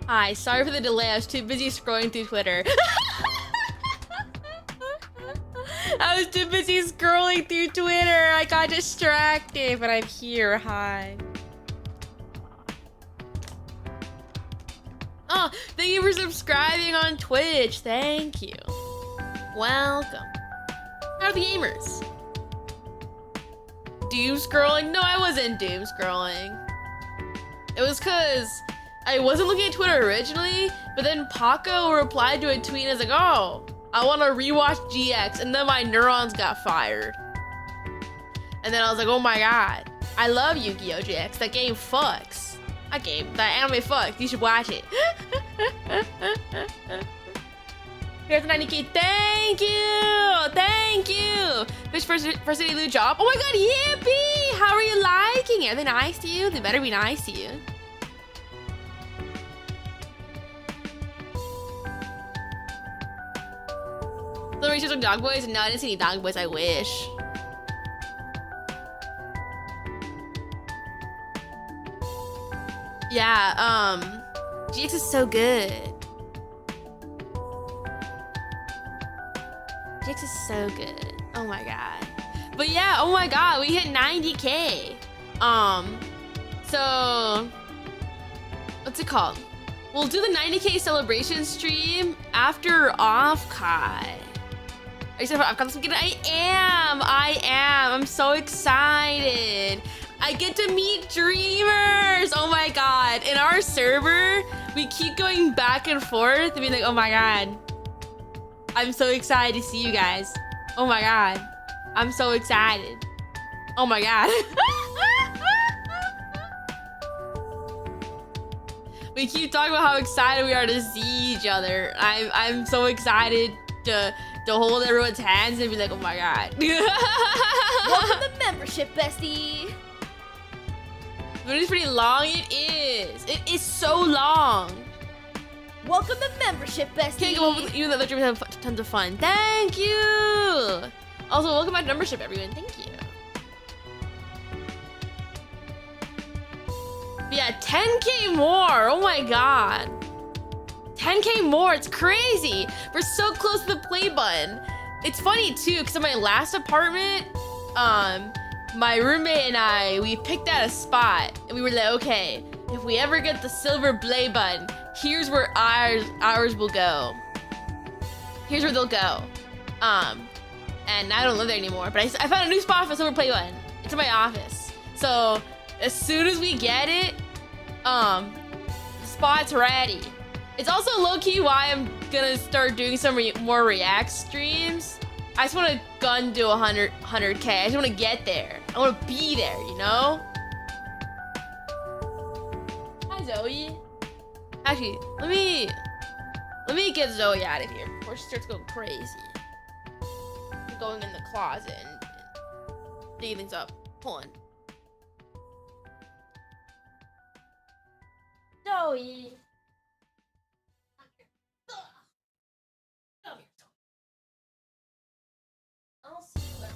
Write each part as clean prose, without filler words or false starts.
Hi, sorry for the delay. I was too busy scrolling through Twitter. I was too busy scrolling through Twitter. I got distracted, but I'm here. Hi. Oh, thank you for subscribing on Twitch. Thank you. Welcome. How are the gamers? Doom scrolling? No, I wasn't doom scrolling. It was because I wasn't looking at Twitter originally, but then Paco replied to a tweet and I was like, oh, I want to rewatch GX, and then my neurons got fired. And then I was like, oh my god, I love Yu-Gi-Oh! GX. That game fucks. That anime fucks. You should watch it. Here's the 90K. Thank you! Thank you! Fish first city loot job. Oh my god, yippee! How are you liking it? Are they nice to you? They better be nice to you. The research on dog boys? No, I didn't see any dog boys. I wish. Yeah, GX is so good. GX is so good. Oh my god. But yeah, oh my god, we hit 90K. So what's it called? We'll do the 90K celebration stream after Aokami. Are you excited for Aokami? I am. I'm so excited. I get to meet dreamers. Oh my god. In our server, we keep going back and forth and being like, oh my god. I'm so excited to see you guys. Oh my god. I'm so excited. Oh my god. We keep talking about how excited we are to see each other. I'm so excited to hold everyone's hands and be like, oh my god. Welcome to membership, bestie. But it's pretty long. It is. It is so long. Welcome to membership, bestie. Can't go home with you. The other dreamers have tons of fun. Thank you. Also, welcome back to membership, everyone. Thank you. But yeah, 10K more. Oh my god. 10K more. It's crazy. We're so close to the play button. It's funny too, because in my last apartment, my roommate and I, we picked out a spot and we were like, okay, if we ever get the silver play button, here's where ours will go. Here's where they'll go. And I don't live there anymore, but I found a new spot for the silver play button. It's in my office. So as soon as we get it, the spot's ready. It's also low-key why I'm gonna start doing some more React streams. I just want to gun to 100K. I just want to get there. I want to be there, you know? Hi, Zoe. Actually, let me get Zoe out of here before she starts going crazy. Going in the closet and digging things up. Hold on. Zoe. I'll see you later.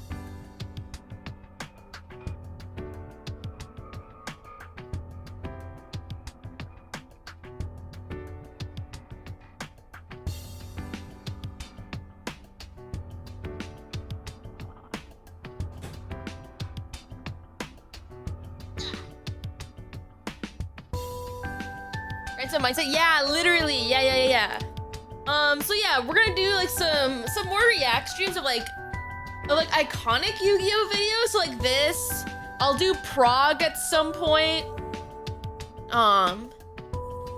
Right, so mindset, yeah, literally, yeah. So yeah, we're gonna do like some more React streams of like iconic Yu-Gi-Oh videos. So like this, I'll do Prague at some point.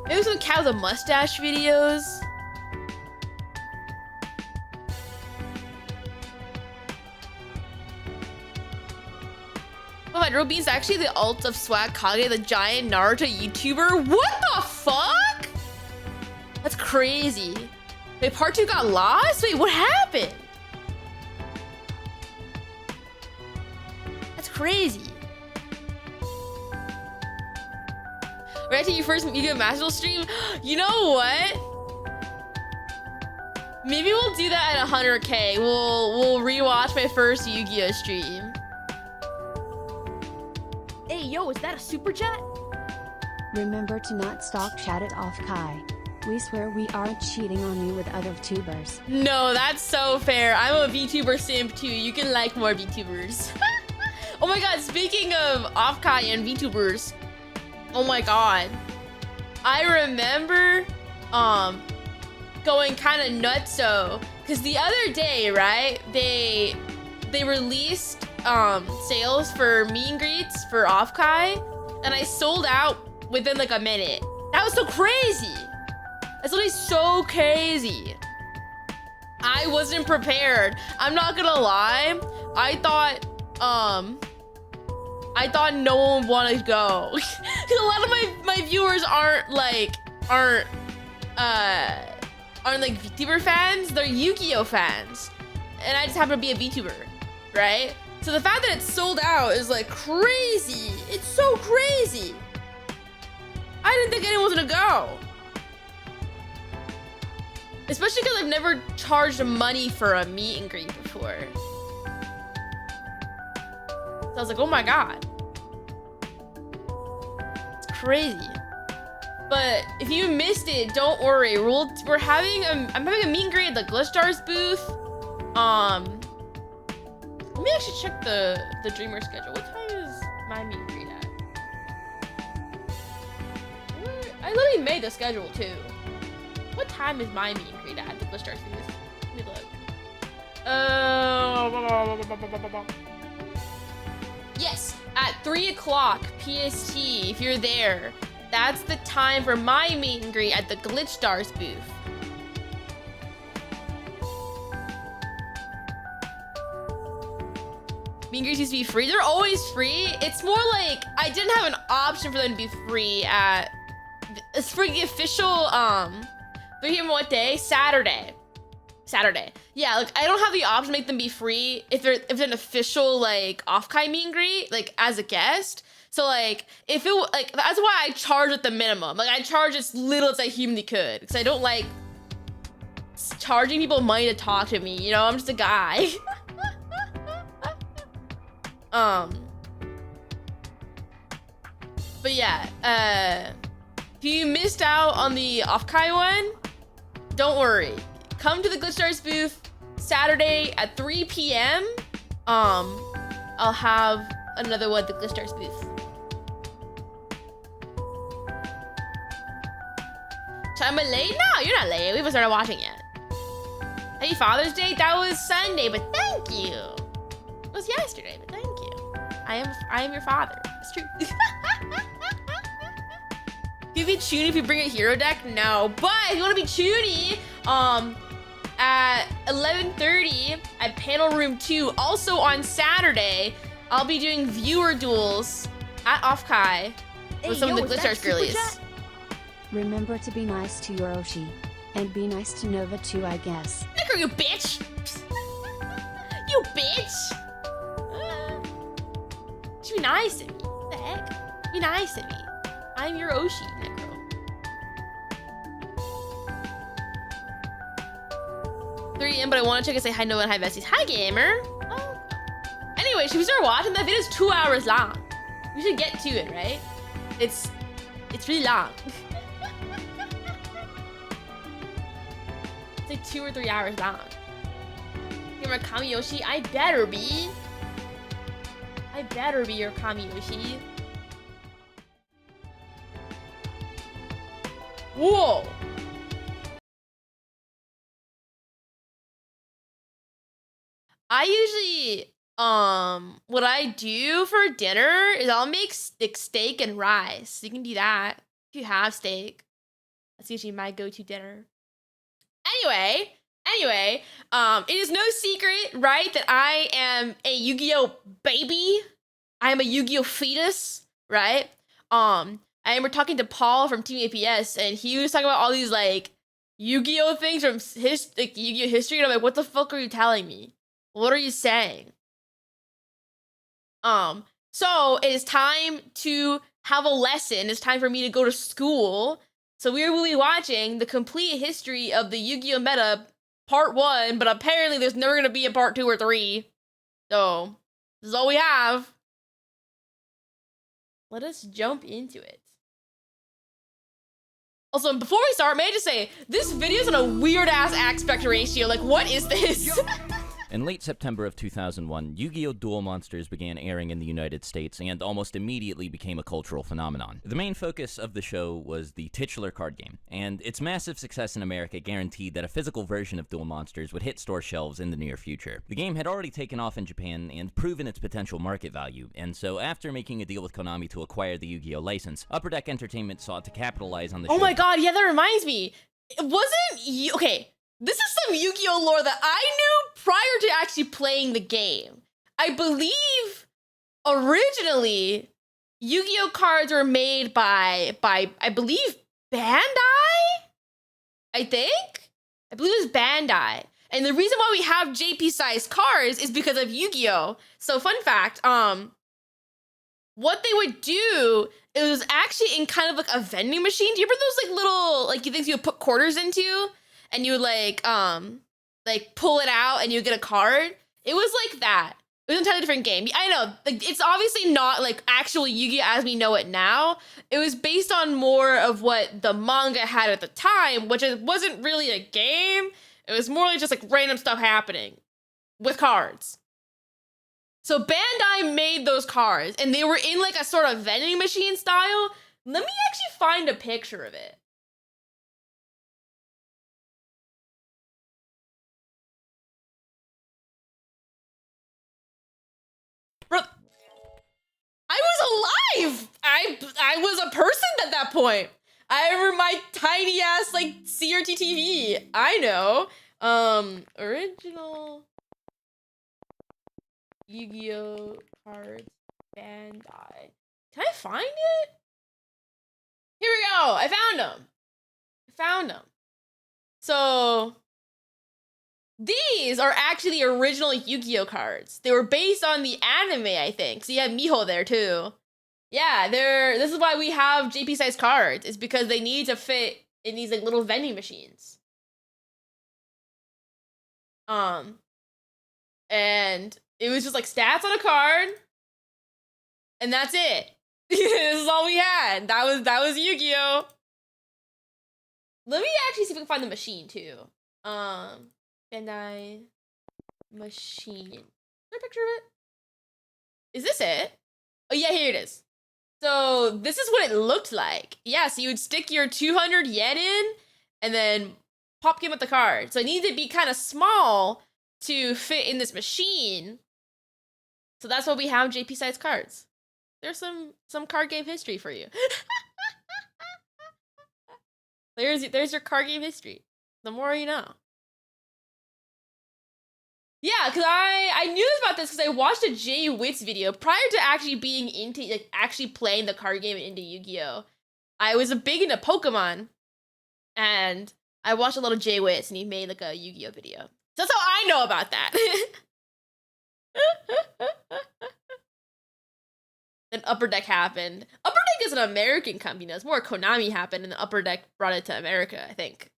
Maybe some Cat with a Mustache videos. Oh my, Robin's actually the alt of Swag Kage, the giant Naruto YouTuber. What the fuck? That's crazy. Wait, part 2 got lost? Wait, what happened? That's crazy. Right to your first Yu-Gi-Oh! Master stream? You know what? Maybe we'll do that at 100K. We'll rewatch my first Yu-Gi-Oh! Stream. Hey, yo, is that a super chat? Remember to not stalk chat it off, Kai. We swear we aren't cheating on you with other VTubers. No, that's so fair. I'm a VTuber simp too. You can like more VTubers. Oh my god, speaking of Aokami and VTubers, oh my god. I remember going kind of nutso because the other day, right, they released sales for meet and greets for Aokami, and I sold out within like a minute. That was so crazy. That's literally so crazy. I wasn't prepared. I'm not gonna lie. I thought no one would want to go. Cause a lot of my viewers aren't like VTuber fans. They're Yugioh fans, and I just happen to be a VTuber, right? So the fact that it's sold out is like crazy. It's so crazy. I didn't think anyone was gonna go. Especially because I've never charged money for a meet and greet before. So I was like, oh my god. It's crazy. But if you missed it, don't worry. I'm having a meet and greet at the Glitch Stars booth. Let me actually check the Dreamer schedule. What time is my meet and greet at? I literally made the schedule too. What time is my meet and greet at the Glitch Stars booth? Let me look. Yes, at 3 o'clock PST, if you're there. That's the time for my meet and greet at the Glitch Stars booth. Meet and greets used to be free. They're always free. It's more like I didn't have an option for them to be free at. It's for the official what day? Saturday. Yeah, like I don't have the option to make them be free if it's an official like Aokami meet and greet, like as a guest. So like if it like that's why I charge at the minimum. Like I charge as little as I humanly could because I don't like charging people money to talk to me. You know, I'm just a guy. But yeah, if you missed out on the Aokami one, don't worry. Come to the Glitch Stars booth Saturday at 3 p.m. I'll have another one at the Glitch Stars booth. So am I late? No, you're not late. We haven't started watching yet. Happy Father's Day? That was Sunday, but thank you. It was yesterday, but thank you. I am your father. It's true. You be Chuny if you bring a hero deck? No, but if you want to be Chuny, at 11:30 at panel room 2, also on Saturday, I'll be doing viewer duels at Aokami with some of the Glitch Stars girlies. Remember to be nice to your Oshi. And be nice to Nova too, I guess. Necro, you bitch! You bitch! Just be nice to me. What the heck? Be nice to me. I'm your Oshi, Necro. 3 a.m, but I want to check and say hi, Noah, and hi, besties. Hi, gamer. Oh. Anyway, should we start watching? That video's 2 hours long. We should get to it, right? It's really long. It's like 2 or 3 hours long. You're Kami Yoshi. I better be. I better be your Kami Yoshi. Whoa. I usually, what I do for dinner is I'll make steak and rice. You can do that if you have steak. That's usually my go-to dinner. Anyway, it is no secret, right, that I am a Yu-Gi-Oh baby. I am a Yu-Gi-Oh fetus, right? I remember talking to Paul from Team APS, and he was talking about all these like Yu-Gi-Oh things from Yu-Gi-Oh history, and I'm like, what the fuck are you telling me? What are you saying? So it is time to have a lesson. It's time for me to go to school. So we will be watching the complete history of the Yu-Gi-Oh meta part 1, but apparently there's never gonna be a part 2 or 3. So this is all we have. Let us jump into it. Also, before we start, may I just say, this video's on a weird-ass aspect ratio. Like, what is this? In late September of 2001, Yu-Gi-Oh! Duel Monsters began airing in the United States and almost immediately became a cultural phenomenon. The main focus of the show was the titular card game, and its massive success in America guaranteed that a physical version of Duel Monsters would hit store shelves in the near future. The game had already taken off in Japan and proven its potential market value, and so after making a deal with Konami to acquire the Yu-Gi-Oh! License, Upper Deck Entertainment sought to capitalize on the show. Oh my god, yeah, that reminds me. It wasn't... Okay, this is some Yu-Gi-Oh! Lore that I knew prior to actually playing the game. I believe originally Yu-Gi-Oh! Cards were made by I believe Bandai? I believe it was Bandai. And the reason why we have JP sized cards is because of Yu-Gi-Oh! So fun fact, what they would do, it was actually in kind of like a vending machine. Do you remember those like little like things you would put quarters into? And you would like pull it out and you get a card. It was like that. It was an entirely different game. I know, like it's obviously not like actual Yu-Gi-Oh! As we know it now. It was based on more of what the manga had at the time, which wasn't really a game. It was more like just like random stuff happening with cards. So Bandai made those cards and they were in like a sort of vending machine style. Let me actually find a picture of it. Bro, I was alive. I was a person at that point. I remember my tiny ass like CRT TV. I know. Original Yu-Gi-Oh! Cards Bandai. Can I find it? Here we go. I found them. So these are actually original Yu-Gi-Oh! Cards. They were based on the anime, I think. So you have Miho there too. Yeah, this is why we have JP size cards. It's because they need to fit in these like little vending machines. And it was just like stats on a card. And that's it. This is all we had. That was Yu-Gi-Oh! Let me actually see if we can find the machine too. Bandai machine. Is there a picture of it? Is this it? Oh yeah, here it is. So this is what it looked like. Yeah, so you would stick your 200 yen in and then pop game with the card. So it needed to be kind of small to fit in this machine. So that's why we have JP size cards. There's some card game history for you. There's your card game history. The more you know. Yeah, because I knew about this because I watched a Jay Witz video prior to actually being into, like, actually playing the card game and into Yu-Gi-Oh! I was big into Pokemon, and I watched a lot of Jay Witz, and he made, like, a Yu-Gi-Oh! Video. So that's how I know about that. Then Upper Deck happened. Upper Deck is an American company. It's more Konami happened, and then Upper Deck brought it to America, I think.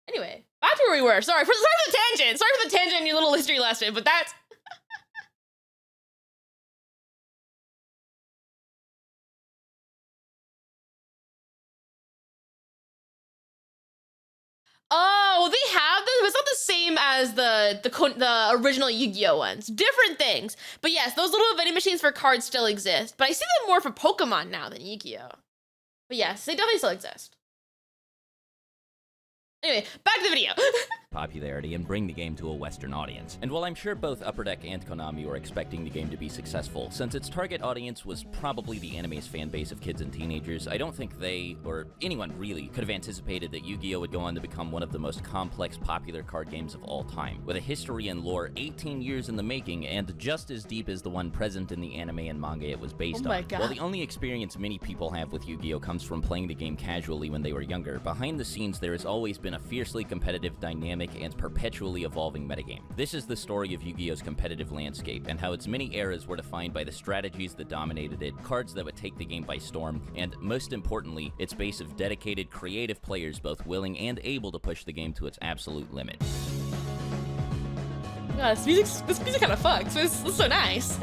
Anyway, back to where we were. Sorry for the tangent. Sorry for the tangent in your little history lesson, but that's... Oh, well, they have them. It's not the same as the original Yu-Gi-Oh! Ones. Different things. But yes, those little vending machines for cards still exist. But I see them more for Pokemon now than Yu-Gi-Oh! But yes, they definitely still exist. Anyway, back to the video. Popularity and bring the game to a Western audience. And while I'm sure both Upper Deck and Konami were expecting the game to be successful, since its target audience was probably the anime's fan base of kids and teenagers, I don't think they, or anyone really, could have anticipated that Yu-Gi-Oh! Would go on to become one of the most complex popular card games of all time, with a history and lore 18 years in the making and just as deep as the one present in the anime and manga it was based on. God. While the only experience many people have with Yu-Gi-Oh! Comes from playing the game casually when they were younger, behind the scenes there has always been a fiercely competitive, dynamic, and perpetually evolving metagame. This is the story of Yu-Gi-Oh!'s competitive landscape, and how its many eras were defined by the strategies that dominated it, cards that would take the game by storm, and most importantly, its base of dedicated, creative players both willing and able to push the game to its absolute limit. God, this music kind of fucks. It's so nice.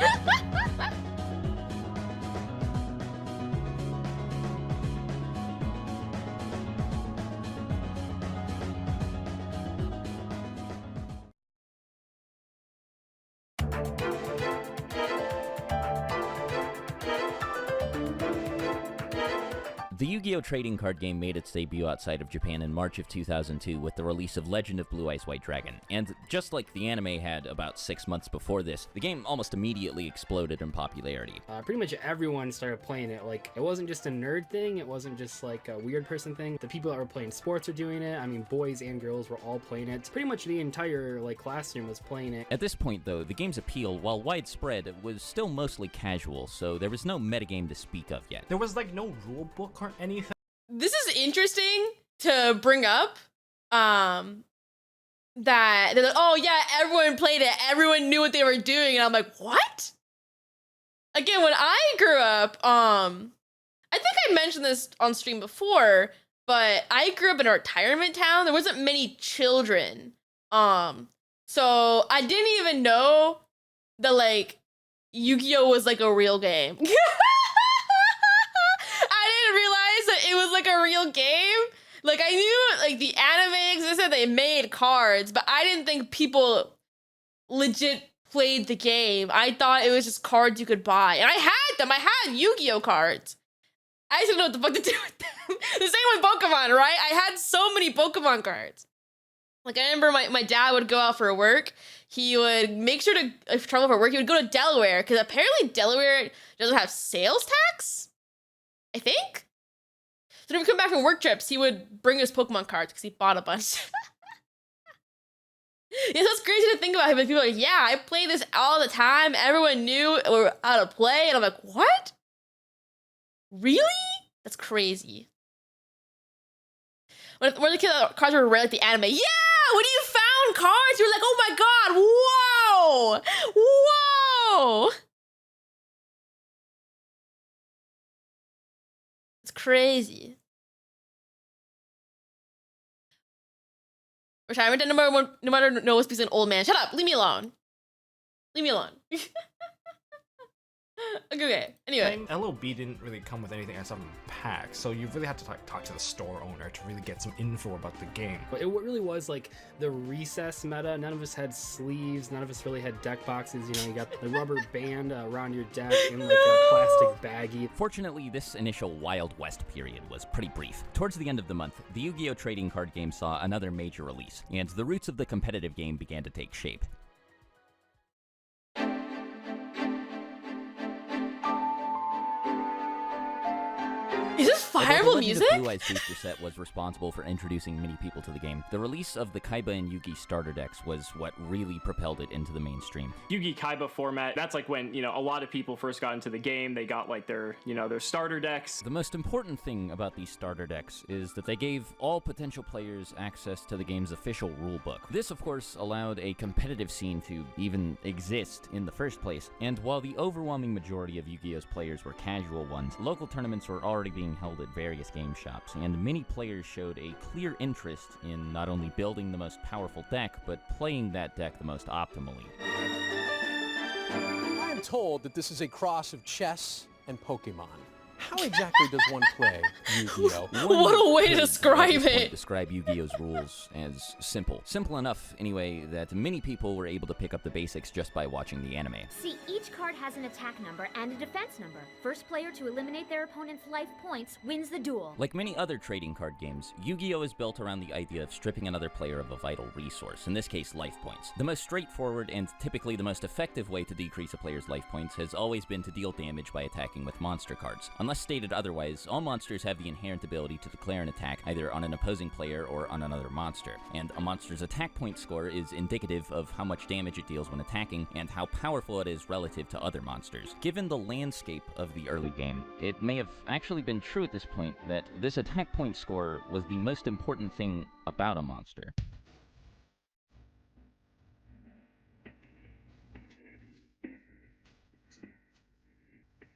The Yu-Gi-Oh! Trading card game made its debut outside of Japan in March of 2002 with the release of Legend of Blue Eyes White Dragon. And just like the anime had about 6 months before this, the game almost immediately exploded in popularity. Pretty much everyone started playing it. Like, it wasn't just a nerd thing, it wasn't just like a weird person thing. The people that were playing sports were doing it. I mean, boys and girls were all playing it. Pretty much the entire like classroom was playing it. At this point though, the game's appeal, while widespread, was still mostly casual, so there was no metagame to speak of yet. There was like no rule book or anything. This is interesting to bring up. That they're like, oh yeah, everyone played it, everyone knew what they were doing, and I'm like, what? Again, when I grew up, I think I mentioned this on stream before, but I grew up in a retirement town. There wasn't many children, so I didn't even know that like Yu-Gi-Oh was like a real game. I didn't realize that it was like a real game. Like, I knew, like, the anime existed, they made cards, but I didn't think people legit played the game. I thought it was just cards you could buy. And I had them. I had Yu-Gi-Oh cards. I just didn't know what the fuck to do with them. The same with Pokemon, right? I had so many Pokemon cards. Like, I remember my dad would go out for work. He would make sure to travel for work. He would go to Delaware, because apparently Delaware doesn't have sales tax, I think? So when we come back from work trips, he would bring us Pokemon cards because he bought a bunch. Yeah, that's crazy to think about him. And people are like, yeah, I play this all the time. Everyone knew how to play. And I'm like, what? Really? That's crazy. When the cards were rare, like the anime, yeah, when you found cards, you were like, oh my god, whoa, whoa. It's crazy. Retirement, no matter no speaks an old man. Shut up, leave me alone. Leave me alone. Okay, anyway. LOB didn't really come with anything aside from packs, so you really had to talk to the store owner to really get some info about the game. But it really was like the recess meta. None of us had sleeves, none of us really had deck boxes. You know, you got the rubber band around your deck and like a plastic baggie. Fortunately, this initial Wild West period was pretty brief. Towards the end of the month, the Yu-Gi-Oh! Trading card game saw another major release, and the roots of the competitive game began to take shape. Is this fireable music? The Blue Eyes booster set was responsible for introducing many people to the game. The release of the Kaiba and Yugi starter decks was what really propelled it into the mainstream. Yugi Kaiba format, that's like when, a lot of people first got into the game, they got like their starter decks. The most important thing about these starter decks is that they gave all potential players access to the game's official rulebook. This, of course, allowed a competitive scene to even exist in the first place, and while the overwhelming majority of Yu-Gi-Oh's players were casual ones, local tournaments were already being held at various game shops, and many players showed a clear interest in not only building the most powerful deck, but playing that deck the most optimally. I am told that this is a cross of chess and Pokemon. How exactly does one play Yu-Gi-Oh? What a way to describe it! Describe Yu-Gi-Oh's rules as simple. Simple enough, anyway, that many people were able to pick up the basics just by watching the anime. See, each card has an attack number and a defense number. First player to eliminate their opponent's life points wins the duel. Like many other trading card games, Yu-Gi-Oh is built around the idea of stripping another player of a vital resource, in this case, life points. The most straightforward and typically the most effective way to decrease a player's life points has always been to deal damage by attacking with monster cards. Unless stated otherwise, all monsters have the inherent ability to declare an attack either on an opposing player or on another monster, and a monster's attack point score is indicative of how much damage it deals when attacking and how powerful it is relative to other monsters. Given the landscape of the early game, it may have actually been true at this point that this attack point score was the most important thing about a monster.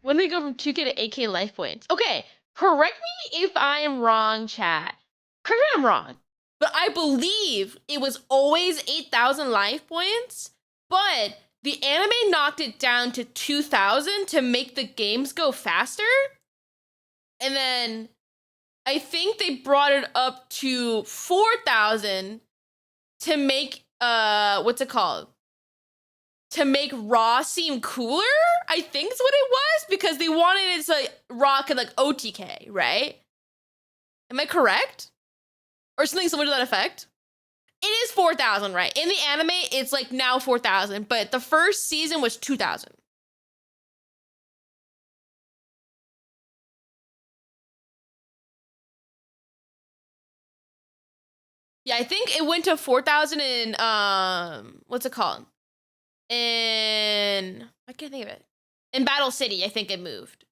When they go from 2K to 8K life points. Okay, correct me if I am wrong, chat. Correct me if I'm wrong. But I believe it was always 8,000 life points, but the anime knocked it down to 2,000 to make the games go faster. And then I think they brought it up to 4,000 to make, what's it called? To make Raw seem cooler, I think is what it was, because they wanted it to like Raw could like OTK, right? Am I correct? Or something similar to that effect? It is 4,000, right? In the anime, it's like now 4,000, but the first season was 2,000. Yeah, I think it went to 4,000 in, what's it called? I can't think of it. In Battle City, I think it moved.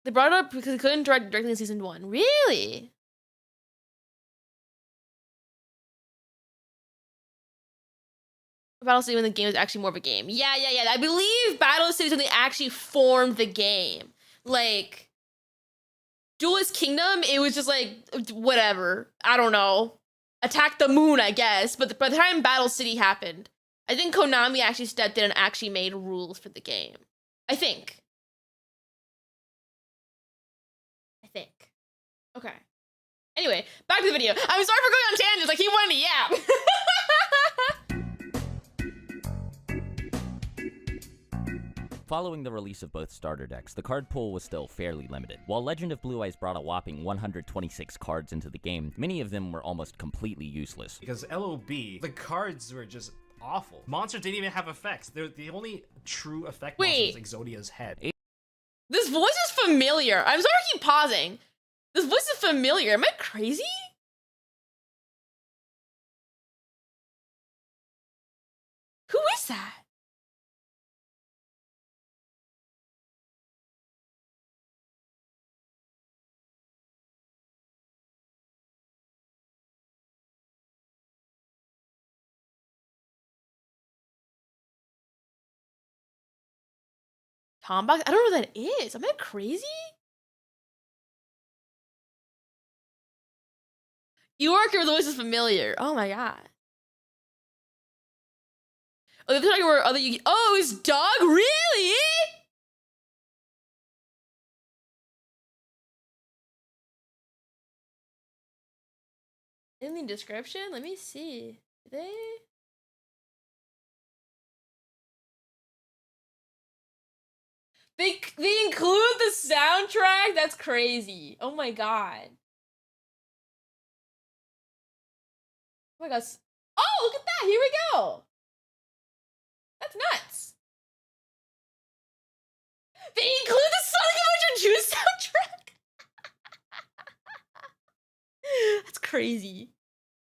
They brought it up because they couldn't direct directly in season 1. Really? Battle City when the game was actually more of a game. Yeah. I believe Battle City is when they actually formed the game. Like, Duelist Kingdom, it was just like, whatever. I don't know. Attack the Moon, I guess. But by the time Battle City happened, I think Konami actually stepped in and actually made rules for the game. I think. Okay. Anyway, back to the video. I'm sorry for going on tangents. I keep wanting to yap. Following the release of both starter decks, the card pool was still fairly limited. While Legend of Blue Eyes brought a whopping 126 cards into the game, many of them were almost completely useless. Because LOB, the cards were just awful. Monsters didn't even have effects. They're the only true effect monster was Exodia's head. This voice is familiar. I'm sorry I keep pausing. This voice is familiar. Am I crazy? Who is that? Tombox? I don't know what that is. Am I crazy? You work here, the voice is familiar. Oh my god. Oh, they're talking about other Yu-Gi-Oh! Oh, his dog? Really? In the description? Let me see. Did they? They include the soundtrack? That's crazy. Oh my god. Oh my gosh. Oh, look at that. Here we go. That's nuts. They include the Sonic Adventure 2 soundtrack. That's crazy.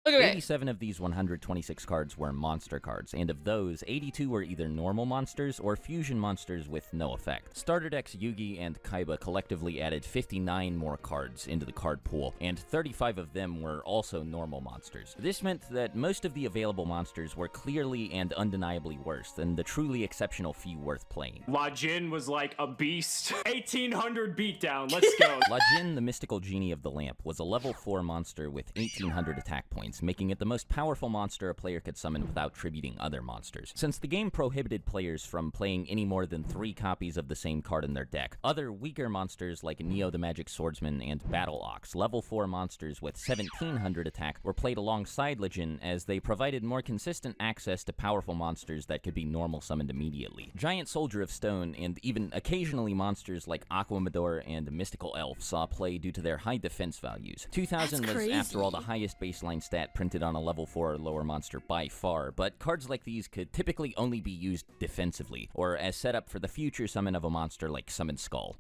Okay. 87 of these 126 cards were monster cards, and of those, 82 were either normal monsters or fusion monsters with no effect. Starter decks Yugi and Kaiba collectively added 59 more cards into the card pool, and 35 of them were also normal monsters. This meant that most of the available monsters were clearly and undeniably worse than the truly exceptional few worth playing. La Jin was like a beast. 1800 beatdown, let's go. La Jin, the mystical genie of the lamp, was a level 4 monster with 1800 attack points, making it the most powerful monster a player could summon without tributing other monsters. Since the game prohibited players from playing any more than 3 copies of the same card in their deck, other weaker monsters like Neo the Magic Swordsman and Battle Ox, level 4 monsters with 1700 attack, were played alongside La Jin as they provided more consistent access to powerful monsters that could be normal summoned immediately. Giant Soldier of Stone and even occasionally monsters like Aquamador and Mystical Elf saw play due to their high defense values. 2000 was, after all, the highest baseline stat printed on a level 4 or lower monster by far, but cards like these could typically only be used defensively, or as setup for the future summon of a monster like Summon Skull.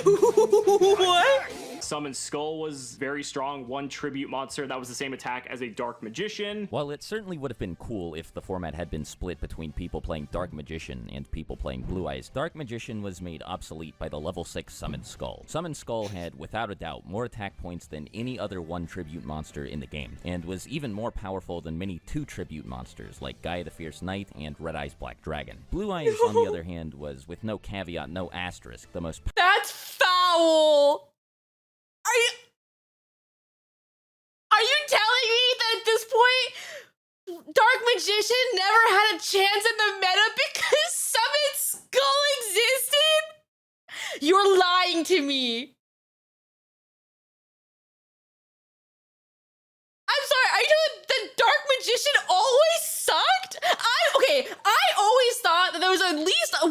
What? Summon Skull was very strong, one tribute monster that was the same attack as a Dark Magician. While it certainly would have been cool if the format had been split between people playing Dark Magician and people playing Blue Eyes, Dark Magician was made obsolete by the level 6 Summon Skull. Summon Skull had, without a doubt, more attack points than any other 1 tribute monster in the game, and was even more powerful than many 2 tribute monsters like Gaia the Fierce Knight and Red Eyes Black Dragon. Blue Eyes, on the other hand, was, with no caveat, no asterisk, the most— That's foul! Are you telling me that at this point, Dark Magician never had a chance in the meta because Summon Skull existed? You're lying to me. I'm sorry, are you telling me that Dark Magician always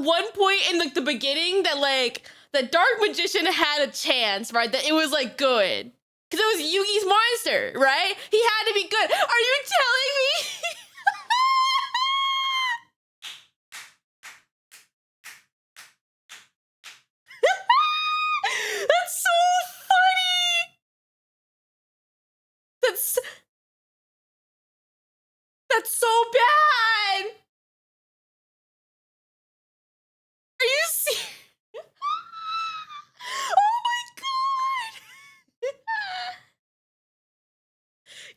one point in like the beginning that like the Dark Magician had a chance, right? That it was like good. Because it was Yugi's monster, right? He had to be good. Are you telling me? That's so funny. That's so bad. Are you serious? Oh my god.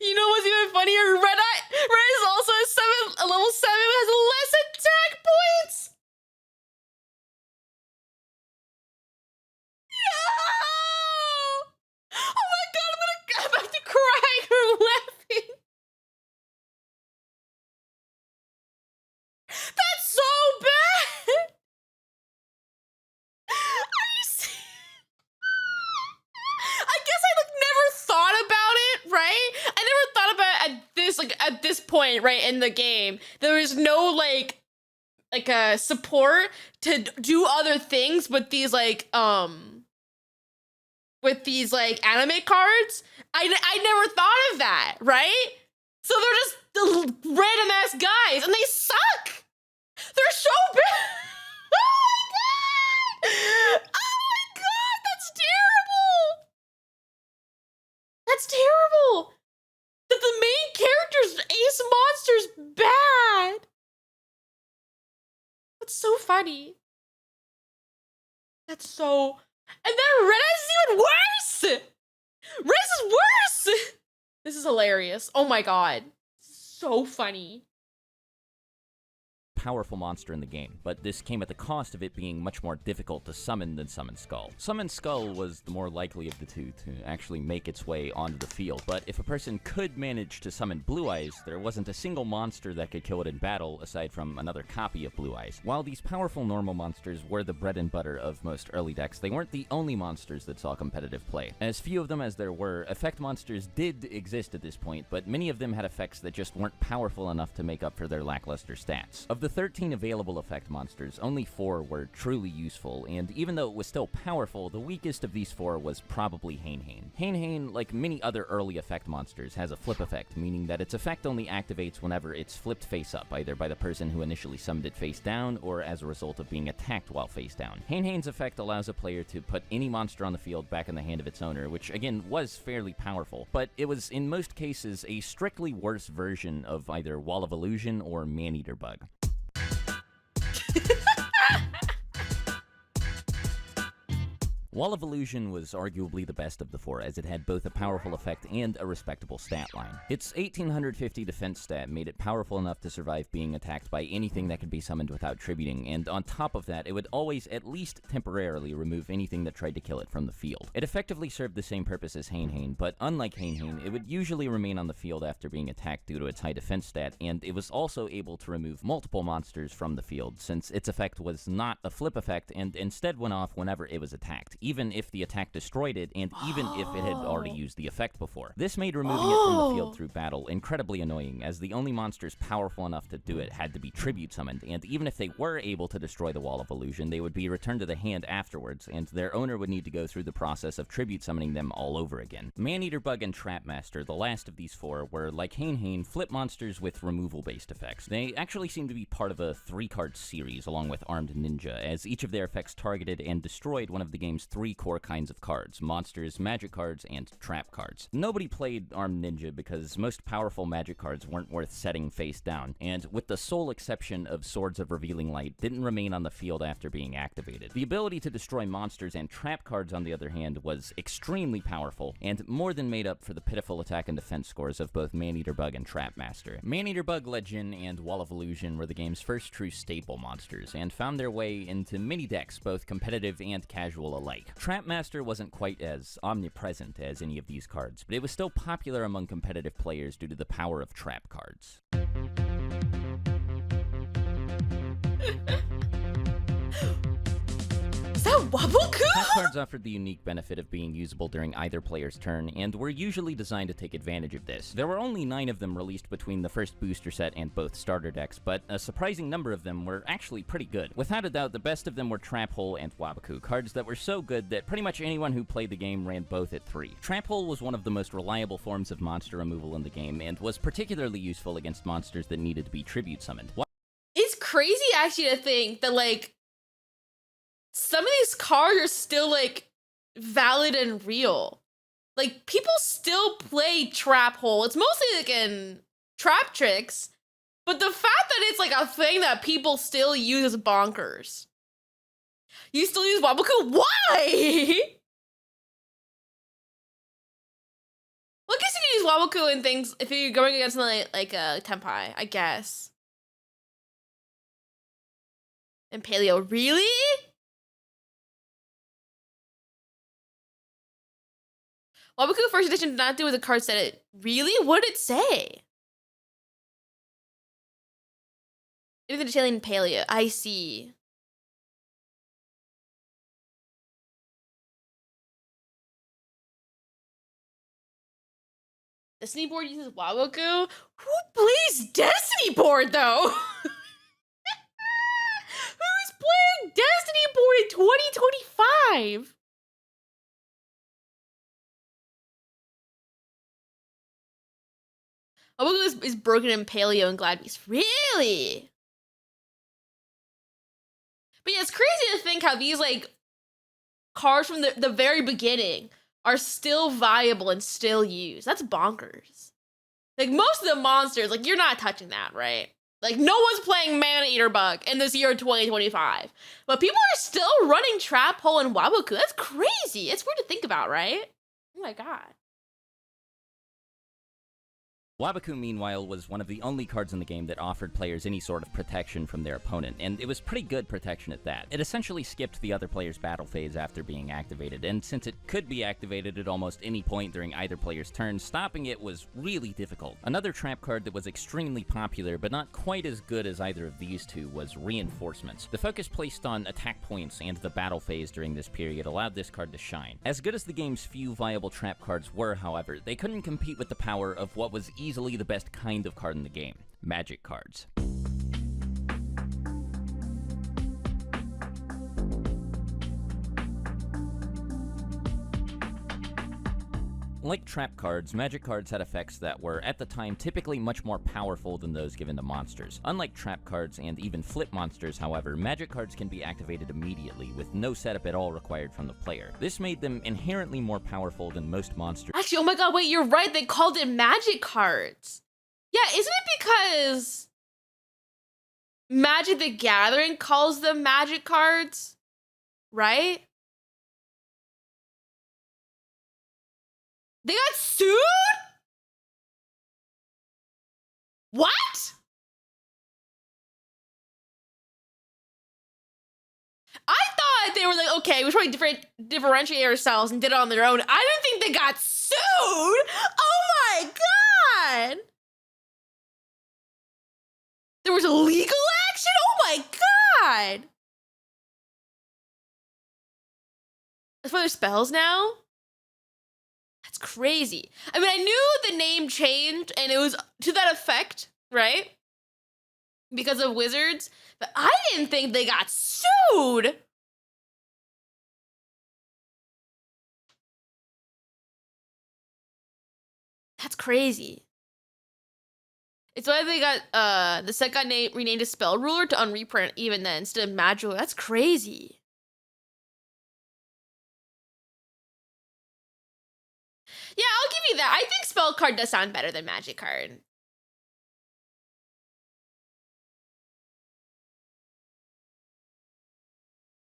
You know what's even funnier? Red is also a level 7 has less attack points. No! Oh my god, I'm about to cry from laughing. That's so bad. Are you serious? I guess I like never thought about it, right? I never thought about it at this point, right, in the game. There is no like a support to do other things with these like anime cards. I never thought of that, right? So they're just the random ass guys and they suck. They're so bad. Oh my god, that's terrible. That's terrible. That the main character's ace monster's bad. That's so funny. That's so... And then Red Eyes is even worse! Red is worse! This is hilarious. Oh my god. So funny. Powerful monster in the game, but this came at the cost of it being much more difficult to summon than Summon Skull. Summon Skull was the more likely of the two to actually make its way onto the field, but if a person could manage to summon Blue Eyes, there wasn't a single monster that could kill it in battle aside from another copy of Blue Eyes. While these powerful normal monsters were the bread and butter of most early decks, they weren't the only monsters that saw competitive play. As few of them as there were, effect monsters did exist at this point, but many of them had effects that just weren't powerful enough to make up for their lackluster stats. Of the 13 available effect monsters, only 4 were truly useful, and even though it was still powerful, the weakest of these 4 was probably Hain. Hain, like many other early effect monsters, has a flip effect, meaning that its effect only activates whenever it's flipped face up, either by the person who initially summoned it face down, or as a result of being attacked while face down. Hain's effect allows a player to put any monster on the field back in the hand of its owner, which again was fairly powerful, but it was in most cases a strictly worse version of either Wall of Illusion or Maneater Bug. Wall of Illusion was arguably the best of the 4, as it had both a powerful effect and a respectable stat line. Its 1850 defense stat made it powerful enough to survive being attacked by anything that could be summoned without tributing, and on top of that, it would always at least temporarily remove anything that tried to kill it from the field. It effectively served the same purpose as Hain, but unlike Hain, it would usually remain on the field after being attacked due to its high defense stat, and it was also able to remove multiple monsters from the field, since its effect was not a flip effect and instead went off whenever it was attacked, even if the attack destroyed it, and even if it had already used the effect before. This made removing it from the field through battle incredibly annoying, as the only monsters powerful enough to do it had to be tribute summoned, and even if they were able to destroy the Wall of Illusion, they would be returned to the hand afterwards, and their owner would need to go through the process of tribute summoning them all over again. Maneater Bug and Trapmaster, the last of these 4, were, like Hain, flip monsters with removal-based effects. They actually seem to be part of a 3-card series along with Armed Ninja, as each of their effects targeted and destroyed one of the game's 3 core kinds of cards: monsters, magic cards, and trap cards. Nobody played Armed Ninja because most powerful magic cards weren't worth setting face down, and with the sole exception of Swords of Revealing Light, didn't remain on the field after being activated. The ability to destroy monsters and trap cards, on the other hand, was extremely powerful, and more than made up for the pitiful attack and defense scores of both Maneater Bug and Trapmaster. Maneater Bug, Legend, and Wall of Illusion were the game's first true staple monsters, and found their way into many decks, both competitive and casual alike. Trapmaster wasn't quite as omnipresent as any of these cards, but it was still popular among competitive players due to the power of trap cards. Is that Waboku? Trap cards offered the unique benefit of being usable during either player's turn, and were usually designed to take advantage of this. There were only 9 of them released between the first booster set and both starter decks, but a surprising number of them were actually pretty good. Without a doubt, the best of them were Trap Hole and Waboku, cards that were so good that pretty much anyone who played the game ran both at 3. Trap Hole was one of the most reliable forms of monster removal in the game, and was particularly useful against monsters that needed to be tribute summoned. It's crazy actually to think that like some of these cards are still like valid and real. Like people still play Trap Hole. It's mostly like in trap tricks, but the fact that it's like a thing that people still use is bonkers. You still use Waboku? Why? Well, I guess you can use Waboku and things if you're going against something like a Tenpai, I guess. And Paleo, really? Waboku first edition did not do what the card said it. Really? What did it say? Maybe the Italian Paleo. I see. Destiny board uses Waboku? Who plays Destiny board though? Who's playing Destiny board in 2025? Waboku is broken in Paleo and Glad Beast. Really? But yeah, it's crazy to think how these like cards from the very beginning are still viable and still used. That's bonkers. Like most of the monsters, like you're not touching that, right? Like no one's playing Mana Eater Bug in this year 2025. But people are still running Trap Hole and Waboku. That's crazy. It's weird to think about, right? Oh my god. Waboku, meanwhile, was one of the only cards in the game that offered players any sort of protection from their opponent, and it was pretty good protection at that. It essentially skipped the other player's battle phase after being activated, and since it could be activated at almost any point during either player's turn, stopping it was really difficult. Another trap card that was extremely popular, but not quite as good as either of these two, was Reinforcements. The focus placed on attack points and the battle phase during this period allowed this card to shine. As good as the game's few viable trap cards were, however, they couldn't compete with the power of what was easily the best kind of card in the game, magic cards. Like trap cards, magic cards had effects that were, at the time, typically much more powerful than those given to monsters. Unlike trap cards and even flip monsters, however, magic cards can be activated immediately, with no setup at all required from the player. This made them inherently more powerful than most monsters. Actually, oh my god, wait, you're right. They called it magic cards. Yeah, isn't it because Magic the Gathering calls them magic cards? Right? They got sued? What? I thought they were like, okay, we should probably differentiate ourselves and did it on their own. I didn't think they got sued. Oh my god. There was a legal action? Oh my god. That's why there's spells now? That's crazy. I mean, I knew the name changed and it was to that effect, right? Because of wizards, but I didn't think they got sued. That's crazy. It's why they got the set got renamed to Spell Ruler to unreprint even then instead of Magic. That's crazy. Yeah, I'll give you that. I think Spell Card does sound better than Magic Card.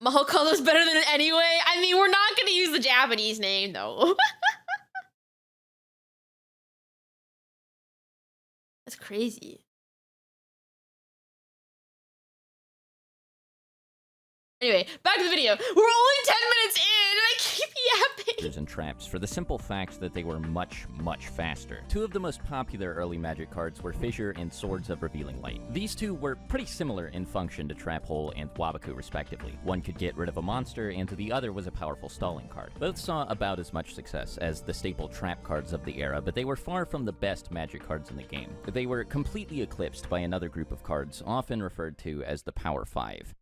Mahokolo's better than it anyway. I mean, we're not gonna use the Japanese name though. That's crazy. Anyway, back to the video. We're only 10 minutes I keep yapping. And traps for the simple fact that they were much, much faster. Two of the most popular early magic cards were Fissure and Swords of Revealing Light. These two were pretty similar in function to Trap Hole and Wabaku respectively. One could get rid of a monster, and the other was a powerful stalling card. Both saw about as much success as the staple trap cards of the era, but they were far from the best magic cards in the game. They were completely eclipsed by another group of cards, often referred to as the Power 5.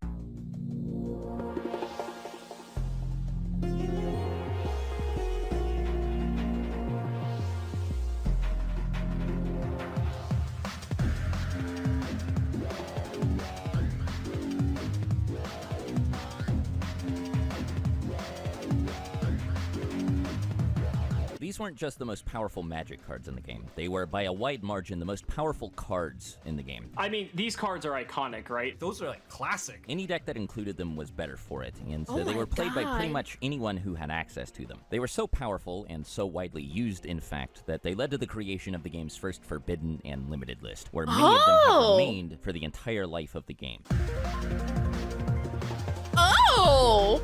These weren't just the most powerful magic cards in the game. They were, by a wide margin, the most powerful cards in the game. I mean, these cards are iconic, right? Those are like classic. Any deck that included them was better for it, and they were played by pretty much anyone who had access to them. They were so powerful, and so widely used, in fact, that they led to the creation of the game's first Forbidden and Limited list, where many of them have remained for the entire life of the game. Oh!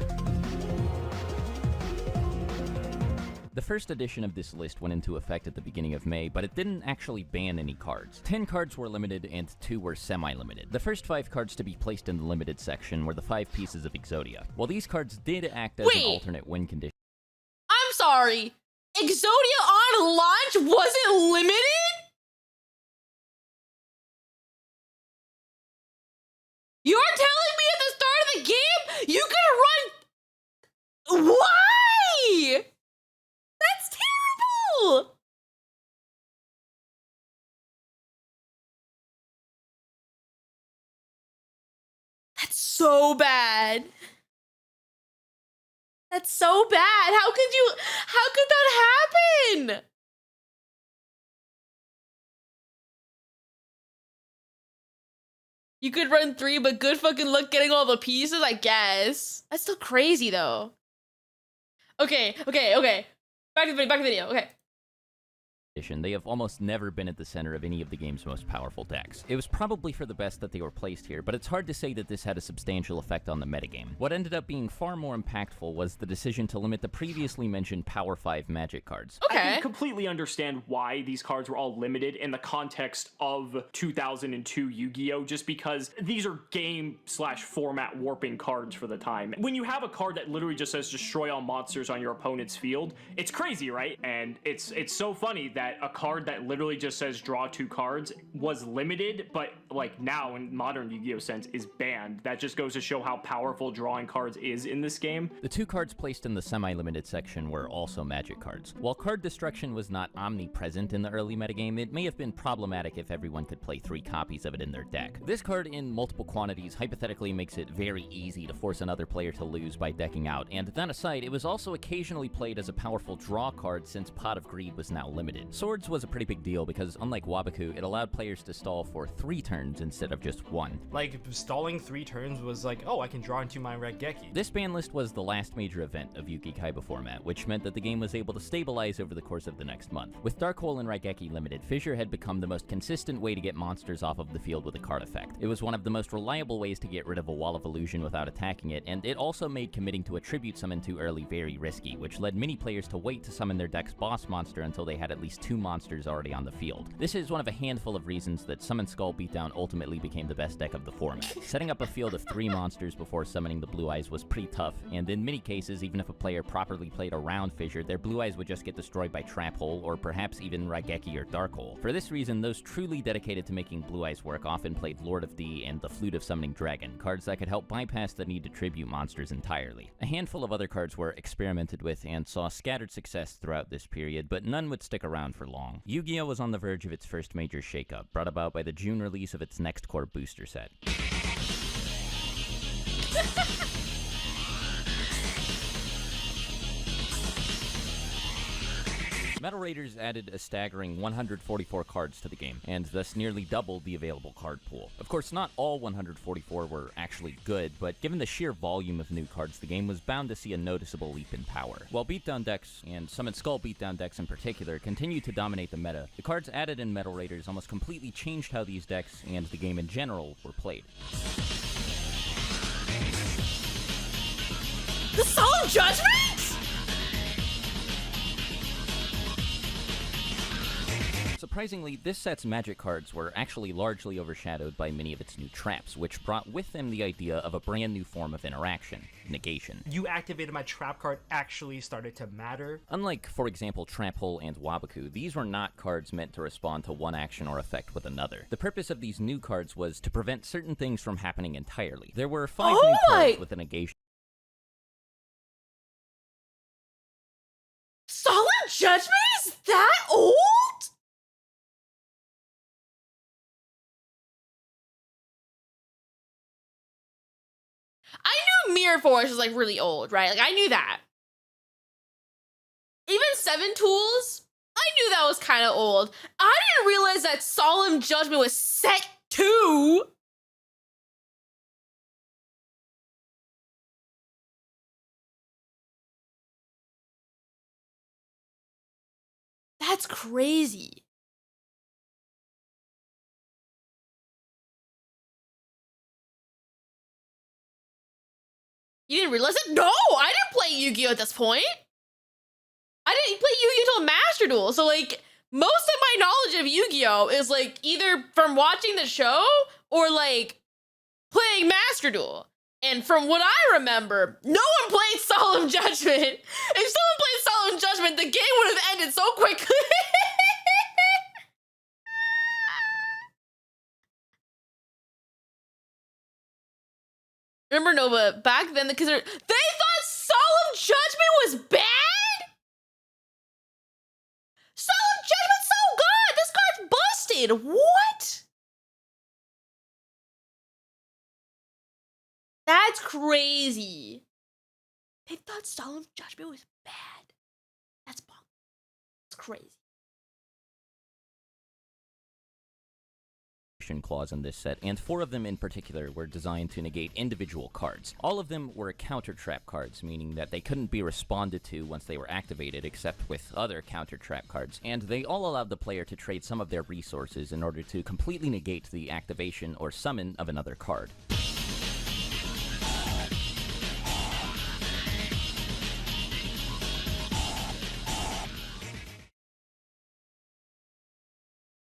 The first edition of this list went into effect at the beginning of May, but it didn't actually ban any cards. 10 cards were limited and 2 were semi-limited. The first 5 cards to be placed in the limited section were the 5 pieces of Exodia. While these cards did act as an alternate win condition. I'm sorry. Exodia on launch wasn't limited? You're telling me at the start of the game you could run... Why? That's terrible! That's so bad. That's so bad. How could that happen? You could run 3, but good fucking luck getting all the pieces, I guess. That's still crazy though. Okay. Back to the video, okay. They have almost never been at the center of any of the game's most powerful decks. It was probably for the best that they were placed here, but it's hard to say that this had a substantial effect on the metagame. What ended up being far more impactful was the decision to limit the previously mentioned Power 5 magic cards. I can completely understand why these cards were all limited in the context of 2002 Yu-Gi-Oh! Just because these are game/format warping cards for the time. When you have a card that literally just says destroy all monsters on your opponent's field, it's crazy, right? And it's so funny that a card that literally just says draw 2 cards was limited, but like now in modern Yu-Gi-Oh! Sense is banned. That just goes to show how powerful drawing cards is in this game. The 2 cards placed in the semi-limited section were also magic cards. While card destruction was not omnipresent in the early metagame, it may have been problematic if everyone could play 3 copies of it in their deck. This card in multiple quantities hypothetically makes it very easy to force another player to lose by decking out, and that aside, it was also occasionally played as a powerful draw card since Pot of Greed was now limited. Swords was a pretty big deal because, unlike Wabaku, it allowed players to stall for 3 turns instead of just 1. Like, stalling 3 turns was like, oh, I can draw into my Raigeki. This ban list was the last major event of Yugi Kaiba format, which meant that the game was able to stabilize over the course of the next month. With Dark Hole and Raigeki limited, Fissure had become the most consistent way to get monsters off of the field with a card effect. It was one of the most reliable ways to get rid of a Wall of Illusion without attacking it, and it also made committing to a tribute summon too early very risky, which led many players to wait to summon their deck's boss monster until they had at least 2 monsters already on the field. This is one of a handful of reasons that Summon Skull Beatdown ultimately became the best deck of the format. Setting up a field of 3 monsters before summoning the Blue Eyes was pretty tough, and in many cases, even if a player properly played around Fissure, their Blue Eyes would just get destroyed by Trap Hole, or perhaps even Raigeki or Dark Hole. For this reason, those truly dedicated to making Blue Eyes work often played Lord of D and the Flute of Summoning Dragon, cards that could help bypass the need to tribute monsters entirely. A handful of other cards were experimented with and saw scattered success throughout this period, but none would stick around for long. Yu-Gi-Oh! Was on the verge of its first major shakeup, brought about by the June release of its next core booster set. Metal Raiders added a staggering 144 cards to the game, and thus nearly doubled the available card pool. Of course, not all 144 were actually good, but given the sheer volume of new cards, the game was bound to see a noticeable leap in power. While beatdown decks, and Summon Skull beatdown decks in particular, continued to dominate the meta, the cards added in Metal Raiders almost completely changed how these decks, and the game in general, were played. The Solemn Judgment? Surprisingly, this set's magic cards were actually largely overshadowed by many of its new traps, which brought with them the idea of a brand new form of interaction: negation. You activated my trap card actually started to matter. Unlike, for example, Trap Hole and Wabaku, these were not cards meant to respond to one action or effect with another. The purpose of these new cards was to prevent certain things from happening entirely. There were 5 new cards with a negation. Solemn Judgment is that old? I knew Mirror Force was like really old, right? Like I knew that. Even 7 Tools, I knew that was kind of old. I didn't realize that Solemn Judgment was set 2. That's crazy. You didn't realize it? No, I didn't play Yu-Gi-Oh at this point. I didn't play Yu-Gi-Oh until Master Duel. So like most of my knowledge of Yu-Gi-Oh is like either from watching the show or like playing Master Duel. And from what I remember, no one played Solemn Judgment. If someone played Solemn Judgment, the game would have ended so quickly. Remember, Nova, back then, because they thought Solemn Judgment was bad? Solemn Judgment's so good! This card's busted! What? That's crazy. They thought Solemn Judgment was bad. That's bonkers. It's crazy. Clause in this set, and 4 of them in particular were designed to negate individual cards. All of them were counter trap cards, meaning that they couldn't be responded to once they were activated except with other counter trap cards, and they all allowed the player to trade some of their resources in order to completely negate the activation or summon of another card.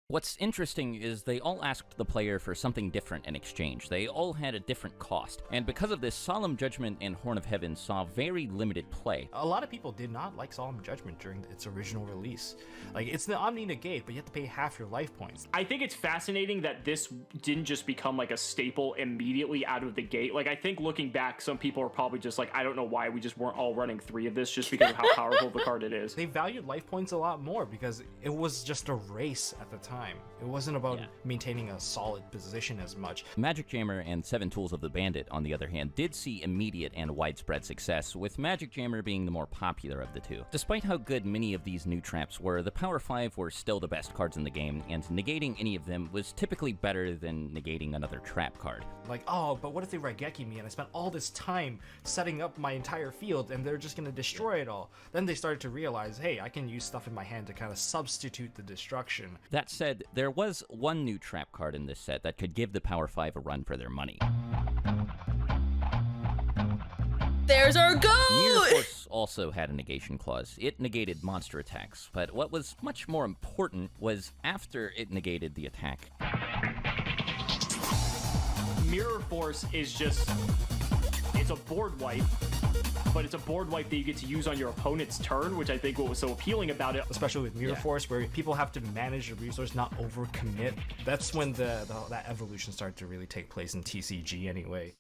What's interesting is they all asked the player for something different in exchange. They all had a different cost, and because of this, Solemn Judgment and Horn of Heaven saw very limited play. A lot of people did not like Solemn Judgment during its original release. Like, it's the Omni Negate, but you have to pay half your life points. I think it's fascinating that this didn't just become like a staple immediately out of the gate. Like, I think looking back, some people are probably just like, I don't know why we just weren't all running 3 of this just because of how powerful the card it is. They valued life points a lot more because it was just a race at the time. It wasn't about maintaining a solid position as much. Magic Jammer and 7 Tools of the Bandit, on the other hand, did see immediate and widespread success, with Magic Jammer being the more popular of the two. Despite how good many of these new traps were, the Power 5 were still the best cards in the game, and negating any of them was typically better than negating another trap card. Like, oh, but what if they Raigeki me and I spent all this time setting up my entire field and they're just gonna destroy it all? Then they started to realize, hey, I can use stuff in my hand to kind of substitute the destruction. That said, there was one new trap card in this set that could give the Power 5 a run for their money. There's our goat! Mirror Force also had a negation clause. It negated monster attacks, but what was much more important was after it negated the attack. Mirror Force is just, it's a board wipe, but it's a board wipe that you get to use on your opponent's turn, which I think what was so appealing about it. Especially with Mirror Force, where people have to manage the resource, not overcommit. That's when that evolution started to really take place in TCG anyway.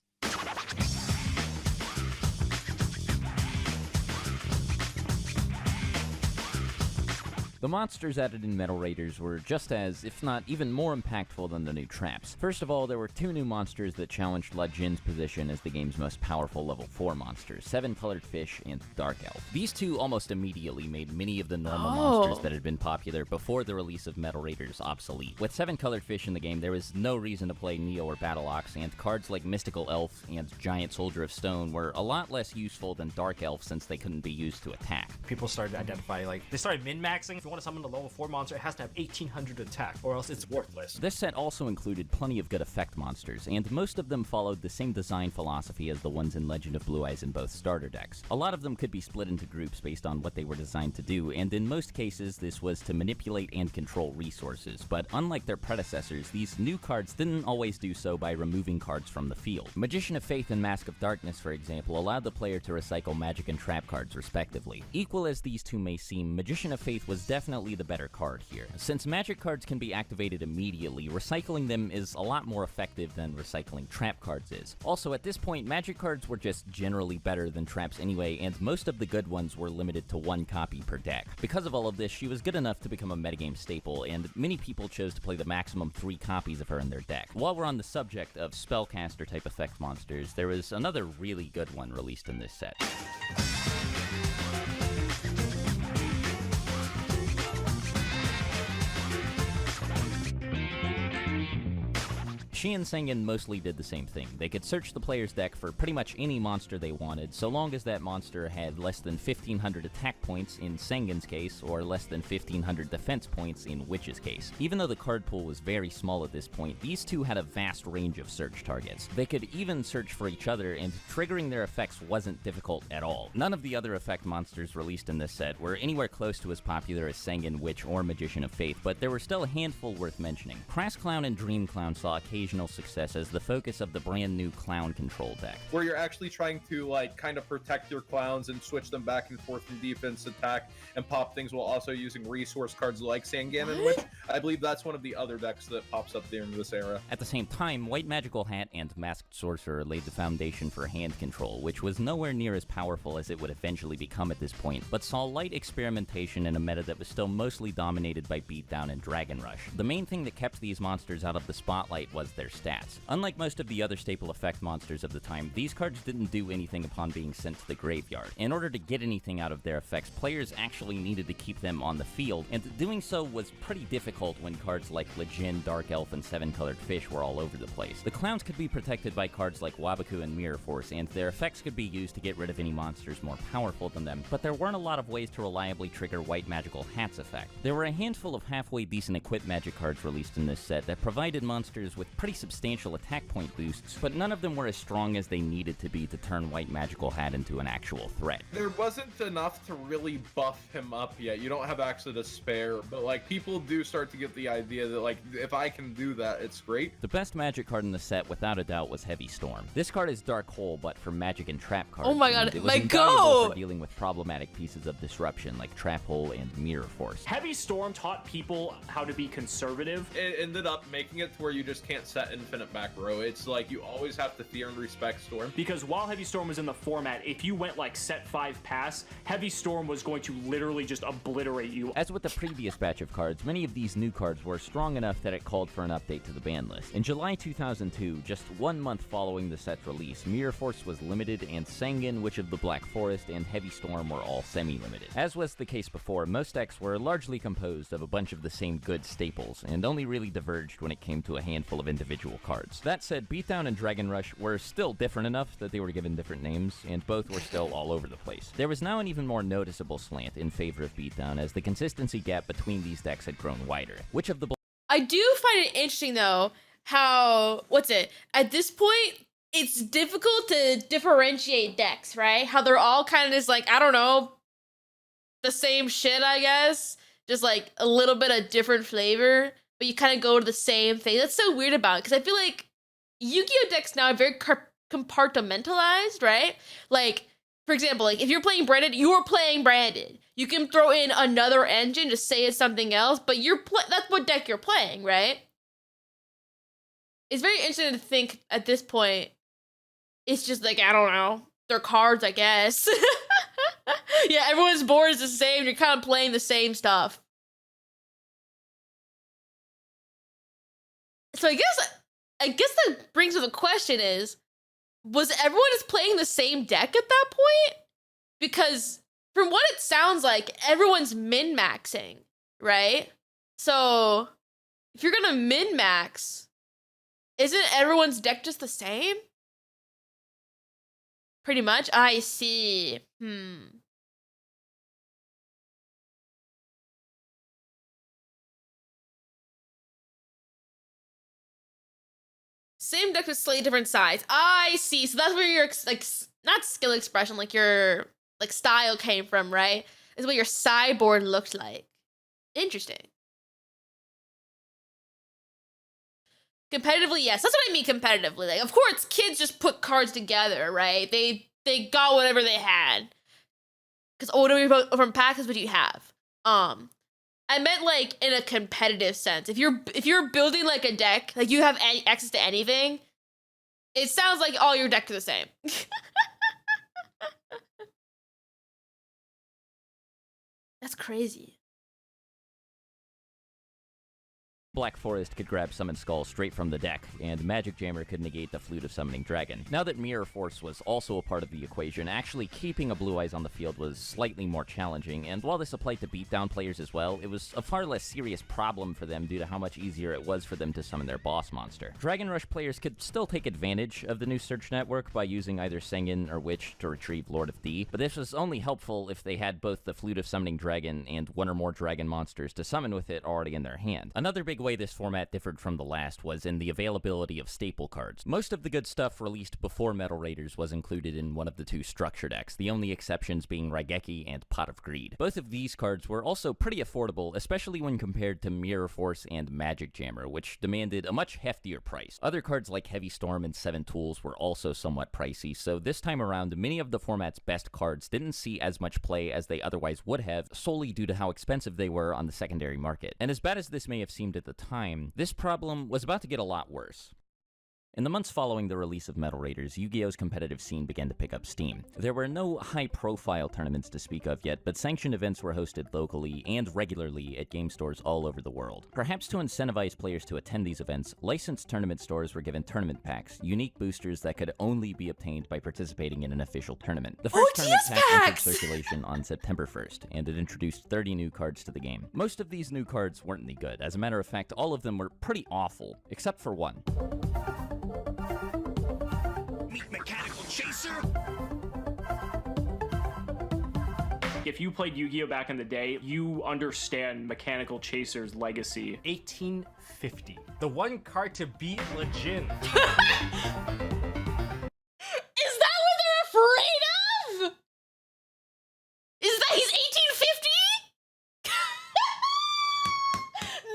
The monsters added in Metal Raiders were just as, if not even more impactful than the new traps. First of all, there were 2 new monsters that challenged La Jin's position as the game's most powerful level 4 monsters, 7-Colored Fish and Dark Elf. These 2 almost immediately made many of the normal monsters that had been popular before the release of Metal Raiders obsolete. With 7-Colored Fish in the game, there was no reason to play Neo or Battle Ox, and cards like Mystical Elf and Giant Soldier of Stone were a lot less useful than Dark Elf since they couldn't be used to attack. People started to identify, like, they started min-maxing. If you want to summon a level 4 monster, it has to have 1800 attack, or else it's worthless. This set also included plenty of good effect monsters, and most of them followed the same design philosophy as the ones in Legend of Blue Eyes in both starter decks. A lot of them could be split into groups based on what they were designed to do, and in most cases this was to manipulate and control resources, but unlike their predecessors, these new cards didn't always do so by removing cards from the field. Magician of Faith and Mask of Darkness, for example, allowed the player to recycle magic and trap cards respectively. Equal as these two may seem, Magician of Faith was definitely the better card here. Since magic cards can be activated immediately, recycling them is a lot more effective than recycling trap cards is. Also, at this point, magic cards were just generally better than traps anyway, and most of the good ones were limited to 1 copy per deck. Because of all of this, she was good enough to become a metagame staple, and many people chose to play the maximum 3 copies of her in their deck. While we're on the subject of spellcaster type effect monsters, there was another really good one released in this set. She and Sengen mostly did the same thing. They could search the player's deck for pretty much any monster they wanted, so long as that monster had less than 1500 attack points in Sengen's case, or less than 1500 defense points in Witch's case. Even though the card pool was very small at this point, these two had a vast range of search targets. They could even search for each other, and triggering their effects wasn't difficult at all. None of the other effect monsters released in this set were anywhere close to as popular as Sengen, Witch, or Magician of Faith, but there were still a handful worth mentioning. Crass Clown and Dream Clown saw occasional success as the focus of the brand new clown control deck, where you're actually trying to like kind of protect your clowns and switch them back and forth from defense, attack, and pop things while also using resource cards like Sangan and Witch. I believe that's one of the other decks that pops up during this era. At the same time, White Magical Hat and Masked Sorcerer laid the foundation for hand control, which was nowhere near as powerful as it would eventually become at this point, but saw light experimentation in a meta that was still mostly dominated by Beatdown and Dragon Rush. The main thing that kept these monsters out of the spotlight was their stats. Unlike most of the other staple effect monsters of the time, these cards didn't do anything upon being sent to the graveyard. In order to get anything out of their effects, players actually needed to keep them on the field, and doing so was pretty difficult when cards like Legion, Dark Elf, and 7-Colored Fish were all over the place. The clowns could be protected by cards like Wabaku and Mirror Force, and their effects could be used to get rid of any monsters more powerful than them, but there weren't a lot of ways to reliably trigger White Magical Hat's effect. There were a handful of halfway decent equipped magic cards released in this set that provided monsters with pretty substantial attack point boosts, but none of them were as strong as they needed to be to turn White Magical Hat into an actual threat. There wasn't enough to really buff him up yet. You don't have actually to spare, but like people do start to get the idea that like if I can do that, it's great. The best magic card in the set without a doubt was Heavy Storm. This card is Dark Hole, but for magic and trap cards. Oh my god, it was my invaluable goat! for dealing with problematic pieces of disruption like Trap Hole and Mirror Force. Heavy Storm taught people how to be conservative. It ended up making it to where you just can't set infinite back row. It's like you always have to fear and respect Storm. Because while Heavy Storm was in the format, if you went like set 5 pass, Heavy Storm was going to literally just obliterate you. As with the previous batch of cards, many of these new cards were strong enough that it called for an update to the ban list. In July 2002, just 1 month following the set's release, Mirror Force was limited, and Sengen, Witch of the Black Forest, and Heavy Storm were all semi-limited. As was the case before, most decks were largely composed of a bunch of the same good staples, and only really diverged when it came to a handful of individual cards. That said, Beatdown and Dragon Rush were still different enough that they were given different names, and both were still all over the place. There was now an even more noticeable slant in favor of Beatdown as the consistency gap between these decks had grown wider. Which of the I do find it interesting though how at this point it's difficult to differentiate decks, right? How they're all kind of just like, I don't know, the same shit, I guess, just like a little bit of different flavor, but you kind of go to the same thing. That's so weird about it, because I feel like Yu-Gi-Oh decks now are very compartmentalized, right? Like, for example, like if you're playing branded, you're playing branded. You can throw in another engine, just say it's something else, but that's what deck you're playing, right? It's very interesting to think at this point, it's just like, I don't know, they're cards, I guess. Yeah, everyone's board is the same, you're kind of playing the same stuff. So I guess that brings up the question is, was everyone just playing the same deck at that point? Because from what it sounds like, everyone's min-maxing, right? So if you're gonna min-max, isn't everyone's deck just the same? Pretty much? I see. Same deck with slightly different sides. I see. So that's where your like not skill expression, like your like style came from, right? Is what your sideboard looked like. Interesting. Competitively, yes. That's what I mean competitively. Like, of course, kids just put cards together, right? They got whatever they had. Because whatever from packs is what you have. I meant like in a competitive sense. If you're building like a deck, like you have access to anything, it sounds like all your decks are the same. That's crazy. Black Forest could grab Summon Skull straight from the deck, and Magic Jammer could negate the Flute of Summoning Dragon. Now that Mirror Force was also a part of the equation, actually keeping a Blue Eyes on the field was slightly more challenging, and while this applied to beatdown players as well, it was a far less serious problem for them due to how much easier it was for them to summon their boss monster. Dragon Rush players could still take advantage of the new search network by using either Sengen or Witch to retrieve Lord of D, but this was only helpful if they had both the Flute of Summoning Dragon and one or more dragon monsters to summon with it already in their hand. Another big way this format differed from the last was in the availability of staple cards. Most of the good stuff released before Metal Raiders was included in one of the two structure decks, the only exceptions being Raigeki and Pot of Greed. Both of these cards were also pretty affordable, especially when compared to Mirror Force and Magic Jammer, which demanded a much heftier price. Other cards like Heavy Storm and Seven Tools were also somewhat pricey, so this time around, many of the format's best cards didn't see as much play as they otherwise would have, solely due to how expensive they were on the secondary market. And as bad as this may have seemed at the time, this problem was about to get a lot worse. In the months following the release of Metal Raiders, Yu-Gi-Oh's competitive scene began to pick up steam. There were no high-profile tournaments to speak of yet, but sanctioned events were hosted locally and regularly at game stores all over the world. Perhaps to incentivize players to attend these events, licensed tournament stores were given tournament packs, unique boosters that could only be obtained by participating in an official tournament. The first tournament pack entered circulation on September 1st, and it introduced 30 new cards to the game. Most of these new cards weren't any good. As a matter of fact, all of them were pretty awful, except for one. Mechanical Chaser? If you played Yu-Gi-Oh back in the day, you understand Mechanical Chaser's legacy. 1850. The one card to beat Lejin. Is that what they're afraid of? Is that he's 1850?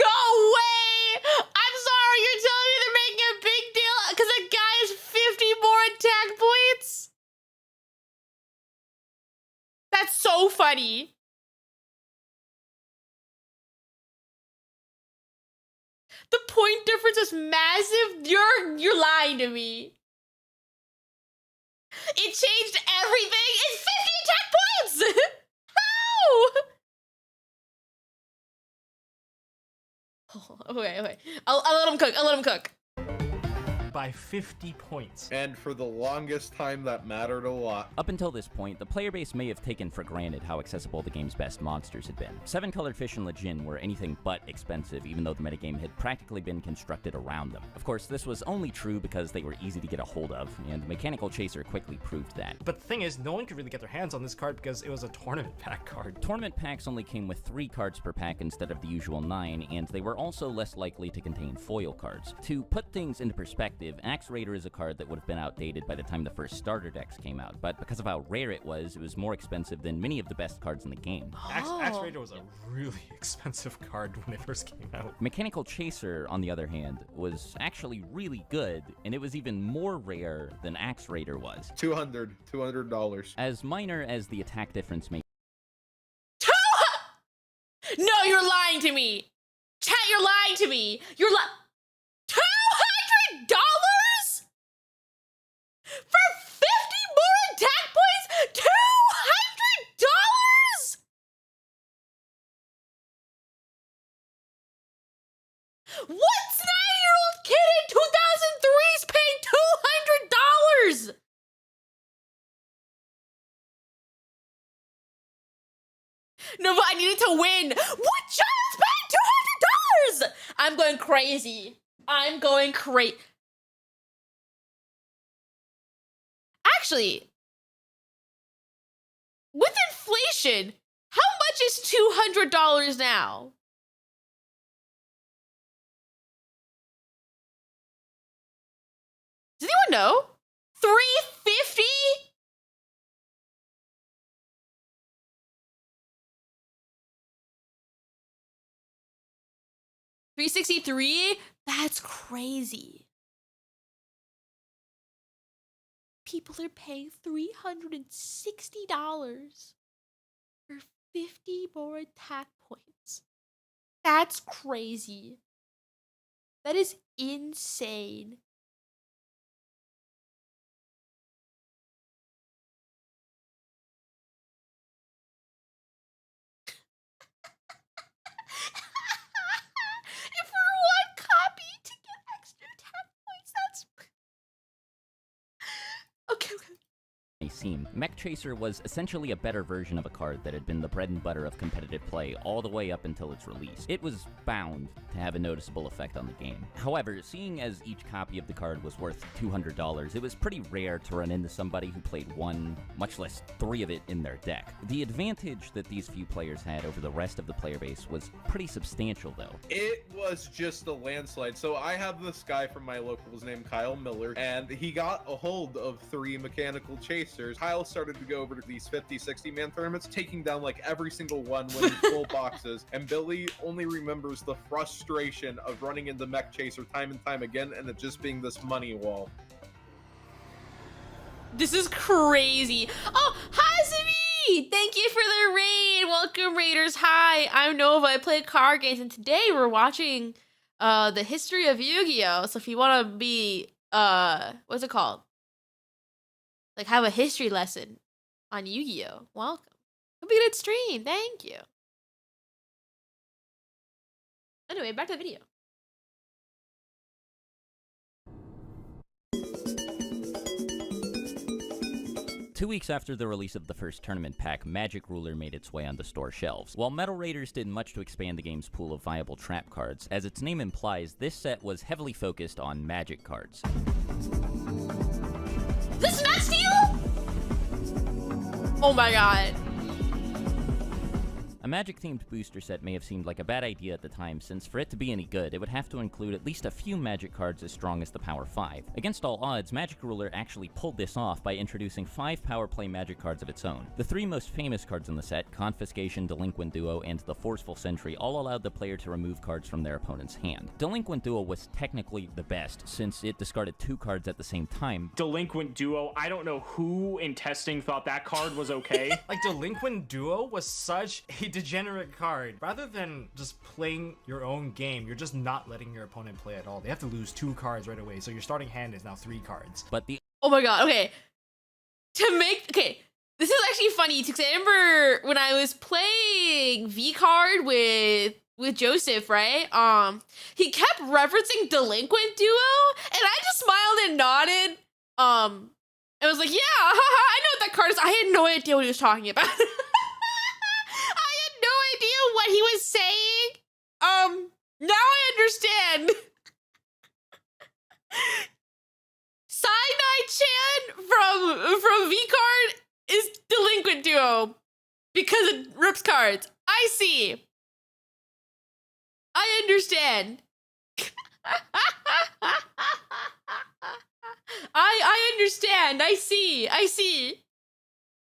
No way! I'm sorry, you're telling me they're making a big deal because a guy has 50 more attack points? That's so funny. The point difference is massive. You're lying to me. It changed everything. It's 50 attack points. How? Okay. I'll let him cook. I'll let him cook. By 50 points. And for the longest time, that mattered a lot. Up until this point, the player base may have taken for granted how accessible the game's best monsters had been. Seven Colored Fish and Lejin were anything but expensive, even though the metagame had practically been constructed around them. Of course, this was only true because they were easy to get a hold of, and Mechanical Chaser quickly proved that. But the thing is, no one could really get their hands on this card because it was a tournament pack card. Tournament packs only came with 3 cards per pack instead of the usual 9, and they were also less likely to contain foil cards. To put things into perspective, Axe Raider is a card that would have been outdated by the time the first starter decks came out, but because of how rare it was more expensive than many of the best cards in the game. Axe Raider was a really expensive card when it first came out. Mechanical Chaser, on the other hand, was actually really good, and it was even more rare than Axe Raider was. $200. As minor as the attack difference may No, you're lying to me. Chat, you're lying to me. You're $200? For 50 more attack points? $200? What 9-year-old kid in 2003 is paying $200? No, but I needed to win. What child's paying $200? I'm going crazy. Actually, with inflation, how much is $200 now? Does anyone know? 350? $363? That's crazy. People are paying $360 for 50 more attack points. That's crazy. That is insane. And for one copy to get extra attack points, that's... Okay. may seem. Mech Chaser was essentially a better version of a card that had been the bread and butter of competitive play all the way up until its release. It was bound to have a noticeable effect on the game. However, seeing as each copy of the card was worth $200, it was pretty rare to run into somebody who played one, much less 3 of it in their deck. The advantage that these few players had over the rest of the player base was pretty substantial, though. It was just a landslide. So I have this guy from my locals named Kyle Miller, and he got a hold of 3 mechanical chasers. Kyle started to go over to these 50, 60-man tournaments, taking down like every single one, winning full boxes, and Billy only remembers the frustration of running into Mech Chaser time and time again, and it just being this money wall. This is crazy. Oh, Hazumi! Thank you for the raid. Welcome, Raiders. Hi, I'm Nova. I play card games, and today we're watching the history of Yu-Gi-Oh! So if you want to be, what's it called? Like, have a history lesson on Yu-Gi-Oh! Welcome. Hope you good stream. Thank you. Anyway, back to the video. Two weeks after the release of the first tournament pack, Magic Ruler made its way onto store shelves. While Metal Raiders did much to expand the game's pool of viable trap cards, as its name implies, this set was heavily focused on Magic cards. This is not Steel? Oh my god. A Magic-themed booster set may have seemed like a bad idea at the time, since for it to be any good, it would have to include at least a few Magic cards as strong as the Power 5. Against all odds, Magic Ruler actually pulled this off by introducing 5 Power Play Magic cards of its own. The 3 most famous cards in the set, Confiscation, Delinquent Duo, and the Forceful Sentry, all allowed the player to remove cards from their opponent's hand. Delinquent Duo was technically the best, since it discarded 2 cards at the same time. Delinquent Duo, I don't know who in testing thought that card was okay. Like, Delinquent Duo was such a degenerate card. Rather than just playing your own game, you're just not letting your opponent play at all. They have to lose 2 cards right away, so your starting hand is now 3 cards. But the Oh my god, okay. Okay, this is actually funny too, because I remember when I was playing V-Card with Joseph, right? He kept referencing Delinquent Duo, and I just smiled and nodded. And was like, yeah, haha, I know what that card is. I had no idea what he was talking about. I had no idea what he was saying. Now I understand. Cyanide Chan from V-Card is Delinquent Duo because it rips cards. I see. I understand. I understand. I see.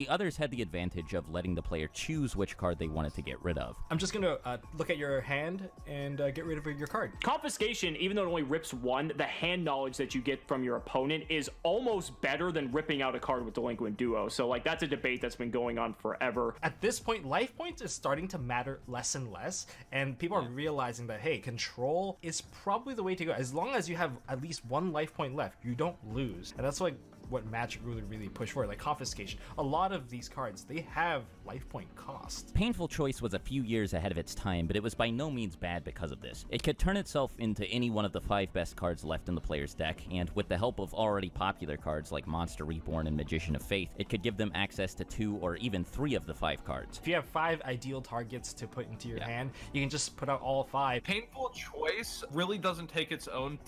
The others had the advantage of letting the player choose which card they wanted to get rid of. I'm just gonna look at your hand and get rid of your card. Confiscation, even though it only rips 1, the hand knowledge that you get from your opponent is almost better than ripping out a card with Delinquent Duo. So, like, that's a debate that's been going on forever. At this point, life points is starting to matter less and less, and people are realizing that, hey, control is probably the way to go. As long as you have at least 1 life point left, you don't lose. And that's like what Magic really pushed for, like Confiscation. A lot of these cards, they have life point cost. Painful Choice was a few years ahead of its time, but it was by no means bad because of this. It could turn itself into any one of the 5 best cards left in the player's deck, and with the help of already popular cards like Monster Reborn and Magician of Faith, it could give them access to 2 or even 3 of the 5 cards. If you have 5 ideal targets to put into your hand, you can just put out all 5. Painful Choice really doesn't take its own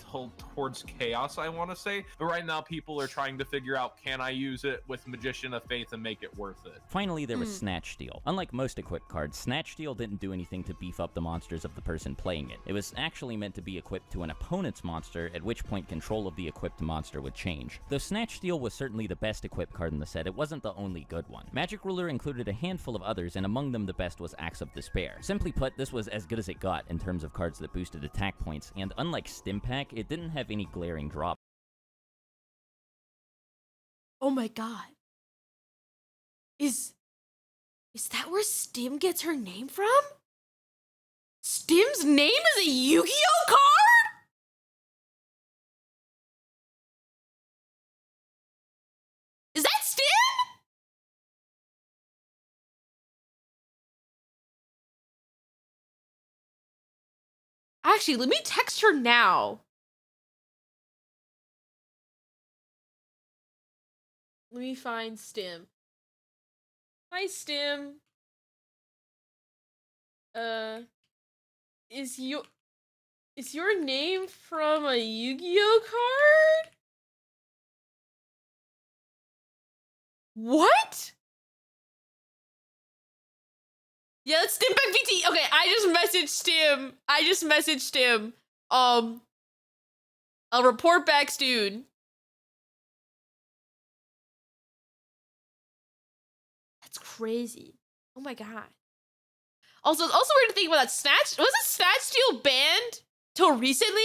towards chaos, I want to say, but right now people are trying to figure out, can I use it with Magician of Faith and make it worth it? Finally, there was Snatch Steal. Unlike most equipped cards, Snatch Steal didn't do anything to beef up the monsters of the person playing it. It was actually meant to be equipped to an opponent's monster, at which point control of the equipped monster would change. Though Snatch Steal was certainly the best equipped card in the set, it wasn't the only good one. Magic Ruler included a handful of others, and among them the best was Axe of Despair. Simply put, this was as good as it got in terms of cards that boosted attack points, and unlike Stimpak, it didn't have any glaring drop. Oh my god. Is that where Stim gets her name from? Stim's name is a Yu-Gi-Oh card? Is that Stim? Actually, let me text her now. Let me find Stim. Hi, Stim. Is your name from a Yu-Gi-Oh card? What? Yeah, that's Stimpak VT. Okay, I just messaged Stim. I'll report back soon. That's crazy. Oh my god. Also, it's also weird to think about that Snatch. Was it Snatch Steal banned till recently?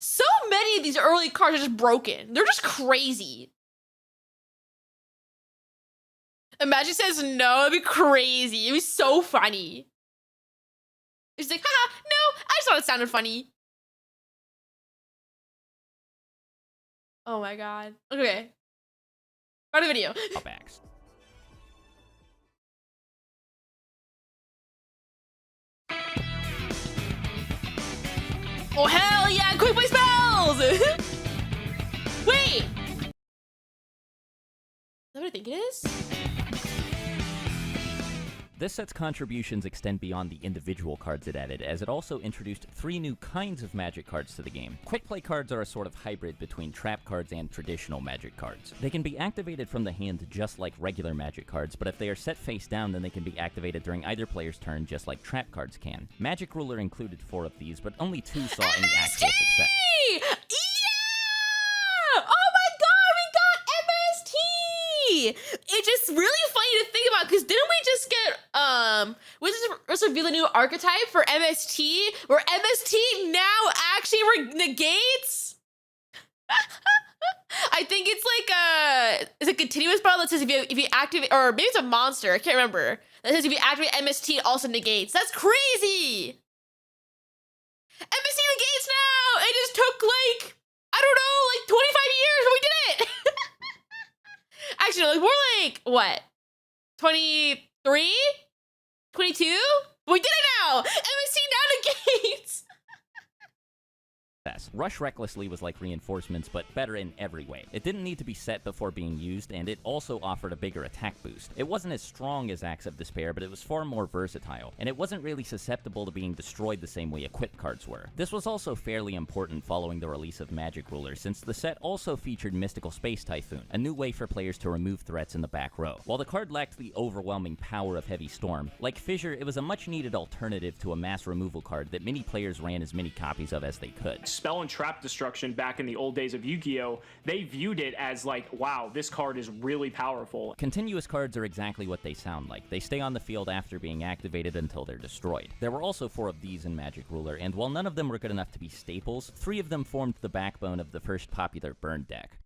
So many of these early cards are just broken. They're just crazy. Imagine says no, it'd be crazy. It'd be so funny. It's like, haha, no, I just thought it sounded funny. Oh my god. Okay. Start the video. Backs. Oh hell yeah, quick play spells! Wait! Is that what I think it is? This set's contributions extend beyond the individual cards it added, as it also introduced 3 new kinds of Magic cards to the game. Quick play cards are a sort of hybrid between trap cards and traditional Magic cards. They can be activated from the hand just like regular Magic cards, but if they are set face down, then they can be activated during either player's turn just like trap cards can. Magic Ruler included 4 of these, but only 2 saw any actual success. Yeah! Oh my god, we got MST! It's just really funny to think about, because didn't we just get was reveal a new archetype for MST, where MST now actually negates? I think it's a continuous bottle that says if you activate, or maybe it's a monster, I can't remember, that says if you activate MST, it also negates. That's crazy! MST negates now! It just took like, I don't know, like 25 years, but we did it! Actually, like, more like, what? 23? 22? We did it now! MST now negates! Rush Recklessly was like Reinforcements, but better in every way. It didn't need to be set before being used, and it also offered a bigger attack boost. It wasn't as strong as Axe of Despair, but it was far more versatile, and it wasn't really susceptible to being destroyed the same way equipped cards were. This was also fairly important following the release of Magic Ruler, since the set also featured Mystical Space Typhoon, a new way for players to remove threats in the back row. While the card lacked the overwhelming power of Heavy Storm, like Fissure, it was a much-needed alternative to a mass removal card that many players ran as many copies of as they could. Spell and trap destruction back in the old days of Yu-Gi-Oh, they viewed it as like, wow, this card is really powerful. Continuous cards are exactly what they sound like. They stay on the field after being activated until they're destroyed. There were also 4 of these in Magic Ruler, and while none of them were good enough to be staples, 3 of them formed the backbone of the first popular burn deck.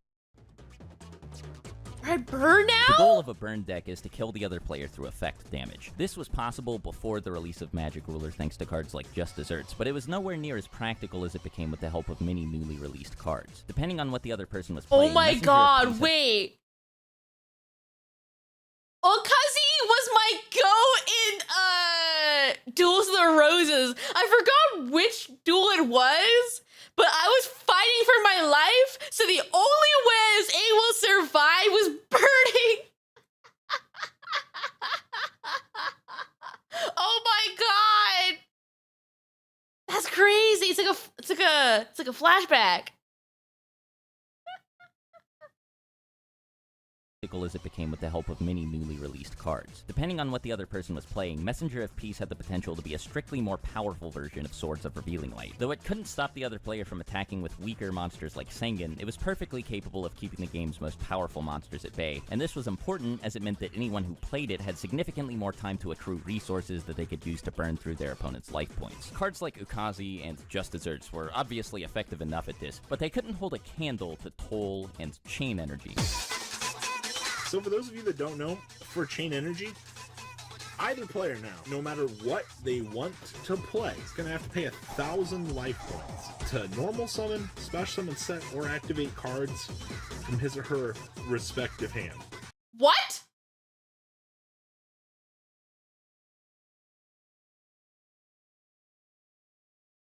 Burn now? The goal of a burn deck is to kill the other player through effect damage. This was possible before the release of Magic Ruler thanks to cards like Just Desserts, but it was nowhere near as practical as it became with the help of many newly released cards. Depending on what the other person was playing... Oh my god, wait! Okazi was my go in, Duels of the Roses. I forgot which duel it was, but I was fighting for my life, so the only way I was able to survive was burning. Oh my god! That's crazy. It's like a flashback. as it became with the help of many newly released cards. Depending on what the other person was playing, Messenger of Peace had the potential to be a strictly more powerful version of Swords of Revealing Light. Though it couldn't stop the other player from attacking with weaker monsters like Sengen, it was perfectly capable of keeping the game's most powerful monsters at bay, and this was important as it meant that anyone who played it had significantly more time to accrue resources that they could use to burn through their opponent's life points. Cards like Ukazi and Just Desserts were obviously effective enough at this, but they couldn't hold a candle to Toll and Chain Energy. So for those of you that don't know, for Chain Energy, either player now, no matter what they want to play, is going to have to pay 1,000 life points to normal summon, special summon, set, or activate cards from his or her respective hand. What?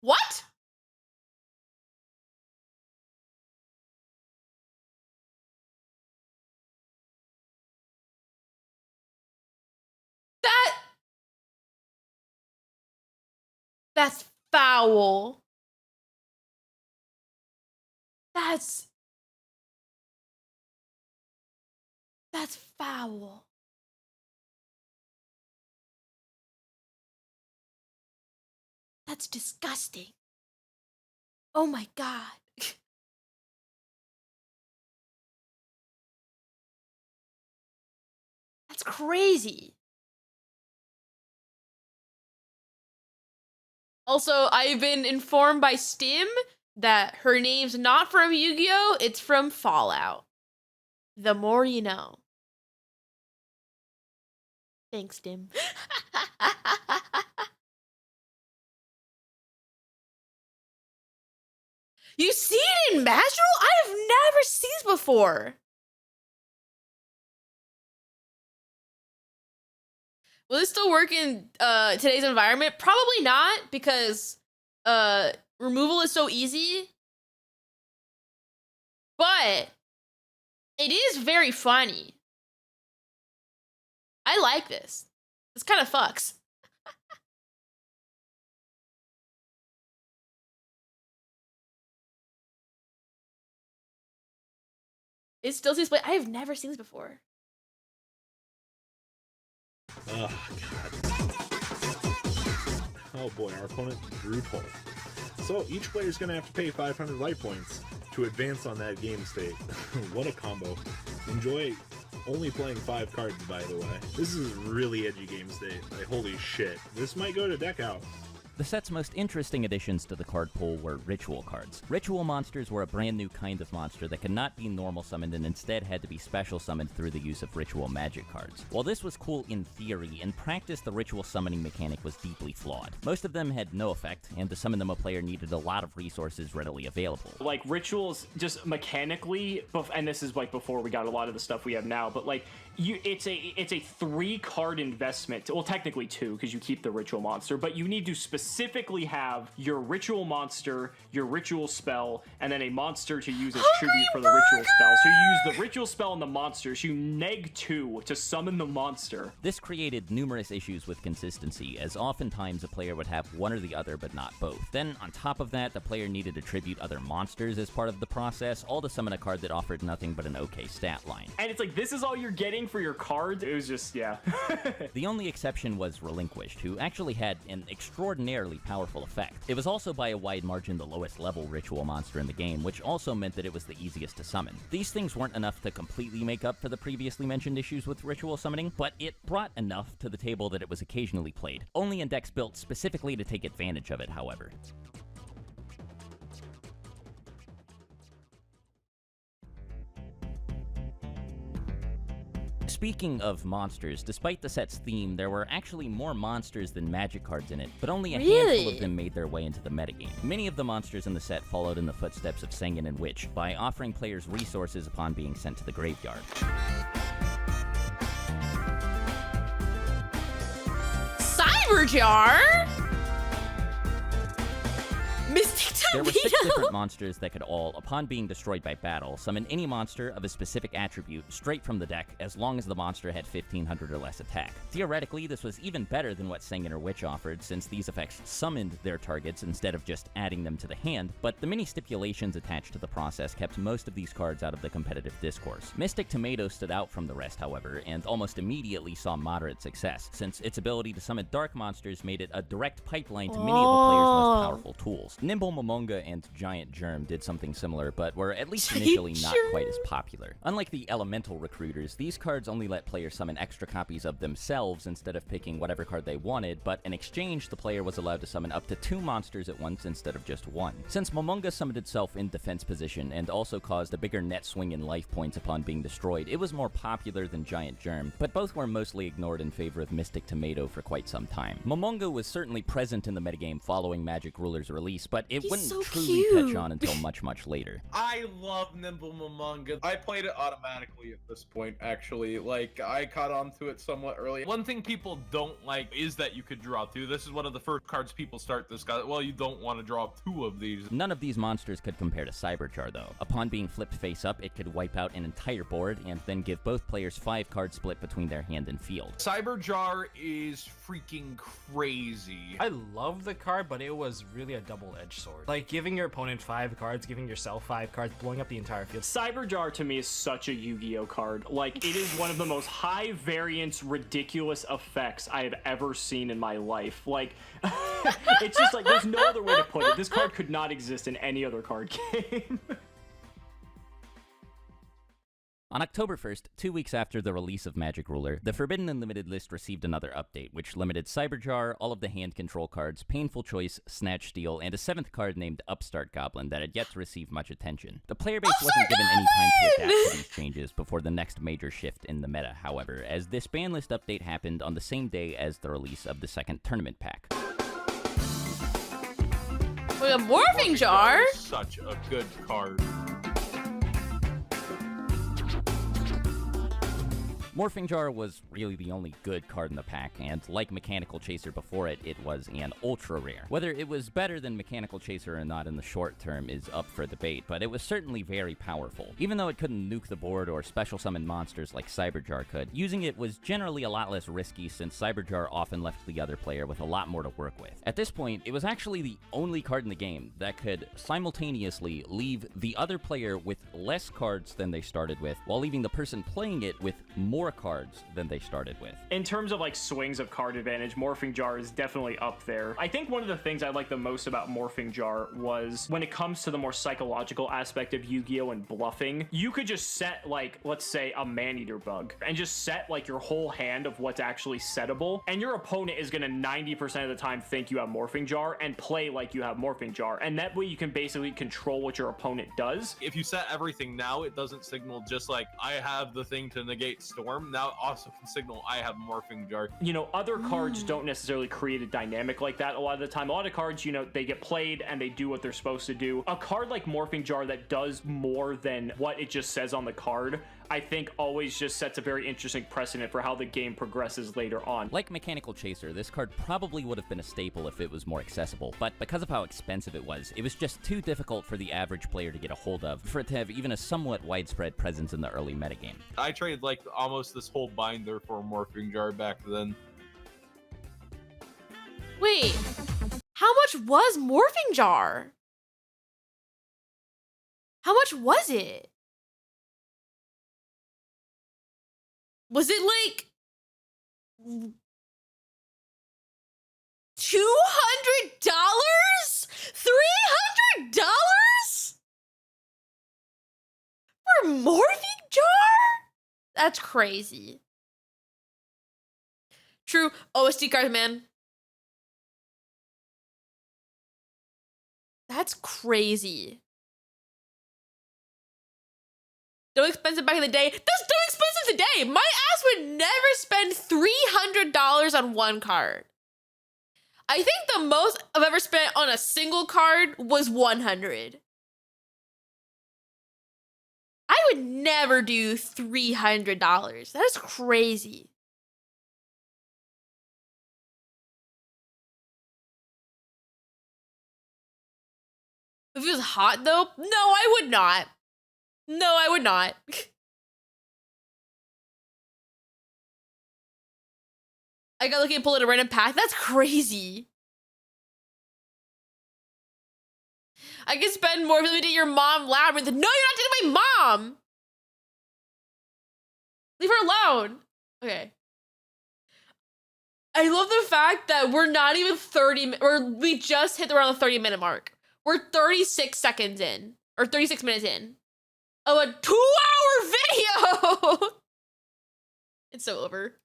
What? That's foul. That's foul. That's disgusting. Oh my God. That's crazy. Also, I've been informed by Stim that her name's not from Yu-Gi-Oh! It's from Fallout. The more you know. Thanks, Stim. You see it in Magical? I have never seen this before. Will this still work in today's environment? Probably not, because removal is so easy. But it is very funny. I like this. This kind of fucks. It still seems like I have never seen this before. Oh, God. Oh boy, our opponent drew Toll. So each player is going to have to pay 500 life points to advance on that game state. What a combo. Enjoy only playing 5 cards, by the way. This is really edgy game state. Like, holy shit. This might go to deck out. The set's most interesting additions to the card pool were ritual cards. Ritual monsters were a brand new kind of monster that could not be normal summoned and instead had to be special summoned through the use of ritual magic cards. While this was cool in theory, in practice the ritual summoning mechanic was deeply flawed. Most of them had no effect, and to summon them a player needed a lot of resources readily available. Like, rituals, just mechanically, and this is like before we got a lot of the stuff we have now, but like, it's a 3-card investment. Well, technically 2, because you keep the ritual monster, but you need to specifically have your ritual monster, your ritual spell, and then a monster to use as tribute for the ritual spell. So you use the ritual spell and the monster, so you neg 2 to summon the monster. This created numerous issues with consistency, as oftentimes a player would have one or the other but not both. Then, on top of that, the player needed to tribute other monsters as part of the process, all to summon a card that offered nothing but an okay stat line. And it's like, this is all you're getting for your cards? It was just, yeah. The only exception was Relinquished, who actually had an extraordinarily powerful effect. It was also by a wide margin the lowest level ritual monster in the game, which also meant that it was the easiest to summon. These things weren't enough to completely make up for the previously mentioned issues with ritual summoning, but it brought enough to the table that it was occasionally played. Only in decks built specifically to take advantage of it, however. Speaking of monsters, despite the set's theme, there were actually more monsters than magic cards in it, but only a handful of them made their way into the metagame. Many of the monsters in the set followed in the footsteps of Sengen and Witch by offering players resources upon being sent to the graveyard. Cyberjar? Mystic There were 6 different monsters that could all, upon being destroyed by battle, summon any monster of a specific attribute straight from the deck as long as the monster had 1500 or less attack. Theoretically, this was even better than what Sengen or Witch offered, since these effects summoned their targets instead of just adding them to the hand, but the many stipulations attached to the process kept most of these cards out of the competitive discourse. Mystic Tomato stood out from the rest, however, and almost immediately saw moderate success, since its ability to summon dark monsters made it a direct pipeline to many of the player's most powerful tools. Nimble Momonga and Giant Germ did something similar, but were at least initially not quite as popular. Unlike the elemental recruiters, these cards only let players summon extra copies of themselves instead of picking whatever card they wanted, but in exchange, the player was allowed to summon up to 2 monsters at once instead of just 1. Since Momonga summoned itself in defense position and also caused a bigger net swing in life points upon being destroyed, it was more popular than Giant Germ, but both were mostly ignored in favor of Mystic Tomato for quite some time. Momonga was certainly present in the metagame following Magic Ruler's release, but it wouldn't truly catch on until much later. I love Nimble Momonga. I played it automatically at this point, actually. Like, I caught on to it somewhat early. One thing people don't like is that you could draw 2. This is one of the first cards people start this guy. Well, you don't want to draw 2 of these. None of these monsters could compare to Cyberjar, though. Upon being flipped face up, it could wipe out an entire board and then give both players 5 cards split between their hand and field. Cyberjar is freaking crazy. I love the card, but it was really a double-edged sword. Like, giving your opponent 5 cards, giving yourself 5 cards, blowing up the entire field. Cyberjar to me is such a Yu-Gi-Oh card. Like, it is one of the most high variance, ridiculous effects I have ever seen in my life. Like, it's just like, there's no other way to put it. This card could not exist in any other card game. On October 1st, 2 weeks after the release of Magic Ruler, the Forbidden Unlimited list received another update, which limited Cyberjar, all of the hand control cards, Painful Choice, Snatch Steal, and a 7th card named Upstart Goblin that had yet to receive much attention. The player base wasn't given any time to adapt to these changes before the next major shift in the meta, however, as this ban list update happened on the same day as the release of the second tournament pack. Wait, a Morphing Jar? Such a good card. Morphing Jar was really the only good card in the pack, and like Mechanical Chaser before it, it was an ultra rare. Whether it was better than Mechanical Chaser or not in the short term is up for debate, but it was certainly very powerful. Even though it couldn't nuke the board or special summon monsters like Cyberjar could, using it was generally a lot less risky since Cyberjar often left the other player with a lot more to work with. At this point, it was actually the only card in the game that could simultaneously leave the other player with less cards than they started with, while leaving the person playing it with more cards than they started with. In terms of like swings of card advantage, Morphing Jar is definitely up there. I think one of the things I like the most about Morphing Jar was when it comes to the more psychological aspect of Yu-Gi-Oh! And bluffing, you could just set like, let's say a Man-Eater bug and just set like your whole hand of what's actually settable, and your opponent is gonna 90% of the time think you have Morphing Jar and play like you have Morphing Jar, and that way you can basically control what your opponent does. If you set everything now, it doesn't signal just like, I have the thing to negate Storm. Now it also can signal I have Morphing Jar. You know, other cards don't necessarily create a dynamic like that a lot of the time. A lot of cards, you know, they get played and they do what they're supposed to do. A card like Morphing Jar that does more than what it just says on the card, I think always just sets a very interesting precedent for how the game progresses later on. Like Mechanical Chaser, this card probably would have been a staple if it was more accessible, but because of how expensive it was just too difficult for the average player to get a hold of, for it to have even a somewhat widespread presence in the early metagame. I traded like almost this whole binder for a Morphing Jar back then. Wait, how much was Morphing Jar? How much was it? Was it like $200? $300? For Morphing Jar? That's crazy. True. OST cards, man. That's crazy. So expensive back in the day. That's so expensive today. My ass would never spend $300 on one card. I think the most I've ever spent on a single card was $100. I would never do $300. That is crazy. If he was hot though, no, I would not. No, I would not. I got lucky and pulled in a random pack. That's crazy. I can spend more if we did your mom labyrinth. No, you're not dating my mom. Leave her alone. Okay. I love the fact that we're not even 30, or we just hit around the 30-minute mark. We're 36 seconds in, or 36 minutes in. Oh, a 2-hour video. It's so over.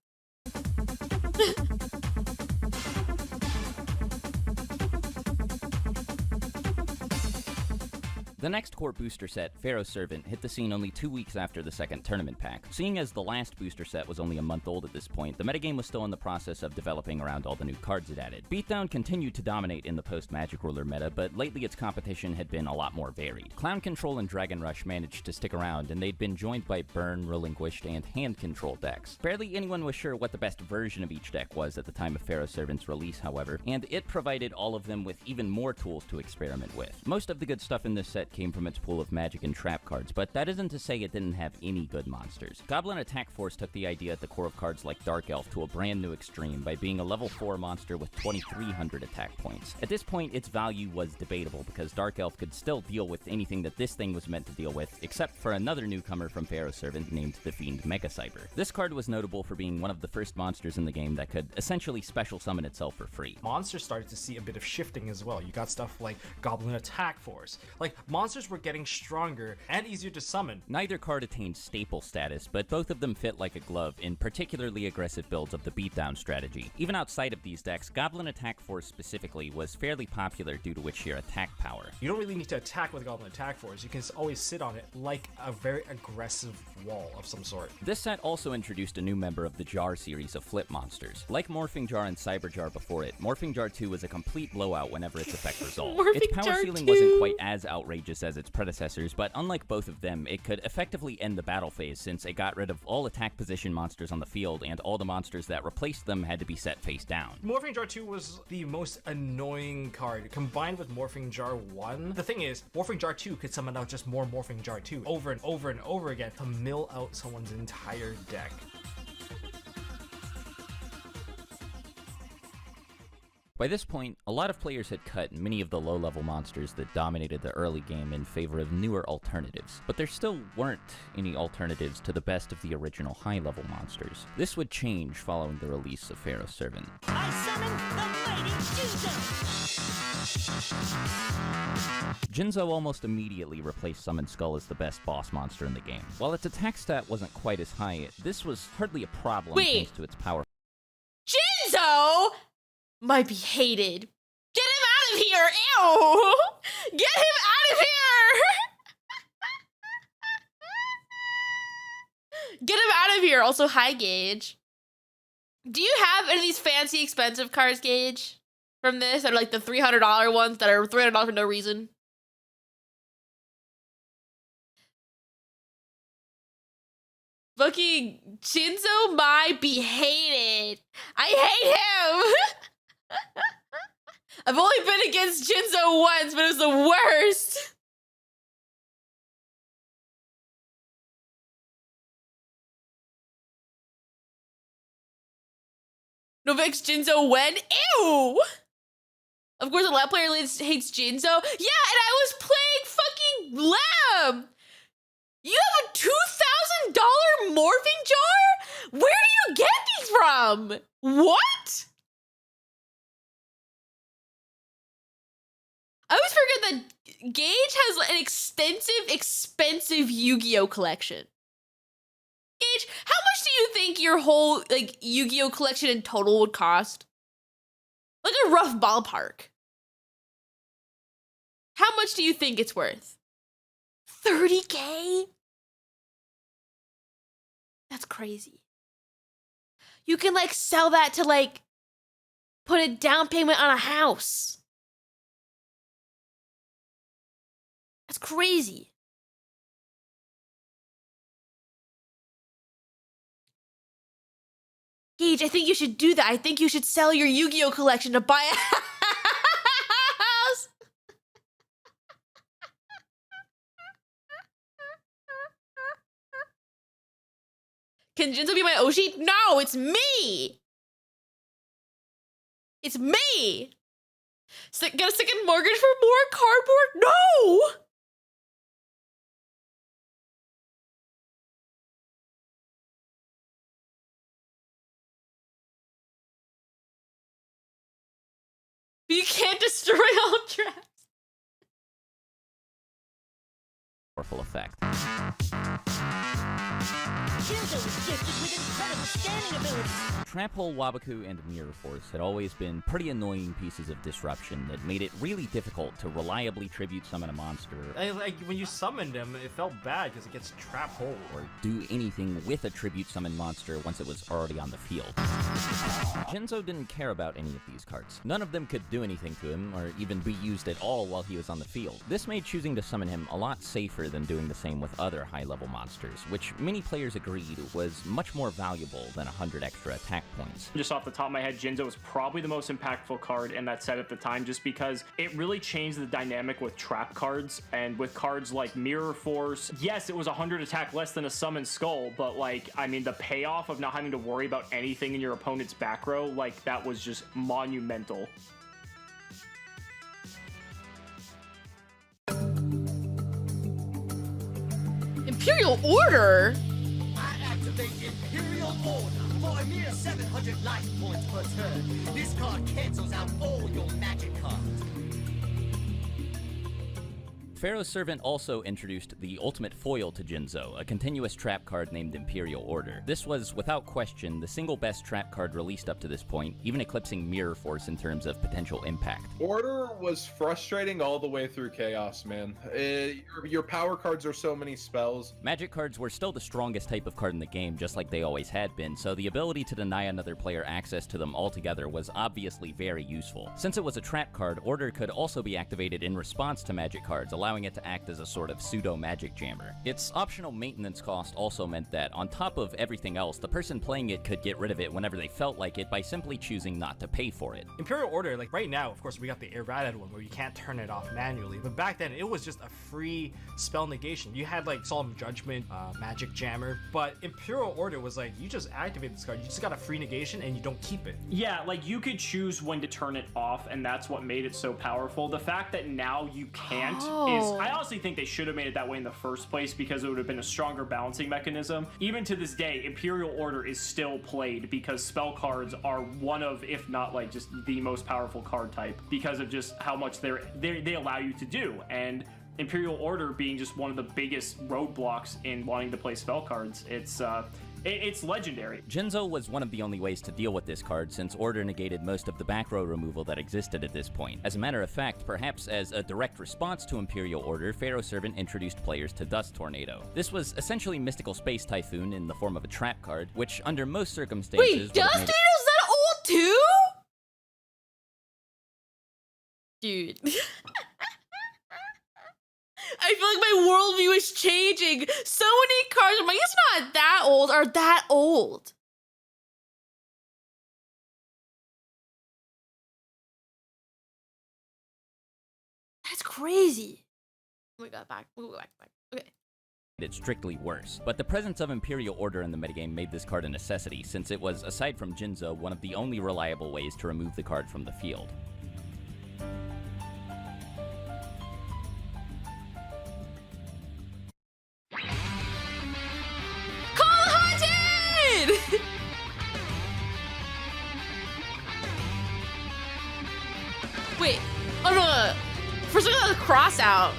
The next core booster set, Pharaoh's Servant, hit the scene only 2 weeks after the second tournament pack. Seeing as the last booster set was only a month old at this point, the metagame was still in the process of developing around all the new cards it added. Beatdown continued to dominate in the post-Magic Ruler meta, but lately its competition had been a lot more varied. Clown Control and Dragon Rush managed to stick around, and they'd been joined by Burn, Relinquished, and Hand Control decks. Barely anyone was sure what the best version of each deck was at the time of Pharaoh's Servant's release, however, and it provided all of them with even more tools to experiment with. Most of the good stuff in this set came from its pool of magic and trap cards, but that isn't to say it didn't have any good monsters. Goblin Attack Force took the idea at the core of cards like Dark Elf to a brand new extreme by being a level 4 monster with 2,300 attack points. At this point, its value was debatable because Dark Elf could still deal with anything that this thing was meant to deal with, except for another newcomer from Pharaoh's Servant named the Fiend Mega Cyber. This card was notable for being one of the first monsters in the game that could essentially special summon itself for free. Monsters started to see a bit of shifting as well. You got stuff like Goblin Attack Force. Like, monsters were getting stronger and easier to summon. Neither card attained staple status, but both of them fit like a glove in particularly aggressive builds of the beatdown strategy. Even outside of these decks, Goblin Attack Force specifically was fairly popular due to its sheer attack power. You don't really need to attack with Goblin Attack Force. You can always sit on it like a very aggressive wall of some sort. This set also introduced a new member of the Jar series of flip monsters. Like Morphing Jar and Cyber Jar before it, Morphing Jar 2 was a complete blowout whenever its effect resolved. Its power Jar ceiling 2. wasn't quite as outrageous as its predecessors, but unlike both of them, it could effectively end the battle phase since it got rid of all attack position monsters on the field, and all the monsters that replaced them had to be set face down. Morphing Jar 2 was the most annoying card, combined with Morphing Jar 1. The thing is, Morphing Jar 2 could summon out just more Morphing Jar 2 over and over and over again to mill out someone's entire deck. By this point, a lot of players had cut many of the low-level monsters that dominated the early game in favor of newer alternatives, but there still weren't any alternatives to the best of the original high-level monsters. This would change following the release of Pharaoh's Servant. I summon the mighty Yugioh! Jinzo almost immediately replaced Summon Skull as the best boss monster in the game. While its attack stat wasn't quite as high, this was hardly a problem thanks to its power. Jinzo might be hated. Get him out of here! Ew! Get him out of here! Get him out of here! Also, hi, Gage. Do you have any of these fancy, expensive cards, Gage? From this? That are like the $300 ones that are $300 for no reason? Fucking Jinzo might be hated. I hate him! I've only been against Jinzo once, but it was the worst. Novix Jinzo when? Ew! Of course, a lab player hates Jinzo. Yeah, and I was playing fucking lab. You have a $2,000 morphing jar? Where do you get these from? What? I always forget that Gage has an expensive Yu-Gi-Oh collection. Gage, how much do you think your whole like Yu-Gi-Oh collection in total would cost? Like a rough ballpark. How much do you think it's worth? 30K? That's crazy. You can like sell that to like put a down payment on a house. That's crazy. Gage, I think you should do that. I think you should sell your Yu-Gi-Oh collection to buy a house. Can Jinzo be my Oshi? No, it's me! It's me! Get a second mortgage for more cardboard? No! You can't destroy all traps. Powerful effect. Yugioh is gifted with incredible standing abilities. Trap Hole, Wabaku, and Mirror Force had always been pretty annoying pieces of disruption that made it really difficult to reliably tribute summon a monster Like when you summoned him, it felt bad because it gets Trap Hole. or do anything with a tribute summon monster once it was already on the field. Jinzo didn't care about any of these cards. None of them could do anything to him, or even be used at all while he was on the field. This made choosing to summon him a lot safer than doing the same with other high-level monsters, which many players agreed was much more valuable than 100 extra attack points. Just off the top of my head, Jinzo was probably the most impactful card in that set at the time, just because it really changed the dynamic with trap cards and with cards like Mirror Force. Yes, it was 100 attack less than a Summon Skull, but like, I mean, the payoff of not having to worry about anything in your opponent's back row, like, that was just monumental. Imperial Order? I activate Imperial Order for a mere 700 life points per turn. This card cancels out all your magic cards. Pharaoh's Servant also introduced the ultimate foil to Jinzo, a continuous trap card named Imperial Order. This was, without question, the single best trap card released up to this point, even eclipsing Mirror Force in terms of potential impact. Order was frustrating all the way through Chaos, man. Your power cards are so many spells. Magic cards were still the strongest type of card in the game, just like they always had been, so the ability to deny another player access to them altogether was obviously very useful. Since it was a trap card, Order could also be activated in response to magic cards, allowing it to act as a sort of pseudo-magic jammer. Its optional maintenance cost also meant that, on top of everything else, the person playing it could get rid of it whenever they felt like it by simply choosing not to pay for it. Imperial Order, like right now, of course, we got the errated one where you can't turn it off manually, but back then it was just a free spell negation. You had like Solemn Judgment, Magic Jammer, but Imperial Order was like, you just activate this card, you just got a free negation and you don't keep it. Yeah, like you could choose when to turn it off, and that's what made it so powerful. The fact that now you can't is, I honestly think they should have made it that way in the first place because it would have been a stronger balancing mechanism. Even to this day, Imperial Order is still played because spell cards are one of, if not like just the most powerful card type because of just how much they allow you to do. And Imperial Order being just one of the biggest roadblocks in wanting to play spell cards, it's legendary. Jinzo was one of the only ways to deal with this card, since Order negated most of the back row removal that existed at this point. As a matter of fact, perhaps as a direct response to Imperial Order, Pharaoh's Servant introduced players to Dust Tornado. This was essentially Mystical Space Typhoon in the form of a trap card, which under most circumstances... Wait, Dust Tornado's that old too? Dude. I feel like my worldview is changing. So many cards, I'm like, it's not that old, are that old. That's crazy. Oh my god, back. We'll go back. Okay. It's strictly worse. But the presence of Imperial Order in the metagame made this card a necessity, since it was, aside from Jinzo, one of the only reliable ways to remove the card from the field. Wait, oh no, first I got the cross out.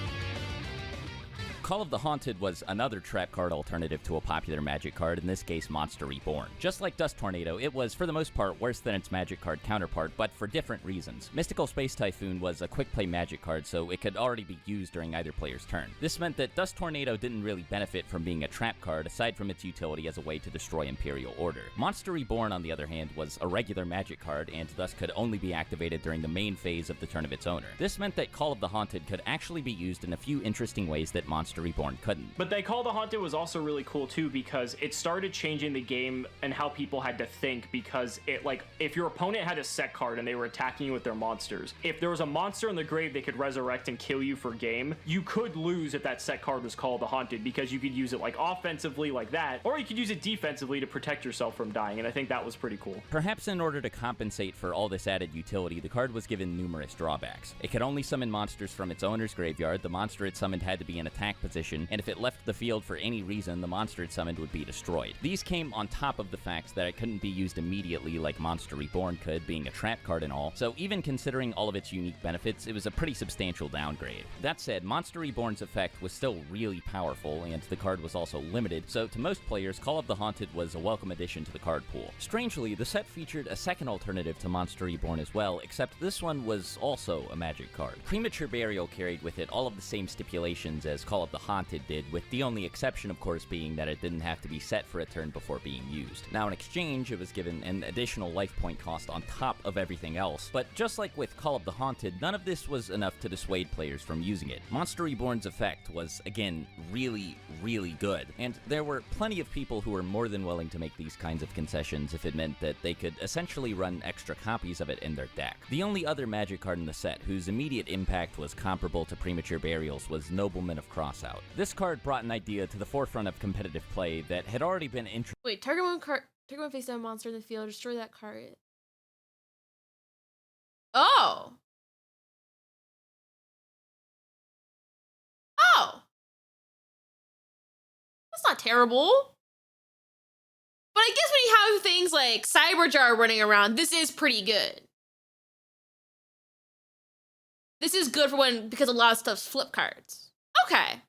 Call of the Haunted was another trap card alternative to a popular magic card, in this case Monster Reborn. Just like Dust Tornado, it was for the most part worse than its magic card counterpart, but for different reasons. Mystical Space Typhoon was a quick play magic card, so it could already be used during either player's turn. This meant that Dust Tornado didn't really benefit from being a trap card, aside from its utility as a way to destroy Imperial Order. Monster Reborn, on the other hand, was a regular magic card, and thus could only be activated during the main phase of the turn of its owner. This meant that Call of the Haunted could actually be used in a few interesting ways that Monster Monster Reborn couldn't. But they Call the Haunted was also really cool too because it started changing the game and how people had to think, because it, like, if your opponent had a set card and they were attacking you with their monsters, if there was a monster in the grave they could resurrect and kill you for game, you could lose if that set card was Call the Haunted, because you could use it like offensively like that, or you could use it defensively to protect yourself from dying, and I think that was pretty cool. Perhaps in order to compensate for all this added utility, the card was given numerous drawbacks. It could only summon monsters from its owner's graveyard, the monster it summoned had to be in attack position, and if it left the field for any reason, the monster it summoned would be destroyed. These came on top of the fact that it couldn't be used immediately like Monster Reborn could, being a trap card and all, so even considering all of its unique benefits, it was a pretty substantial downgrade. That said, Monster Reborn's effect was still really powerful, and the card was also limited, so to most players, Call of the Haunted was a welcome addition to the card pool. Strangely, the set featured a second alternative to Monster Reborn as well, except this one was also a magic card. Premature Burial carried with it all of the same stipulations as Call of the Haunted did, with the only exception, of course, being that it didn't have to be set for a turn before being used. Now, in exchange, it was given an additional life point cost on top of everything else, but just like with Call of the Haunted, none of this was enough to dissuade players from using it. Monster Reborn's effect was, again, really, really good, and there were plenty of people who were more than willing to make these kinds of concessions if it meant that they could essentially run extra copies of it in their deck. The only other magic card in the set whose immediate impact was comparable to Premature Burials was Nobleman of Crossout. This card brought an idea to the forefront of competitive play that had already been introduced. Wait, target one face down monster in the field, destroy that card. Oh! Oh! That's not terrible. But I guess when you have things like Cyberjar running around, this is pretty good. This is good for when, because a lot of stuff's flip cards. Okay.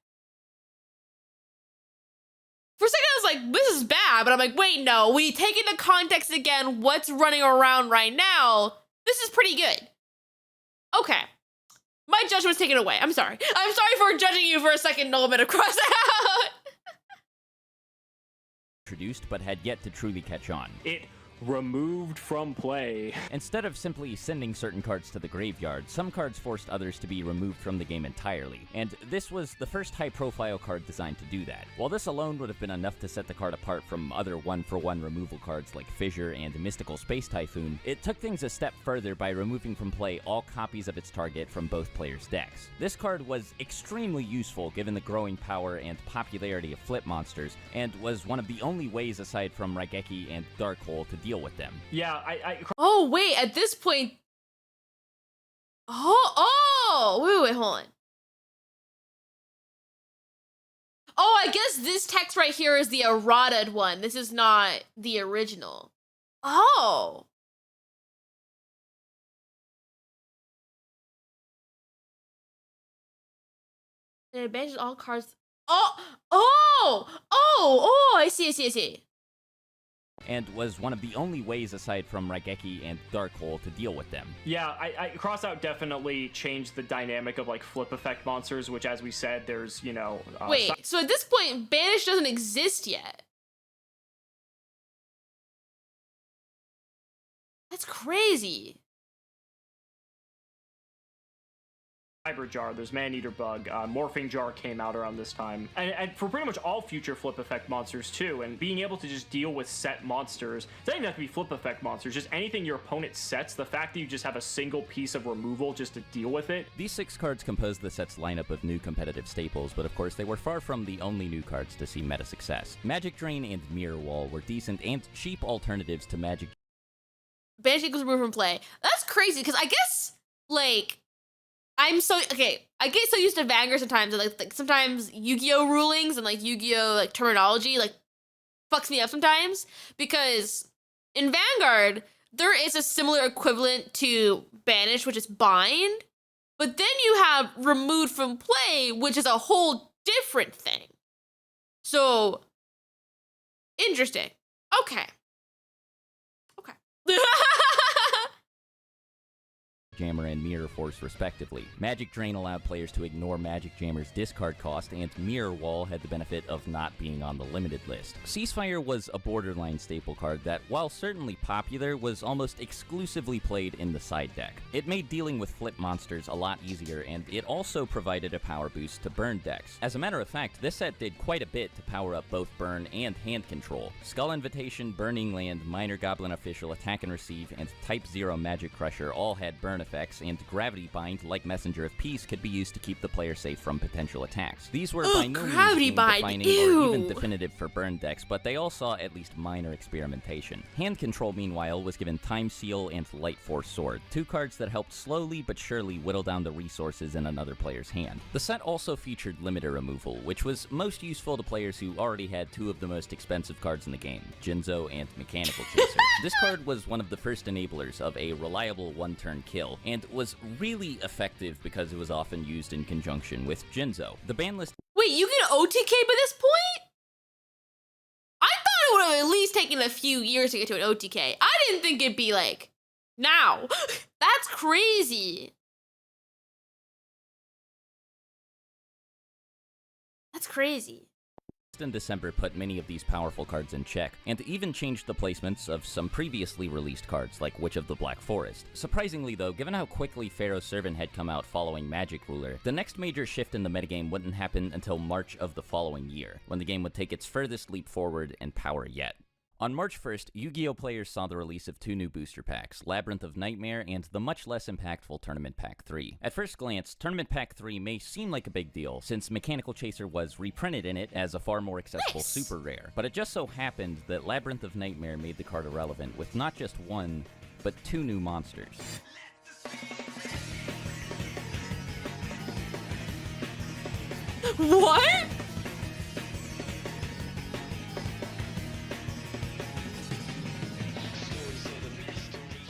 For a second, I was like, this is bad, but I'm like, wait, no. When you take into context again what's running around right now, this is pretty good. Okay. My judgment's taken away. I'm sorry. I'm sorry for judging you for a second, Nobleman of Crossout. Introduced, but had yet to truly catch on. It removed from play. Instead of simply sending certain cards to the graveyard, some cards forced others to be removed from the game entirely, and this was the first high-profile card designed to do that. While this alone would have been enough to set the card apart from other one-for-one removal cards like Fissure and Mystical Space Typhoon, it took things a step further by removing from play all copies of its target from both players' decks. This card was extremely useful given the growing power and popularity of flip monsters, and was one of the only ways aside from Raigeki and Darkhole to deal with them. Yeah, Oh, wait, at this point... wait, hold on. Oh, I guess this text right here is the errated one. This is not the original. Oh. It abandons all cards. I see. And was one of the only ways aside from Raigeki and Darkhole to deal with them. Yeah, Crossout definitely changed the dynamic of like flip effect monsters, which, as we said, there's, you know... Wait, so at this point, Banish doesn't exist yet. That's crazy. Cyber Jar, there's Man-Eater Bug, Morphing Jar came out around this time, and for pretty much all future flip effect monsters too, and being able to just deal with set monsters, it doesn't even have to be flip effect monsters, just anything your opponent sets, the fact that you just have a single piece of removal just to deal with it. These 6 cards composed the set's lineup of new competitive staples, but of course they were far from the only new cards to see meta success. Magic Drain and Mirror Wall were decent and cheap alternatives to Magic. Banish equals removed from play. That's crazy, because I guess, like... I get so used to Vanguard sometimes, and like sometimes Yu-Gi-Oh rulings and like Yu-Gi-Oh like terminology like fucks me up sometimes, because in Vanguard there is a similar equivalent to Banish, which is bind, but then you have removed from play, which is a whole different thing. So interesting. Okay. Jammer and Mirror Force respectively. Magic Drain allowed players to ignore Magic Jammer's discard cost, and Mirror Wall had the benefit of not being on the limited list. Ceasefire was a borderline staple card that, while certainly popular, was almost exclusively played in the side deck. It made dealing with flip monsters a lot easier, and it also provided a power boost to burn decks. As a matter of fact, this set did quite a bit to power up both burn and hand control. Skull Invitation, Burning Land, Minor Goblin Official, Attack and Receive, and Type 0 Magic Crusher all had burn effects, and Gravity Bind, like Messenger of Peace, could be used to keep the player safe from potential attacks. These were by no means game-defining or even definitive for burn decks, but they all saw at least minor experimentation. Hand control, meanwhile, was given Time Seal and Light Force Sword, two cards that helped slowly but surely whittle down the resources in another player's hand. The set also featured limiter removal, which was most useful to players who already had two of the most expensive cards in the game, Jinzo and Mechanical Chaser. This card was one of the first enablers of a reliable one-turn kill, and was really effective because it was often used in conjunction with Jinzo. The ban list— Wait, you can OTK by this point? I thought it would have at least taken a few years to get to an OTK. I didn't think it'd be like, now. That's crazy. That's crazy. In December put many of these powerful cards in check, and even changed the placements of some previously released cards like Witch of the Black Forest. Surprisingly though, given how quickly Pharaoh's Servant had come out following Magic Ruler, the next major shift in the metagame wouldn't happen until March of the following year, when the game would take its furthest leap forward in power yet. On March 1st, Yu-Gi-Oh! Players saw the release of two new booster packs, Labyrinth of Nightmare and the much less impactful Tournament Pack 3. At first glance, Tournament Pack 3 may seem like a big deal, since Mechanical Chaser was reprinted in it as a far more accessible super rare, but it just so happened that Labyrinth of Nightmare made the card irrelevant with not just one, but two new monsters. What?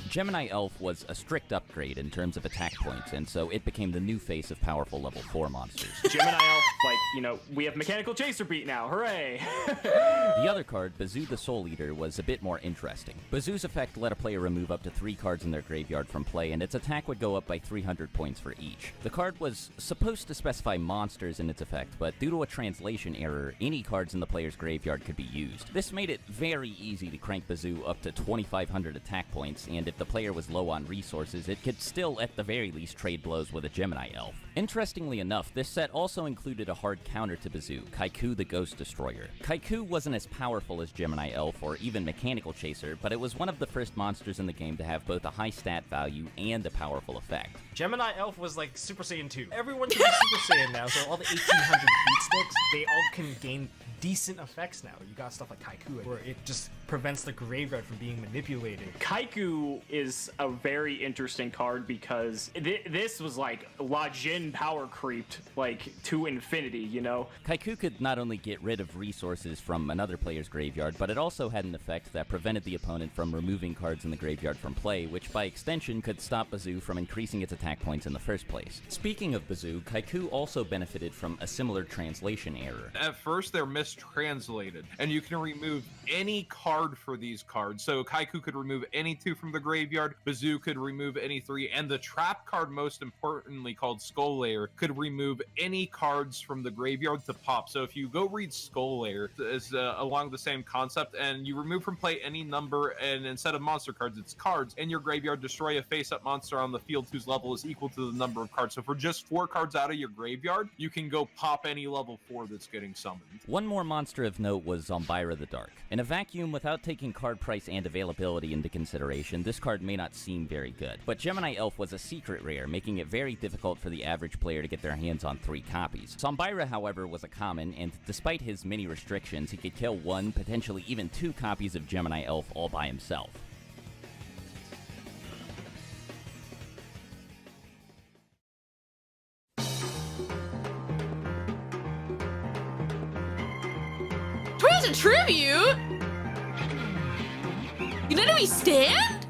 Gemini Elf was a strict upgrade in terms of attack points, and so it became the new face of powerful level 4 monsters. Gemini Elf, like, you know, we have Mechanical Chaser beat now, hooray! The other card, Bazoo the Soul Eater, was a bit more interesting. Bazoo's effect let a player remove up to 3 cards in their graveyard from play, and its attack would go up by 300 points for each. The card was supposed to specify monsters in its effect, but due to a translation error, any cards in the player's graveyard could be used. This made it very easy to crank Bazoo up to 2,500 attack points, and if the player was low on resources, it could still at the very least trade blows with a Gemini Elf. Interestingly enough, this set also included a hard counter to Bazoo, Kaiku the Ghost Destroyer. Kaiku wasn't as powerful as Gemini Elf or even Mechanical Chaser, but it was one of the first monsters in the game to have both a high stat value and a powerful effect. Gemini Elf was like Super Saiyan 2. Everyone can be Super Saiyan now, so all the 1800 beat sticks, they all can gain decent effects now. You got stuff like Kaiku, where it just prevents the graveyard from being manipulated. Kaiku is a very interesting card because this was like Lajin power creeped like to infinity, you know? Kaiku could not only get rid of resources from another player's graveyard, but it also had an effect that prevented the opponent from removing cards in the graveyard from play, which by extension could stop Bazoo from increasing its attack points in the first place. Speaking of Bazoo, Kaiku also benefited from a similar translation error. At first, they're mistranslated, and you can remove any card for these cards. So Kaiku could remove any 2 from the graveyard, Bazoo could remove any 3, and the trap card, most importantly called Skull Layer, could remove any cards from the graveyard to pop. So if you go read Skull Layer, it's along the same concept, and you remove from play any number, and instead of monster cards, it's cards in your graveyard. Destroy a face-up monster on the field whose level is equal to the number of cards. So for just 4 cards out of your graveyard, you can go pop any level 4 that's getting summoned. One more monster of note was Zombira the Dark. In a vacuum, without taking card price and availability into consideration, this card may not seem very good. But Gemini Elf was a secret rare, making it very difficult for the average player to get their hands on 3 copies. Zombira, however, was a common, and despite his many restrictions, he could kill 1, potentially even 2 copies of Gemini Elf all by himself. Tribute? United We Stand?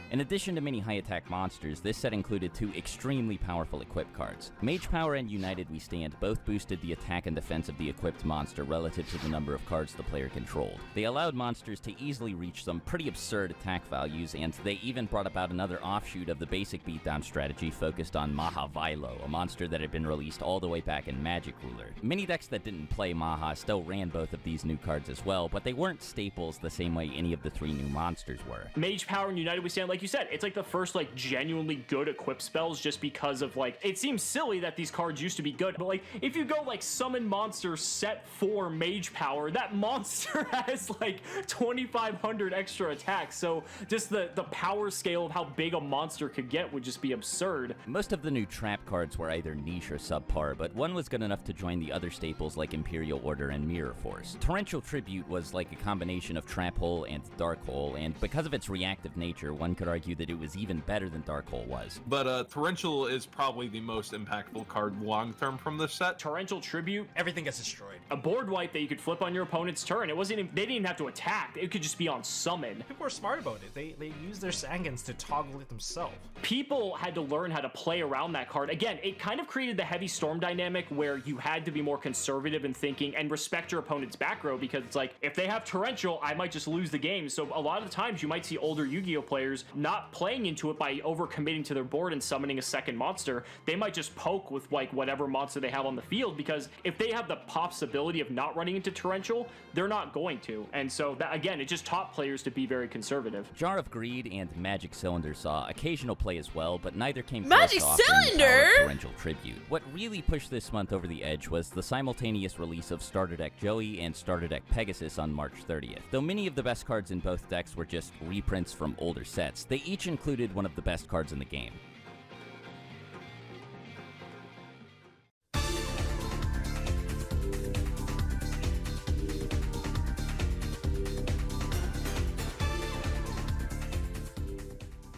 In addition to many high-attack monsters, this set included 2 extremely powerful equipped cards. Mage Power and United We Stand both boosted the attack and defense of the equipped monster relative to the number of cards the player controlled. They allowed monsters to easily reach some pretty absurd attack values, and they even brought about another offshoot of the basic beatdown strategy focused on Maha Vilo, a monster that had been released all the way back in Magic Ruler. Many decks that didn't play Maha still ran both of these new cards as well, but they weren't staples the same way any of the 3 new monsters were. Mage Power and United We Stand, like you said, it's like the first like genuinely good equip spells, just because of like, it seems silly that these cards used to be good, but like if you go like summon monster set 4 Mage Power, that monster has like 2,500 extra attacks, so just the power scale of how big a monster could get would just be absurd. Most of the new trap cards were either niche or subpar, but one was good enough to join the other staples like Imperial Order and Mirror Force. Torrential Tribute was like a combination of Trap Hole and Dark Hole, and because of its reactive nature, one could argue that it was even better than Dark Hole was. But Torrential is probably the most impactful card long-term from this set. Torrential Tribute, Everything gets destroyed. a board wipe that you could flip on your opponent's turn. It wasn't even, they didn't even have to attack. It could just be on summon. People are smart about it. They use their Sangans to toggle it themselves. People had to learn how to play around that card. Again, it kind of created the heavy storm dynamic where you had to be more conservative in thinking and respect your opponent's back row, because it's like, if they have Torrential, I might just lose the game. So a lot of the times you might see older Yu-Gi-Oh players not playing into it by overcommitting to their board and summoning a second monster. They might just poke with like whatever monster they have on the field, because if they have the possibility of not running into Torrential, they're not going to. And so that, again, it just taught players to be very conservative. Jar of Greed and Magic Cylinder saw occasional play as well, but neither came Magic close to offering the power Cylinder? of Torrential Tribute. What really pushed this month over the edge was the simultaneous release of Starter Deck Joey and Starter Deck Pegasus on March 30th. Though many of the best cards in both decks were just reprints from older sets, they each included one of the best cards in the game.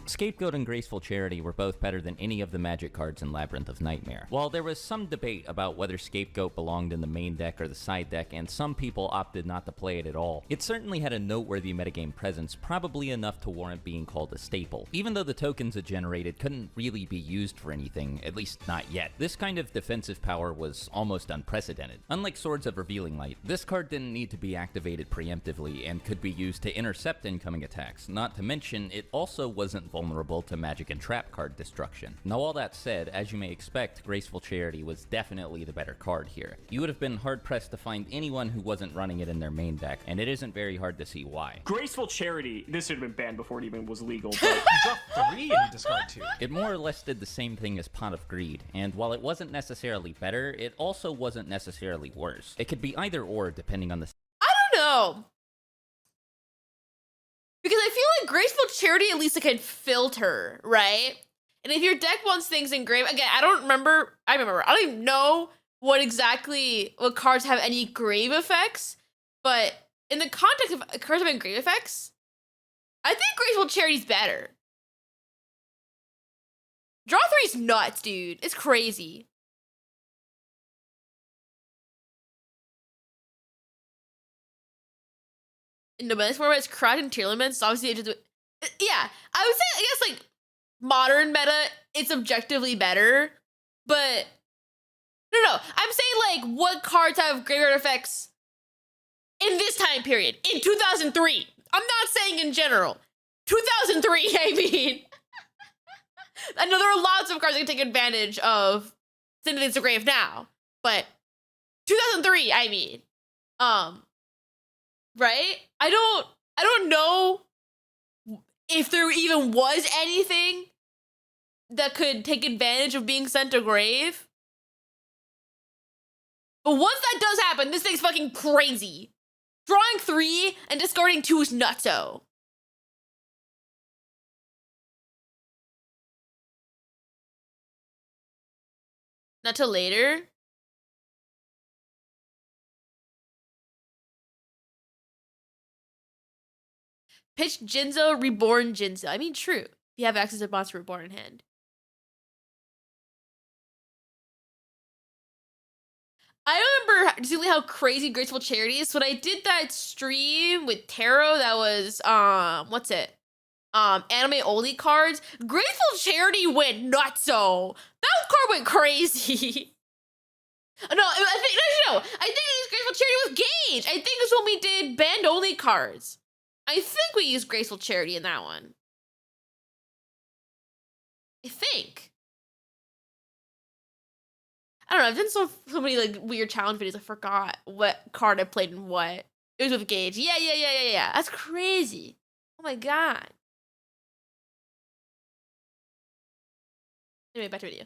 Scapegoat and Graceful Charity were both better than any of the Magic cards in Labyrinth of Nightmare. While there was some debate about whether Scapegoat belonged in the main deck or the side deck, and some people opted not to play it at all, it certainly had a noteworthy metagame presence, probably enough to warrant being called a staple. Even though the tokens it generated couldn't really be used for anything, at least not yet, this kind of defensive power was almost unprecedented. Unlike Swords of Revealing Light, this card didn't need to be activated preemptively and could be used to intercept incoming attacks, not to mention it also wasn't vulnerable to magic and trap card destruction. Now all that said, as you may expect, Graceful Charity was definitely the better card here. You would have been hard-pressed to find anyone who wasn't running it in their main deck, and it isn't very hard to see why. Graceful Charity, this should have been banned before it even was legal, but You draw 3 and you discard 2. It more or less did the same thing as Pot of Greed, and while it wasn't necessarily better, it also wasn't necessarily worse. It could be either or depending on the I don't know. Because I feel like Graceful Charity at least can filter, right? And if your deck wants things engraved, again, I don't even know what cards have any grave effects, but in the context of cards having grave effects, I think Graceful Charity's better. Draw 3's nuts, dude. It's crazy. In the men's format, it's cracked and tier limits. Obviously, yeah, I would say, I guess, like, modern meta, it's objectively better, but no, I'm saying, like, what cards have graveyard effects in this time period, in 2003. I'm not saying in general. 2003, I mean. I know there are lots of cards that can take advantage of sending things to grave now, but 2003, I mean. Right? I don't know if there even was anything that could take advantage of being sent to grave. But once that does happen, this thing's fucking crazy. Drawing 3 and discarding 2 is nutso. Not till later. Pitch Jinzo, Reborn Jinzo. I mean, true. If you have access to Monster Reborn in hand. I remember distinctly how crazy Graceful Charity is. When I did that stream with Tarot, that was, what's it? anime only cards, Grateful Charity went nutso. That card went crazy. No, I think we used Graceful Charity with Gage. I think it's when we did band only cards. I think we used Graceful Charity in that one. I think. I don't know. I've done so many like weird challenge videos. I forgot what card I played and what. It was with Gage. Yeah. That's crazy. Oh my god. Anyway, back to video.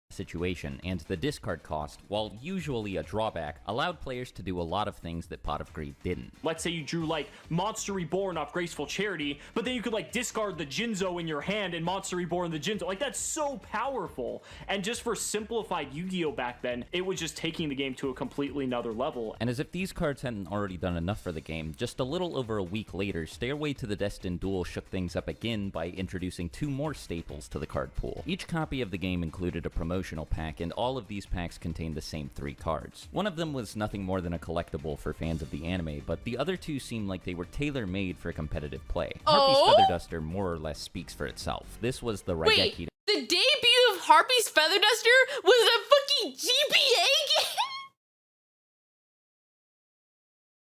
Situation, and the discard cost, while usually a drawback, allowed players to do a lot of things that Pot of Greed didn't. Let's say you drew like Monster Reborn off Graceful Charity, but then you could like discard the Jinzo in your hand and Monster Reborn the Jinzo. Like, that's so powerful. And just for simplified Yu-Gi-Oh back then, it was just taking the game to a completely another level. And as if these cards hadn't already done enough for the game, just a little over a week later, Stairway to the Destined Duel shook things up again by introducing 2 more staples to the card pool. Each copy of the game included a promotional pack, and all of these packs contained the same 3 cards. One of them was nothing more than a collectible for fans of the anime, but the other 2 seemed like they were tailor-made for competitive play. Harpy's Feather Duster more or less speaks for itself. This was the Raigeki. Wait, the debut of Harpy's Feather Duster was a fucking GBA game?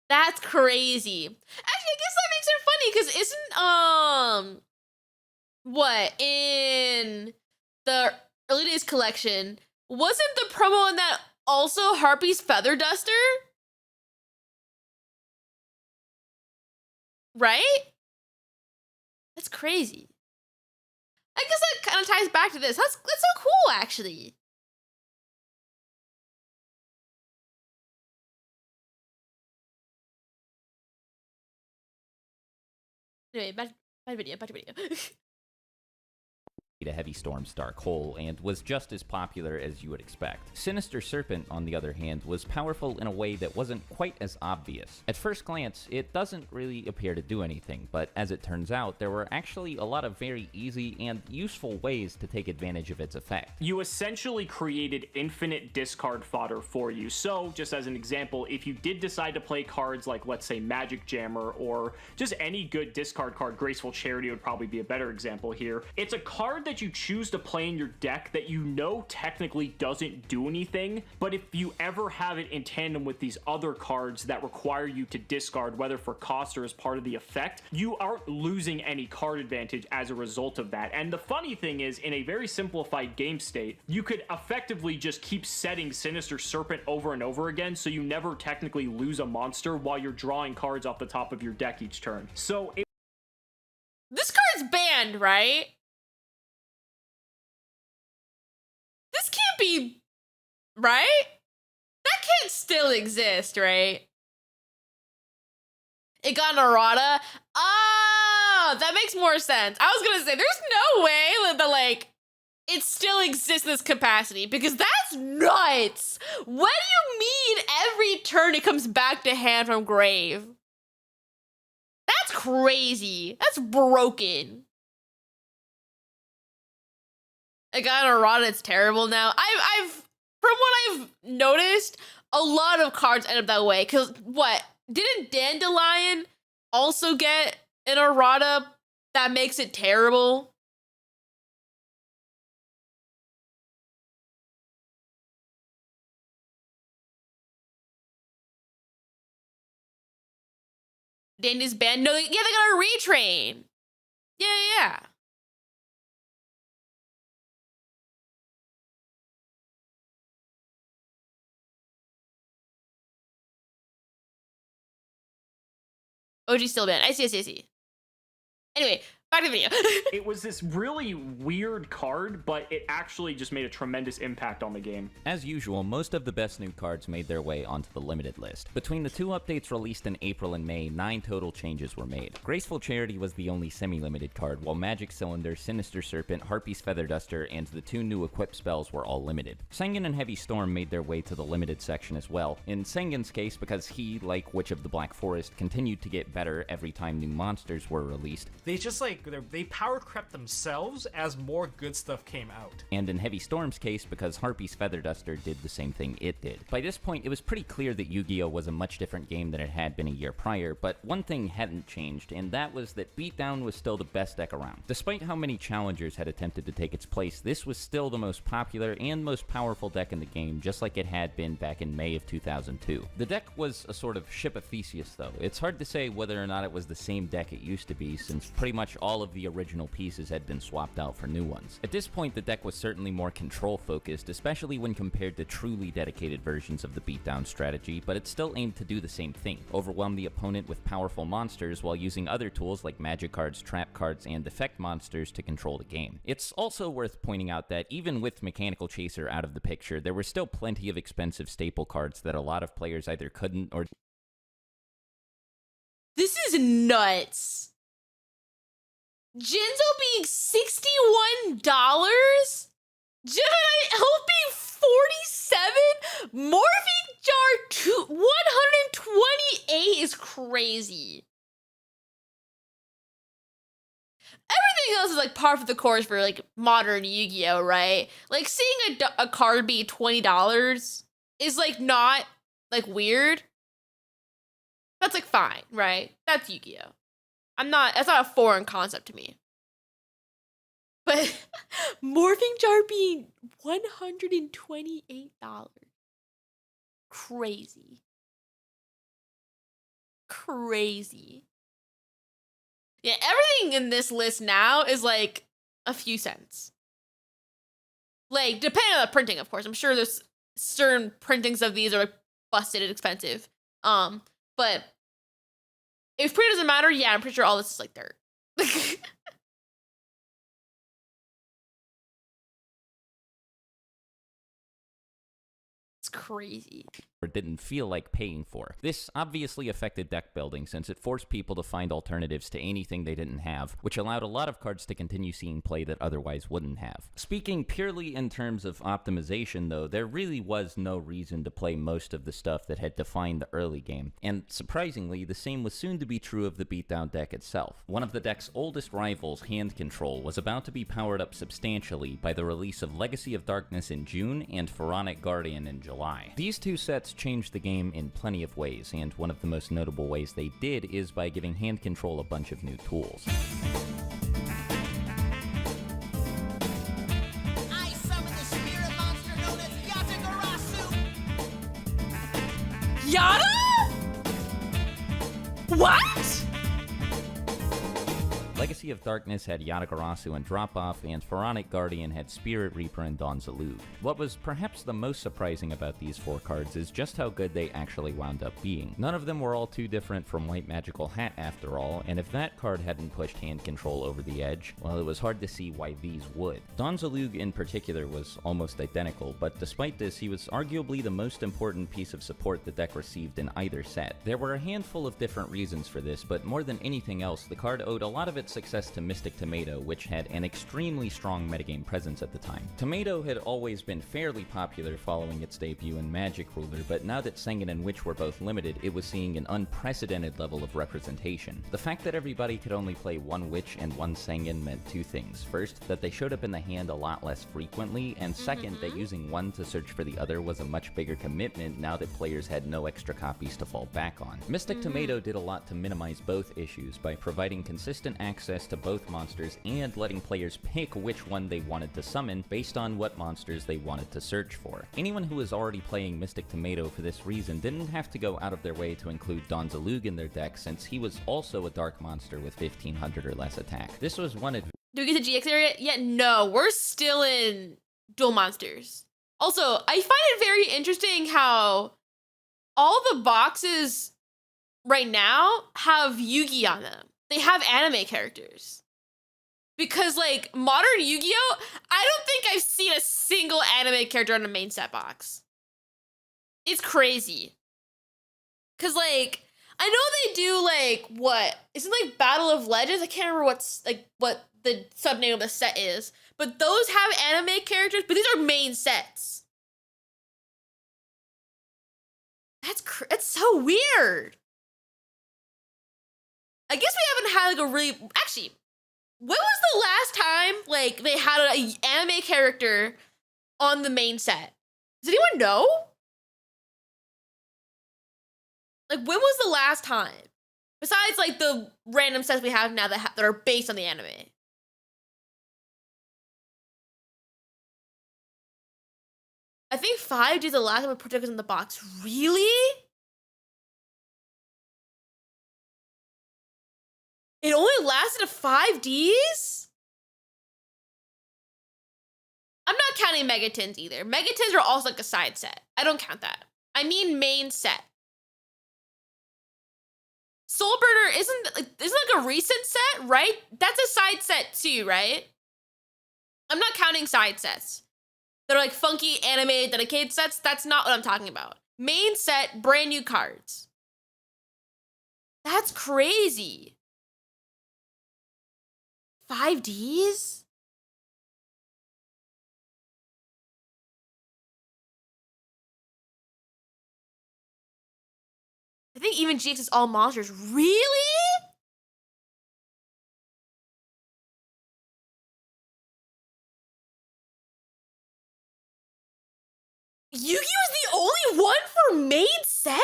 That's crazy. Actually, I guess that makes it funny, because isn't, what, in the Early Days collection, wasn't the promo in that also Harpy's Feather Duster? Right? That's crazy. I guess that kind of ties back to this. That's so cool, actually. Anyway, back to video. A Heavy Storm's Dark Hole, and was just as popular as you would expect. Sinister Serpent, on the other hand, was powerful in a way that wasn't quite as obvious. At first glance, it doesn't really appear to do anything, but as it turns out, there were actually a lot of very easy and useful ways to take advantage of its effect. You essentially created infinite discard fodder for you. So, just as an example, if you did decide to play cards like, let's say, Magic Jammer, or just any good discard card, Graceful Charity would probably be a better example here. It's a card that you choose to play in your deck that you know technically doesn't do anything, but if you ever have it in tandem with these other cards that require you to discard, whether for cost or as part of the effect, you aren't losing any card advantage as a result of that. And the funny thing is, in a very simplified game state, you could effectively just keep setting Sinister Serpent over and over again, so you never technically lose a monster while you're drawing cards off the top of your deck each turn. So this card's banned, right? This can't be, right? That can't still exist, right? It got an errata? Ah, that makes more sense. I was gonna say, there's no way that, it still exists in this capacity, because that's nuts! What do you mean every turn it comes back to hand from grave? That's crazy. That's broken. It got an errata, it's terrible now. I've from what I've noticed, a lot of cards end up that way. Cause what? Didn't Dandelion also get an errata that makes it terrible? Dandy's banned? No, they got a retrain. Yeah. OG still banned. I see. Anyway, back to the video. it was this really weird card, but it actually just made a tremendous impact on the game. As usual, most of the best new cards made their way onto the limited list. Between the 2 updates released in April and May, 9 total changes were made. Graceful Charity was the only semi-limited card, while Magic Cylinder, Sinister Serpent, Harpy's Feather Duster, and the 2 new equip spells were all limited. Sengen and Heavy Storm made their way to the limited section as well. In Sengen's case, because he, like Witch of the Black Forest, continued to get better every time new monsters were released. They just they power crept themselves as more good stuff came out. And in Heavy Storm's case, because Harpy's Feather Duster did the same thing it did. By this point, it was pretty clear that Yu-Gi-Oh! Was a much different game than it had been a year prior, but one thing hadn't changed, and that was that Beatdown was still the best deck around. Despite how many challengers had attempted to take its place, this was still the most popular and most powerful deck in the game, just like it had been back in May of 2002. The deck was a sort of ship of Theseus, though. It's hard to say whether or not it was the same deck it used to be, since pretty much all of the original pieces had been swapped out for new ones. At this point, the deck was certainly more control-focused, especially when compared to truly dedicated versions of the Beatdown strategy, but it still aimed to do the same thing: overwhelm the opponent with powerful monsters while using other tools like magic cards, trap cards, and effect monsters to control the game. It's also worth pointing out that even with Mechanical Chaser out of the picture, there were still plenty of expensive staple cards that a lot of players either couldn't or... This is nuts. Jinzo being $61? Gemini helping 47? Morphing Jar 128 is crazy. Everything else is like par for the course for like modern Yu-Gi-Oh, right? Like seeing a card be $20 is like not like weird. That's like fine, right? That's Yu-Gi-Oh. That's not a foreign concept to me. But Morphing Jar being $128. Crazy. Crazy. Yeah, everything in this list now is like a few cents. Like, depending on the printing, of course. I'm sure there's certain printings of these are like busted and expensive. But if print doesn't matter, yeah, I'm pretty sure all this is like dirt. It's crazy. Or didn't feel like paying for. This obviously affected deck building, since it forced people to find alternatives to anything they didn't have, which allowed a lot of cards to continue seeing play that otherwise wouldn't have. Speaking purely in terms of optimization, though, there really was no reason to play most of the stuff that had defined the early game, and surprisingly, the same was soon to be true of the Beatdown deck itself. One of the deck's oldest rivals, Hand Control, was about to be powered up substantially by the release of Legacy of Darkness in June and Pharaonic Guardian in July. These two sets changed the game in plenty of ways, and one of the most notable ways they did is by giving Hand Control a bunch of new tools. I summon the spirit monster known as Yatagarasu! Yada? What? Legacy of Darkness had Yatagarasu and Drop-Off, and Pharaonic Guardian had Spirit Reaper and Donzalug. What was perhaps the most surprising about these four cards is just how good they actually wound up being. None of them were all too different from White Magical Hat after all, and if that card hadn't pushed Hand Control over the edge, well, it was hard to see why these would. Donzalug in particular was almost identical, but despite this, he was arguably the most important piece of support the deck received in either set. There were a handful of different reasons for this, but more than anything else, the card owed a lot of its success to Mystic Tomato, which had an extremely strong metagame presence at the time. Tomato had always been fairly popular following its debut in Magic Ruler, but now that Sengen and Witch were both limited, it was seeing an unprecedented level of representation. The fact that everybody could only play one Witch and one Sengen meant two things. First, that they showed up in the hand a lot less frequently, and second, that using one to search for the other was a much bigger commitment now that players had no extra copies to fall back on. Mystic Tomato did a lot to minimize both issues by providing consistent access to both monsters and letting players pick which one they wanted to summon based on what monsters they wanted to search for. Anyone who was already playing Mystic Tomato for this reason didn't have to go out of their way to include Donzalug in their deck, since he was also a dark monster with 1500 or less attack. This was one Do we get to GX area yet? No, we're still in Duel Monsters. Also, I find it very interesting how all the boxes right now have Yugi on them. They have anime characters. Because, like, modern Yu-Gi-Oh!, I don't think I've seen a single anime character on a main set box. It's crazy. Because, like, I know they do, like, what? Is it, like, Battle of Legends? I can't remember what the subname of the set is. But those have anime characters, but these are main sets. That's so weird. I guess we haven't had, like, a really... Actually, When was the last time like they had an anime character on the main set? Does anyone know? Like, when was the last time? Besides, like, the random sets we have now that are based on the anime. I think 5D is the last time we put in the box. Really? It only lasted 5Ds? I'm not counting Megatins either. Megatins are also like a side set. I don't count that. I mean main set. Soulburner isn't like a recent set, right? That's a side set too, right? I'm not counting side sets. They're like funky anime dedicated sets. That's not what I'm talking about. Main set, brand new cards. That's crazy. 5Ds? I think even GX is all monsters. Really? Yugioh is the only one for main set?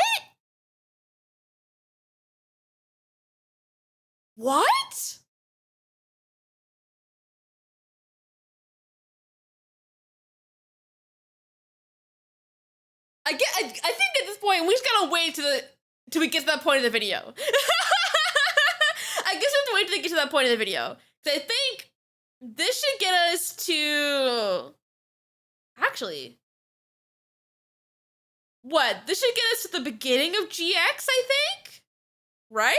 What? I think at this point we just gotta wait till we get to that point of the video. I guess we have to wait till we get to that point of the video. Because I think this should get us to... Actually... What? This should get us to the beginning of GX, I think? Right?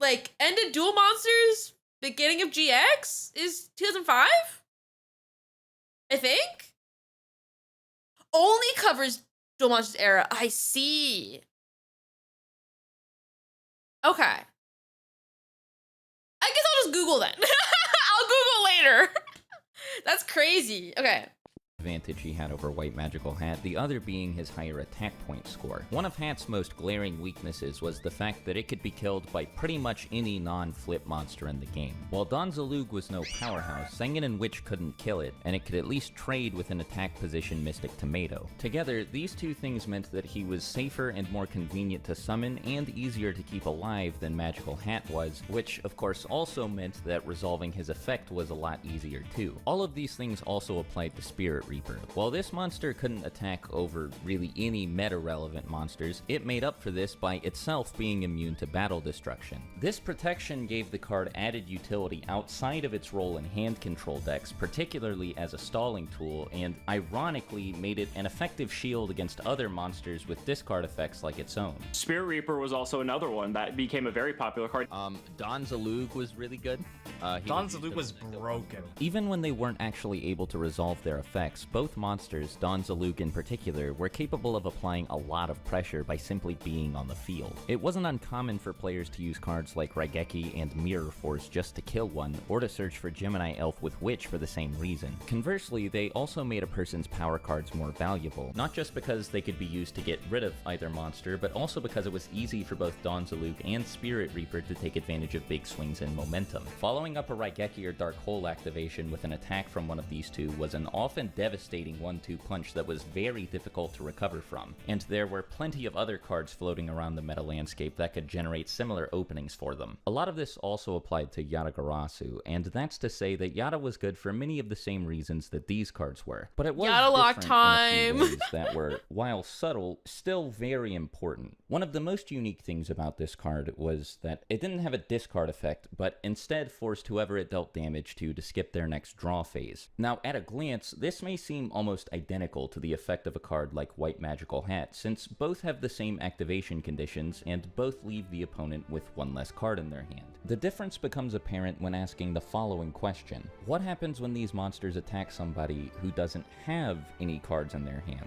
Like, end of Duel Monsters, beginning of GX is 2005? I think? Only covers Duel Monsters era. I see. Okay. I guess I'll just Google then. I'll Google later. That's crazy. Okay. Advantage he had over White Magical Hat, the other being his higher attack point score. One of Hat's most glaring weaknesses was the fact that it could be killed by pretty much any non-flip monster in the game. While Donzalug was no powerhouse, Sengen and Witch couldn't kill it, and it could at least trade with an attack position Mystic Tomato. Together, these two things meant that he was safer and more convenient to summon and easier to keep alive than Magical Hat was, which of course also meant that resolving his effect was a lot easier too. All of these things also applied to Spirit Reaper. While this monster couldn't attack over really any meta-relevant monsters, it made up for this by itself being immune to battle destruction. This protection gave the card added utility outside of its role in hand control decks, particularly as a stalling tool, and ironically made it an effective shield against other monsters with discard effects like its own. Spirit Reaper was also another one that became a very popular card. Donzalug was really good. Donzalug was broken. Even when they weren't actually able to resolve their effects, both monsters, Donzalug in particular, were capable of applying a lot of pressure by simply being on the field. It wasn't uncommon for players to use cards like Raigeki and Mirror Force just to kill one, or to search for Gemini Elf with Witch for the same reason. Conversely, they also made a person's power cards more valuable, not just because they could be used to get rid of either monster, but also because it was easy for both Donzalug and Spirit Reaper to take advantage of big swings in momentum. Following up a Raigeki or Dark Hole activation with an attack from one of these two was an often devastating 1-2 punch that was very difficult to recover from, and there were plenty of other cards floating around the meta landscape that could generate similar openings for them. A lot of this also applied to Yatagarasu, and that's to say that Yata was good for many of the same reasons that these cards were, but it was Yata different time. in a few ways that were, while subtle, still very important. One of the most unique things about this card was that it didn't have a discard effect, but instead forced whoever it dealt damage to skip their next draw phase. Now, at a glance, this may seem almost identical to the effect of a card like White Magical Hat, since both have the same activation conditions and both leave the opponent with one less card in their hand. The difference becomes apparent when asking the following question: what happens when these monsters attack somebody who doesn't have any cards in their hand?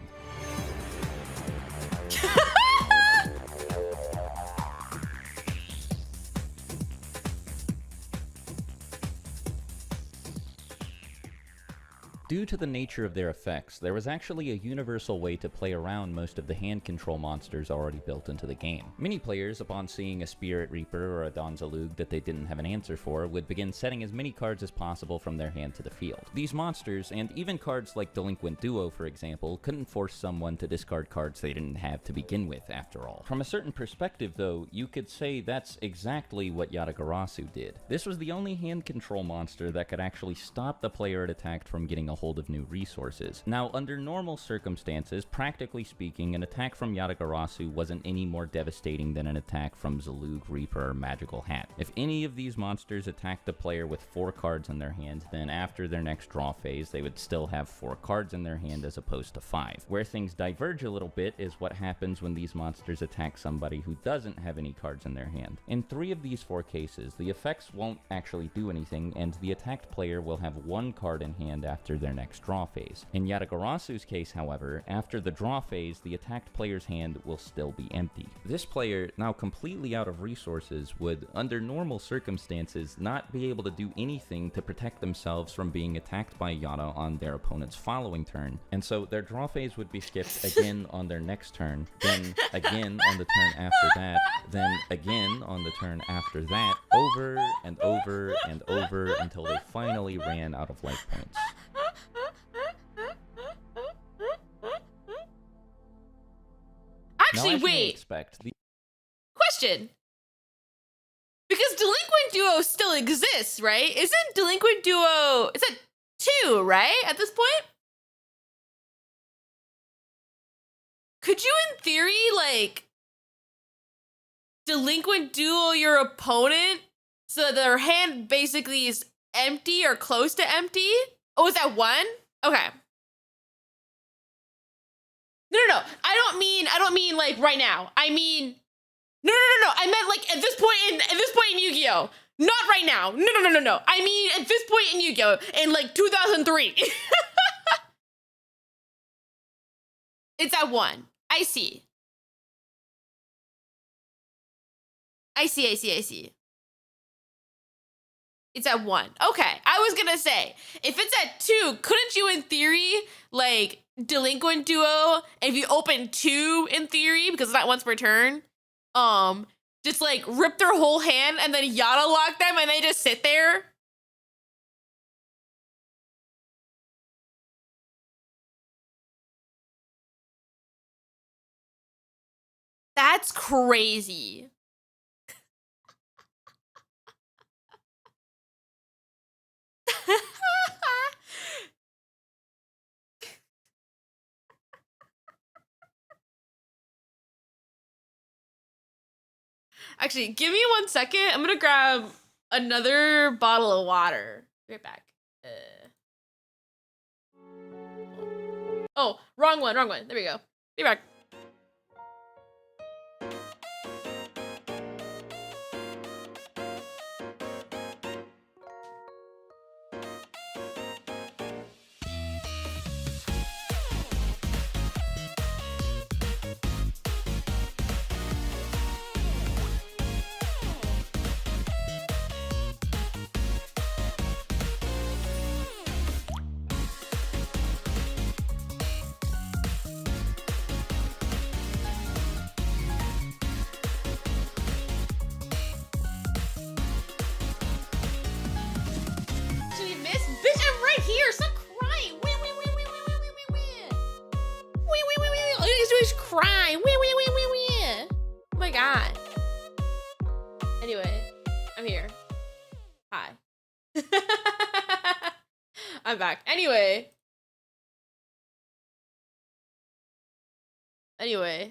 Due to the nature of their effects, there was actually a universal way to play around most of the hand control monsters already built into the game. Many players, upon seeing a Spirit Reaper or a Donzalug that they didn't have an answer for, would begin setting as many cards as possible from their hand to the field. These monsters, and even cards like Delinquent Duo for example, couldn't force someone to discard cards they didn't have to begin with after all. From a certain perspective though, you could say that's exactly what Yatagarasu did. This was the only hand control monster that could actually stop the player it attacked from getting a hold of new resources. Now, under normal circumstances, practically speaking, an attack from Yatagarasu wasn't any more devastating than an attack from Zalug, Reaper, or Magical Hat. If any of these monsters attacked the player with 4 cards in their hand, then after their next draw phase, they would still have 4 cards in their hand as opposed to 5. Where things diverge a little bit is what happens when these monsters attack somebody who doesn't have any cards in their hand. In 3 of these 4 cases, the effects won't actually do anything, and the attacked player will have 1 card in hand after their next draw phase. In Yatagarasu's case, however, after the draw phase, the attacked player's hand will still be empty. This player, now completely out of resources, would, under normal circumstances, not be able to do anything to protect themselves from being attacked by Yata on their opponent's following turn, and so their draw phase would be skipped again on their next turn, then again on the turn after that, then again on the turn after that, over and over and over until they finally ran out of life points. Actually, wait. Question. Because Delinquent Duo still exists, right? Isn't Delinquent Duo... It's at 2, right? At this point? Could you, in theory, like... Delinquent Duo your opponent so that their hand basically is empty or close to empty? Oh, is that 1? Okay. No. I don't mean like right now. I mean, no. I meant like at this point in Yu-Gi-Oh. Not right now. No. I mean at this point in Yu-Gi-Oh, in like 2003. It's at 1. I see. It's at 1. Okay. I was gonna say, if it's at 2, couldn't you in theory like Delinquent Duo, if you open 2 in theory, because it's not once per turn, just like rip their whole hand and then Yata lock them and they just sit there? That's crazy. Actually, give me 1 second. I'm gonna grab another bottle of water. Be right back. Oh, wrong one. There we go. Be back. Here, stop crying. Look at this crying. Oh my god. Anyway, I'm here. Hi. I'm back. Anyway. Bye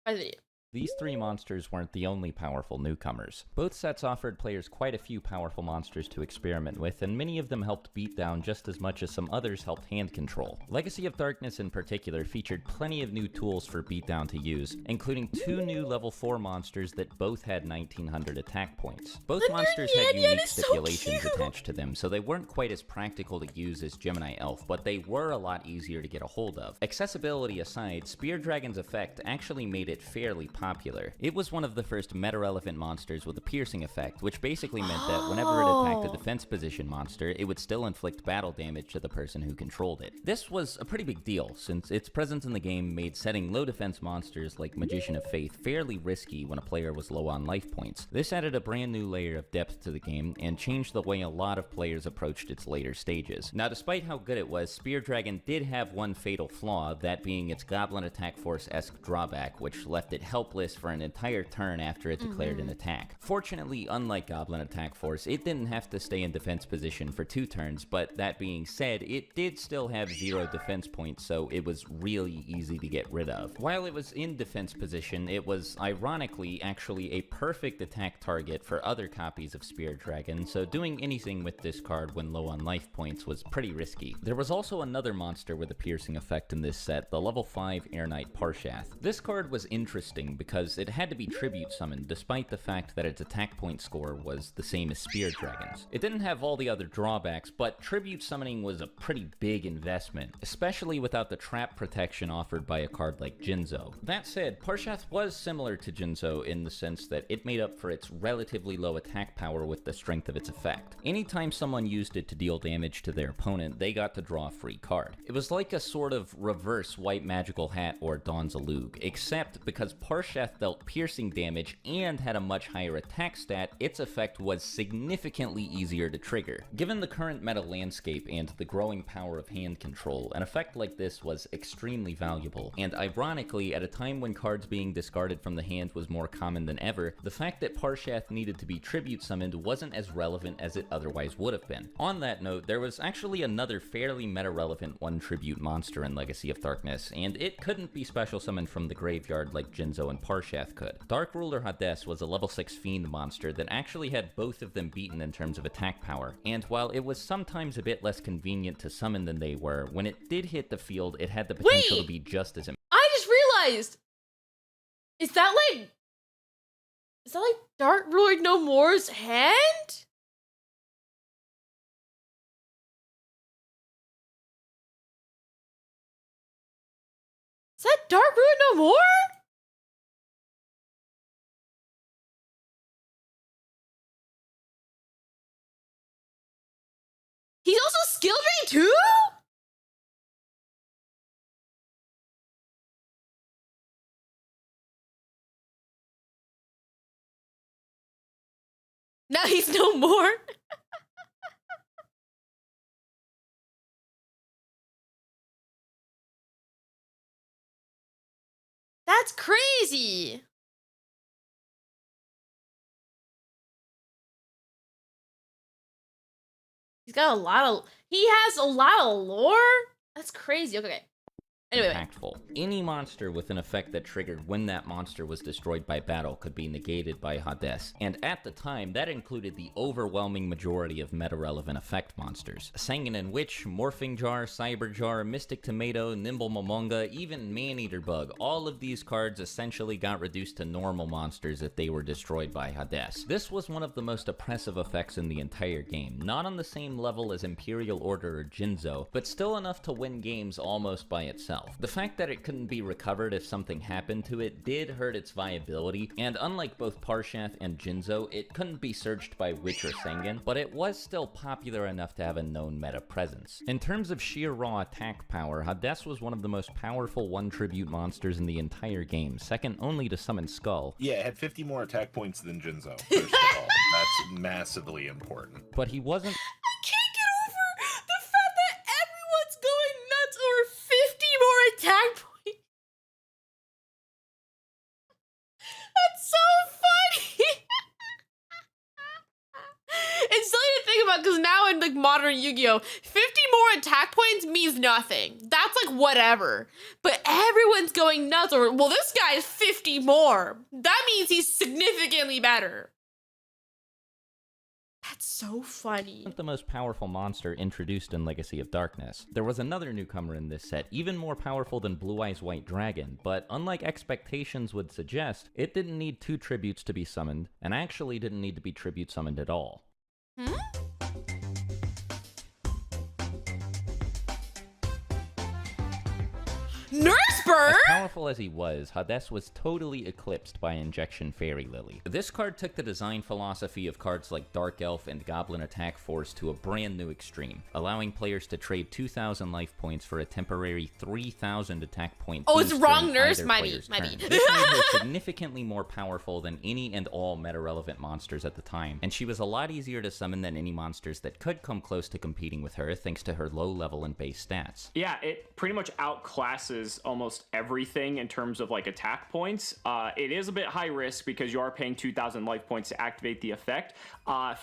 video. These 3 monsters weren't the only powerful newcomers. Both sets offered players quite a few powerful monsters to experiment with, and many of them helped beat down just as much as some others helped hand control. Legacy of Darkness in particular featured plenty of new tools for beatdown to use, including 2 new level 4 monsters that both had 1900 attack points. Both monsters had unique stipulations attached to them, so they weren't quite as practical to use as Gemini Elf, but they were a lot easier to get a hold of. Accessibility aside, Spear Dragon's effect actually made it fairly powerful. popular. It was one of the first meta-relevant monsters with a piercing effect, which basically meant that whenever it attacked a defense position monster, it would still inflict battle damage to the person who controlled it. This was a pretty big deal, since its presence in the game made setting low defense monsters like Magician of Faith fairly risky when a player was low on life points. This added a brand new layer of depth to the game and changed the way a lot of players approached its later stages. Now, despite how good it was, Spear Dragon did have one fatal flaw, that being its Goblin Attack Force-esque drawback, which left it helpless for an entire turn after it declared an attack. Fortunately, unlike Goblin Attack Force, it didn't have to stay in defense position for 2 turns, but that being said, it did still have 0 defense points, so it was really easy to get rid of. While it was in defense position, it was ironically actually a perfect attack target for other copies of Spear Dragon, so doing anything with this card when low on life points was pretty risky. There was also another monster with a piercing effect in this set, the level 5 Air Knight Parshath. This card was interesting because it had to be tribute summoned despite the fact that its attack point score was the same as Spear Dragon's. It didn't have all the other drawbacks, but tribute summoning was a pretty big investment, especially without the trap protection offered by a card like Jinzo. That said, Parshath was similar to Jinzo in the sense that it made up for its relatively low attack power with the strength of its effect. Anytime someone used it to deal damage to their opponent, they got to draw a free card. It was like a sort of reverse White Magical Hat or Dawn's Alug, except because Parshath dealt piercing damage and had a much higher attack stat, its effect was significantly easier to trigger. Given the current meta landscape and the growing power of hand control, an effect like this was extremely valuable, and ironically, at a time when cards being discarded from the hand was more common than ever, the fact that Parshath needed to be tribute summoned wasn't as relevant as it otherwise would have been. On that note, there was actually another fairly meta-relevant one tribute monster in Legacy of Darkness, and it couldn't be special summoned from the graveyard like Jinzo and Parshath could. Dark Ruler Hades was a level 6 Fiend monster that actually had both of them beaten in terms of attack power, and while it was sometimes a bit less convenient to summon than they were, when it did hit the field, it had the potential to be just as I just realized! Is that like Dark Ruler No More's hand? Is that Dark Ruler No More? He's also skill drained too? Now he's no more. That's crazy. He has a lot of lore? That's crazy. Okay. Anyway. Impactful. Any monster with an effect that triggered when that monster was destroyed by battle could be negated by Hades, and at the time, that included the overwhelming majority of meta-relevant effect monsters. Sanguine Witch, Morphing Jar, Cyber Jar, Mystic Tomato, Nimble Momonga, even Maneater Bug, all of these cards essentially got reduced to normal monsters if they were destroyed by Hades. This was one of the most oppressive effects in the entire game, not on the same level as Imperial Order or Jinzo, but still enough to win games almost by itself. The fact that it couldn't be recovered if something happened to it did hurt its viability, and unlike both Parshath and Jinzo, it couldn't be searched by Witch or Sanguine, but it was still popular enough to have a known meta presence. In terms of sheer raw attack power, Hades was one of the most powerful one tribute monsters in the entire game, second only to Summon Skull. Yeah, it had 50 more attack points than Jinzo, first of all. That's massively important. But he wasn't... Attack point. That's so funny. It's silly to think about because now in like modern Yu-Gi-Oh, 50 more attack points means nothing. That's like whatever. But everyone's going nuts over, well, this guy is 50 more. That means he's significantly better. That's so funny. The most powerful monster introduced in Legacy of Darkness. There was another newcomer in this set, even more powerful than Blue Eyes White Dragon, but unlike expectations would suggest, it didn't need 2 tributes to be summoned, and actually didn't need to be tribute summoned at all. Nurse Esper! As powerful as he was, Hades was totally eclipsed by Injection Fairy Lily. This card took the design philosophy of cards like Dark Elf and Goblin Attack Force to a brand new extreme, allowing players to trade 2,000 life points for a temporary 3,000 attack point. Oh, it's boost wrong during nurse, either might player's be. turn. This made her significantly more powerful than any and all meta-relevant monsters at the time, and she was a lot easier to summon than any monsters that could come close to competing with her thanks to her low level and base stats. Yeah, it pretty much outclasses almost everything in terms of like attack points. It is a bit high risk because you are paying 2,000 life points to activate the effect.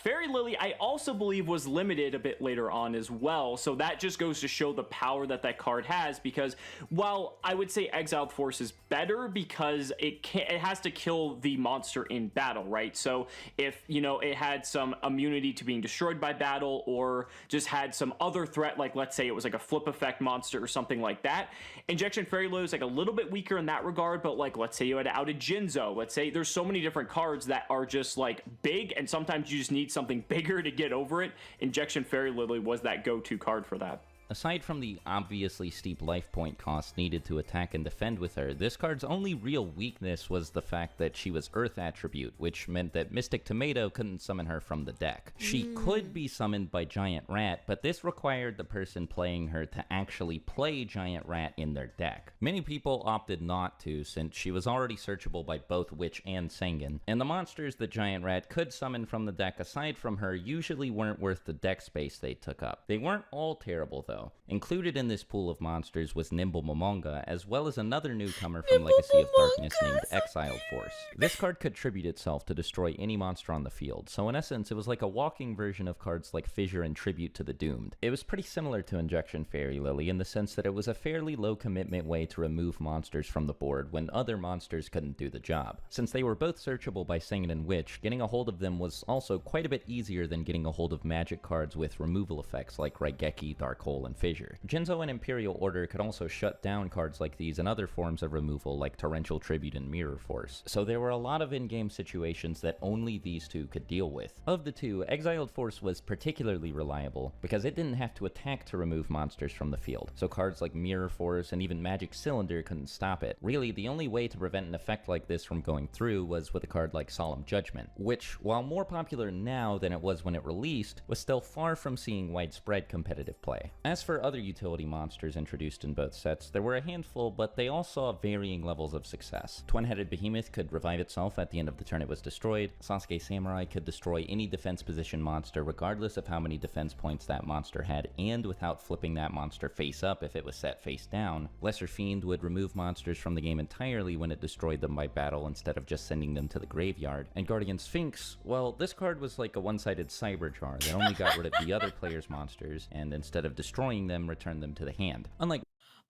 Fairy Lily, I also believe, was limited a bit later on as well, so that just goes to show the power that that card has, because while I would say Exiled Force is better because it has to kill the monster in battle, right? So if, you know, it had some immunity to being destroyed by battle, or just had some other threat, like let's say it was like a flip effect monster or something like that, Injection Fairy Lily is like a little bit weaker in that regard. But like, let's say you had outed Jinzo, let's say there's so many different cards that are just like big, and sometimes you just need something bigger to get over it. Injection Fairy Lily was that go-to card for that. Aside from the obviously steep life point cost needed to attack and defend with her, this card's only real weakness was the fact that she was Earth attribute, which meant that Mystic Tomato couldn't summon her from the deck. She could be summoned by Giant Rat, but this required the person playing her to actually play Giant Rat in their deck. Many people opted not to, since she was already searchable by both Witch and Sengen, and the monsters that Giant Rat could summon from the deck aside from her usually weren't worth the deck space they took up. They weren't all terrible though. Included in this pool of monsters was Nimble Momonga, as well as another newcomer from Legacy of Darkness named Exiled Force. This card could tribute itself to destroy any monster on the field, so in essence it was like a walking version of cards like Fissure and Tribute to the Doomed. It was pretty similar to Injection Fairy Lily in the sense that it was a fairly low commitment way to remove monsters from the board when other monsters couldn't do the job. Since they were both searchable by Sengen and Witch, getting a hold of them was also quite a bit easier than getting a hold of magic cards with removal effects like Raigeki, Dark Hole, and Fissure. Jinzo and Imperial Order could also shut down cards like these and other forms of removal like Torrential Tribute and Mirror Force, so there were a lot of in-game situations that only these two could deal with. Of the two, Exiled Force was particularly reliable because it didn't have to attack to remove monsters from the field, so cards like Mirror Force and even Magic Cylinder couldn't stop it. Really, the only way to prevent an effect like this from going through was with a card like Solemn Judgment, which, while more popular now than it was when it released, was still far from seeing widespread competitive play. As for other utility monsters introduced in both sets, there were a handful, but they all saw varying levels of success. Twin-Headed Behemoth could revive itself at the end of the turn it was destroyed. Sasuke Samurai could destroy any defense position monster regardless of how many defense points that monster had and without flipping that monster face up if it was set face down. Lesser Fiend would remove monsters from the game entirely when it destroyed them by battle instead of just sending them to the graveyard. And Guardian Sphinx, well, this card was like a one-sided cyber jar that only got rid of the other player's monsters, and instead of destroying them, return them to the hand. Unlike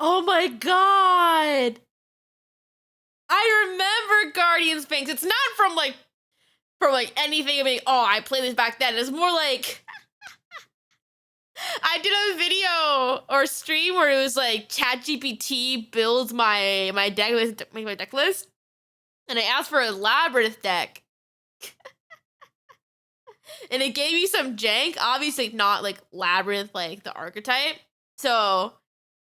Oh my god! I remember Guardian Sphinx. It's not from like anything of being, oh, I played this back then. It's more like I did a video or stream where it was like ChatGPT builds my deck list, make my deck list, and I asked for a Labyrinth deck. And it gave me some jank, obviously not like Labyrinth, like the archetype. So,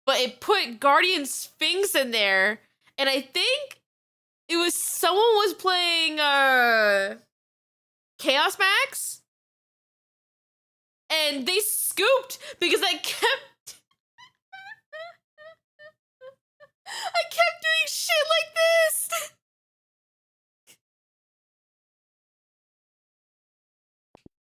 but it put Guardian Sphinx in there, and I think it was someone was playing Chaos Max, and they scooped because I kept doing shit like this.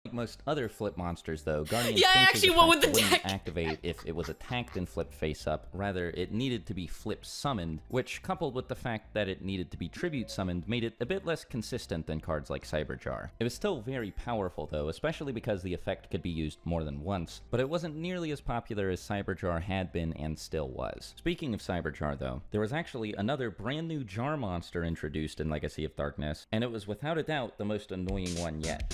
Like most other flip monsters, though, Guardian Yeah, I Sphinx's actually went with effect the wouldn't deck. activate if it was attacked and flipped face up. Rather, it needed to be flip summoned, which, coupled with the fact that it needed to be tribute summoned, made it a bit less consistent than cards like Cyberjar. It was still very powerful, though, especially because the effect could be used more than once, but it wasn't nearly as popular as Cyberjar had been and still was. Speaking of Cyberjar, though, there was actually another brand new jar monster introduced in Legacy of Darkness, and it was without a doubt the most annoying one yet.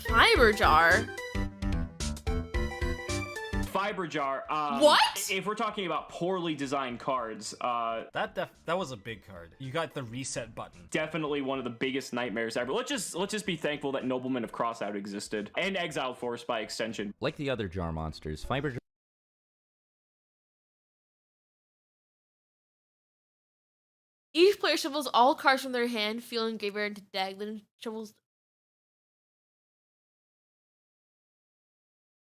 Fiber jar. Fiber jar. What? If we're talking about poorly designed cards, that was a big card. You got the reset button. Definitely one of the biggest nightmares ever. Let's just be thankful that Noblemen of Crossout existed, and Exiled Force by extension. Like the other jar monsters, Fiber player shuffles all cards from their hand, feeling graveyard into deck, then shuffles.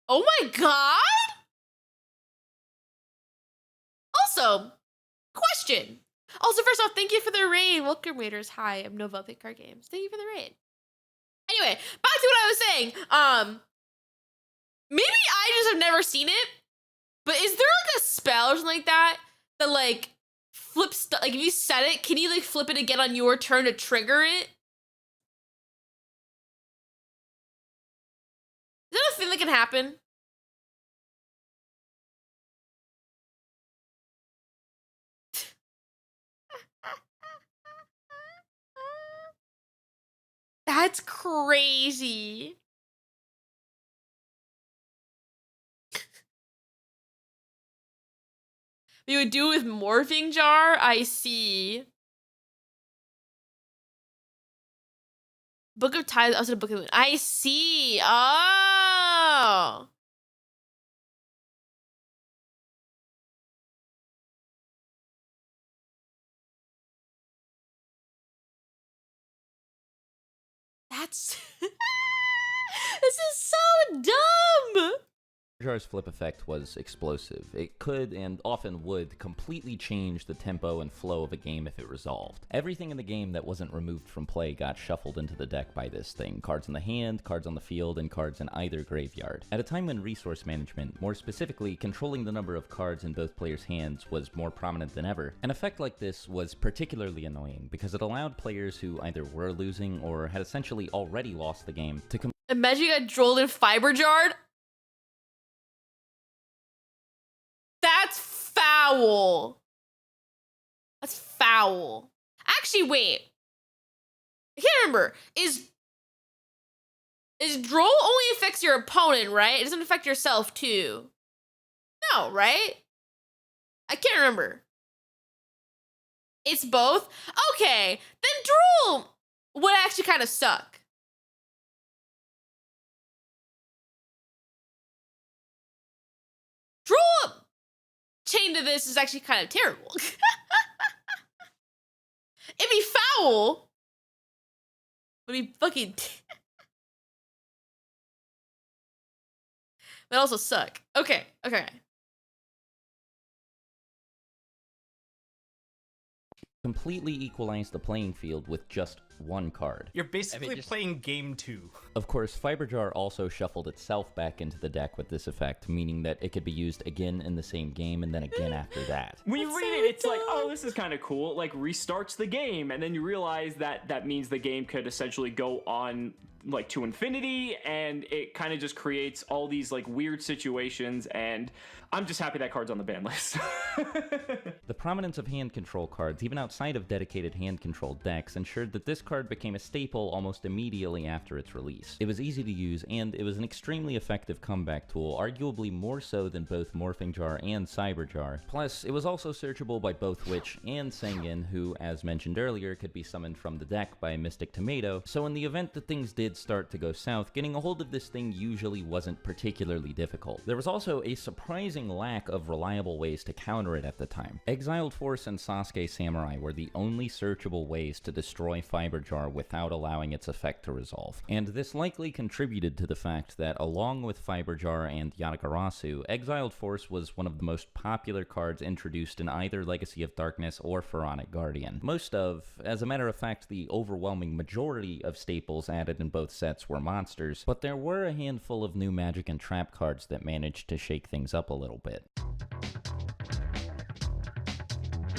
Oh my god! Also, question. Also, first off, thank you for the raid. Welcome, Raiders. Hi, I'm Nova Pick Card Games. Thank you for the raid. Anyway, back to what I was saying. Maybe I just have never seen it, but is there like a spell or something like that that like flips, like if you set it, can you like flip it again on your turn to trigger it? Is that a thing that can happen? That's crazy. You would do it with Morphing Jar? I see. Book of Ties, also the Book of Moon. I see. Oh. That's... This is so dumb! Jar's flip effect was explosive. It could, and often would, completely change the tempo and flow of a game if it resolved. Everything in the game that wasn't removed from play got shuffled into the deck by this thing. Cards in the hand, cards on the field, and cards in either graveyard. At a time when resource management, more specifically controlling the number of cards in both players' hands, was more prominent than ever, an effect like this was particularly annoying because it allowed players who either were losing or had essentially already lost the game to imagine you got drolled in fiber jarred. That's foul. That's foul. Actually, wait. I can't remember. Is droll only affects your opponent, right? It doesn't affect yourself too. No, right? I can't remember. It's both? Okay, then droll would actually kind of suck. Droll chained to this is actually kind of terrible. It'd be foul. It'd be fucking... But also suck. Okay. completely equalize the playing field with just one card. You're basically playing game 2. Of course, Fiberjar also shuffled itself back into the deck with this effect, meaning that it could be used again in the same game and then again after that. When you read it, it's like, oh, this is kind of cool. It like restarts the game, and then you realize that that means the game could essentially go on like to infinity, and it kind of just creates all these like weird situations, and I'm just happy that card's on the ban list. The prominence of hand control cards, even outside of dedicated hand control decks, ensured that this card became a staple almost immediately after its release. It was easy to use, and it was an extremely effective comeback tool, arguably more so than both Morphing Jar and Cyberjar. Plus, it was also searchable by both Witch and Sengen, who, as mentioned earlier, could be summoned from the deck by Mystic Tomato, so in the event that things did start to go south, getting a hold of this thing usually wasn't particularly difficult. There was also a surprising lack of reliable ways to counter it at the time. Exiled Force and Sasuke Samurai were the only searchable ways to destroy Fiberjar without allowing its effect to resolve, and this likely contributed to the fact that along with Fiberjar and Yatagarasu, Exiled Force was one of the most popular cards introduced in either Legacy of Darkness or Pharaonic Guardian. Most of, as a matter of fact, the overwhelming majority of staples added in both sets were monsters, but there were a handful of new magic and trap cards that managed to shake things up a little bit.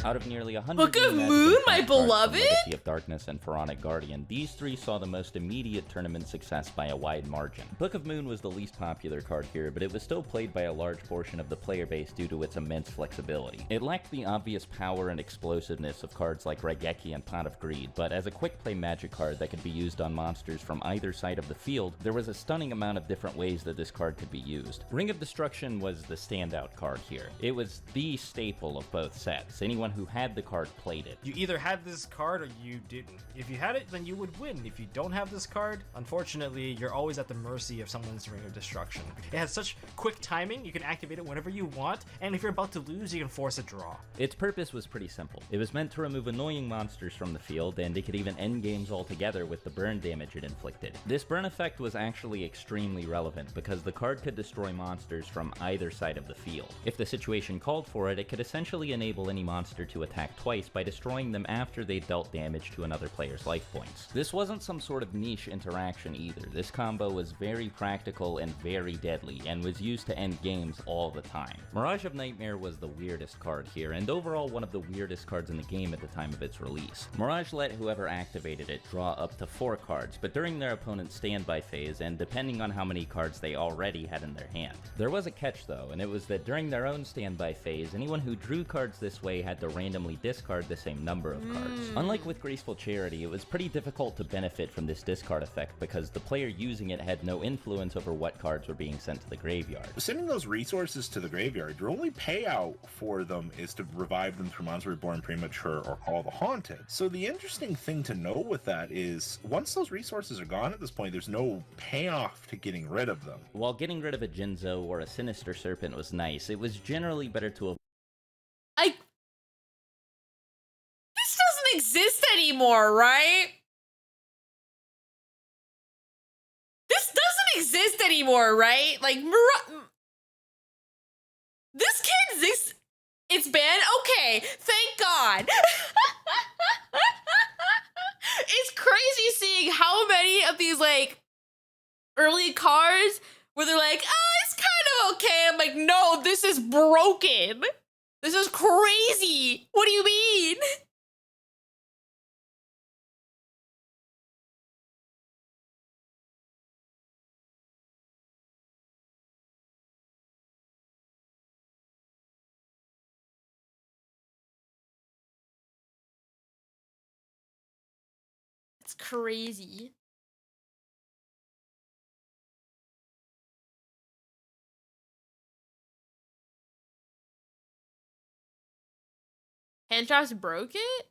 Out of nearly 100 Book of Moon, my beloved? Legacy of Darkness and Pharaonic Guardian, these three saw the most immediate tournament success by a wide margin. Book of Moon was the least popular card here, but it was still played by a large portion of the player base due to its immense flexibility. It lacked the obvious power and explosiveness of cards like Raigeki and Pot of Greed, but as a quick play magic card that could be used on monsters from either side of the field, there was a stunning amount of different ways that this card could be used. Ring of Destruction was the standout card here. It was the staple of both sets. Anyone anyone who had the card played it. You either had this card or you didn't. If you had it, then you would win. If you don't have this card, unfortunately, you're always at the mercy of someone's Ring of Destruction. It has such quick timing, you can activate it whenever you want, and if you're about to lose, you can force a draw. Its purpose was pretty simple. It was meant to remove annoying monsters from the field, and it could even end games altogether with the burn damage it inflicted. This burn effect was actually extremely relevant because the card could destroy monsters from either side of the field. If the situation called for it, it could essentially enable any monster to attack twice by destroying them after they dealt damage to another player's life points. This wasn't some sort of niche interaction either. This combo was very practical and very deadly, and was used to end games all the time. Mirage of Nightmare was the weirdest card here, and overall one of the weirdest cards in the game at the time of its release. Mirage let whoever activated it draw up to 4 cards, but during their opponent's standby phase, and depending on how many cards they already had in their hand. There was a catch though, and it was that during their own standby phase, anyone who drew cards this way had to randomly discard the same number of cards. Unlike with Graceful Charity, it was pretty difficult to benefit from this discard effect because the player using it had no influence over what cards were being sent to the graveyard. Sending those resources to the graveyard, your only payout for them is to revive them through Monster Reborn, Premature, or Call the Haunted. So the interesting thing to know with that is, once those resources are gone at this point, there's no payoff to getting rid of them. While getting rid of a Jinzo or a Sinister Serpent was nice, it was generally better to This doesn't exist anymore, right? This doesn't exist anymore, right? Like, this can't exist. It's banned? Okay, thank God. It's crazy seeing how many of these, like, early cards where they're like, oh, it's kind of okay. I'm like, no, this is broken. This is crazy. What do you mean? It's crazy. Handtraps broke it?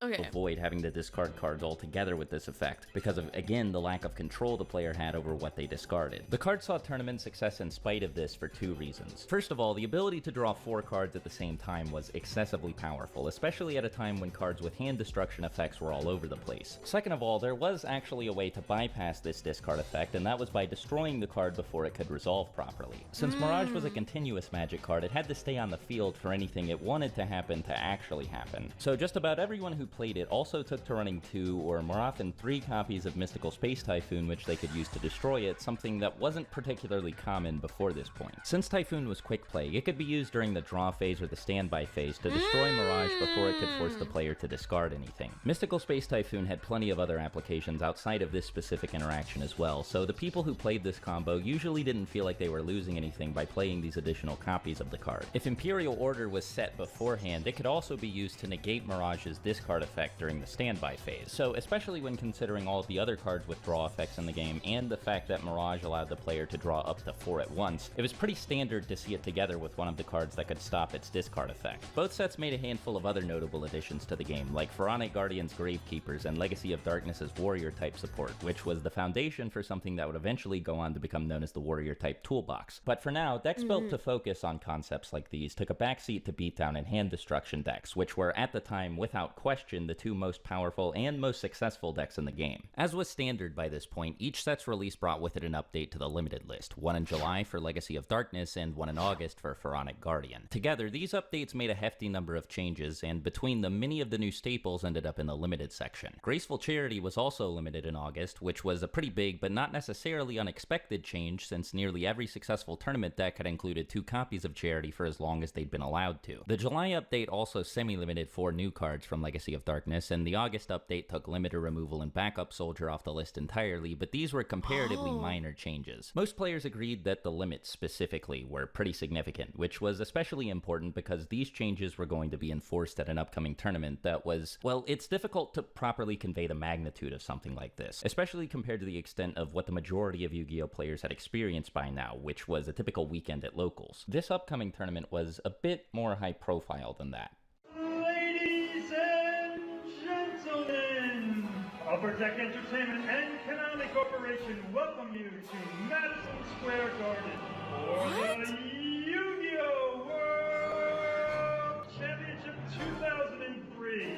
Okay. avoid having to discard cards altogether with this effect, because of, again, the lack of control the player had over what they discarded. The card saw tournament success in spite of this for 2 reasons. First of all, the ability to draw 4 cards at the same time was excessively powerful, especially at a time when cards with hand destruction effects were all over the place. Second of all, there was actually a way to bypass this discard effect, and that was by destroying the card before it could resolve properly. Since Mirage was a continuous magic card, it had to stay on the field for anything it wanted to happen to actually happen. So just about everyone who played it also took to running 2 or more often 3 copies of Mystical Space Typhoon which they could use to destroy it, something that wasn't particularly common before this point. Since Typhoon was quick play, it could be used during the draw phase or the standby phase to destroy Mirage before it could force the player to discard anything. Mystical Space Typhoon had plenty of other applications outside of this specific interaction as well, so the people who played this combo usually didn't feel like they were losing anything by playing these additional copies of the card. If Imperial Order was set beforehand, it could also be used to negate Mirage's discard effect during the standby phase. So especially when considering all of the other cards with draw effects in the game and the fact that Mirage allowed the player to draw up to 4 at once, it was pretty standard to see it together with one of the cards that could stop its discard effect. Both sets made a handful of other notable additions to the game, like Pharaonic Guardian's Gravekeepers and Legacy of Darkness's Warrior type support, which was the foundation for something that would eventually go on to become known as the Warrior type toolbox. But for now, decks built to focus on concepts like these took a backseat to beatdown and hand destruction decks, which were at the time, without question, the 2 most powerful and most successful decks in the game. As was standard by this point, each set's release brought with it an update to the limited list, one in July for Legacy of Darkness and one in August for Pharaonic Guardian. Together, these updates made a hefty number of changes, and between them, many of the new staples ended up in the limited section. Graceful Charity was also limited in August, which was a pretty big but not necessarily unexpected change since nearly every successful tournament deck had included 2 copies of Charity for as long as they'd been allowed to. The July update also semi-limited 4 new cards from Legacy Legacy of Darkness, and the August update took Limiter Removal and Backup Soldier off the list entirely, but these were comparatively minor changes. Most players agreed that the limits specifically were pretty significant, which was especially important because these changes were going to be enforced at an upcoming tournament that was, well, it's difficult to properly convey the magnitude of something like this, especially compared to the extent of what the majority of Yu-Gi-Oh! Players had experienced by now, which was a typical weekend at locals. This upcoming tournament was a bit more high profile than that. Ladies and gentlemen, Upper Deck Entertainment and Konami Corporation welcome you to Madison Square Garden for the Yu-Gi-Oh! World Championship 2003.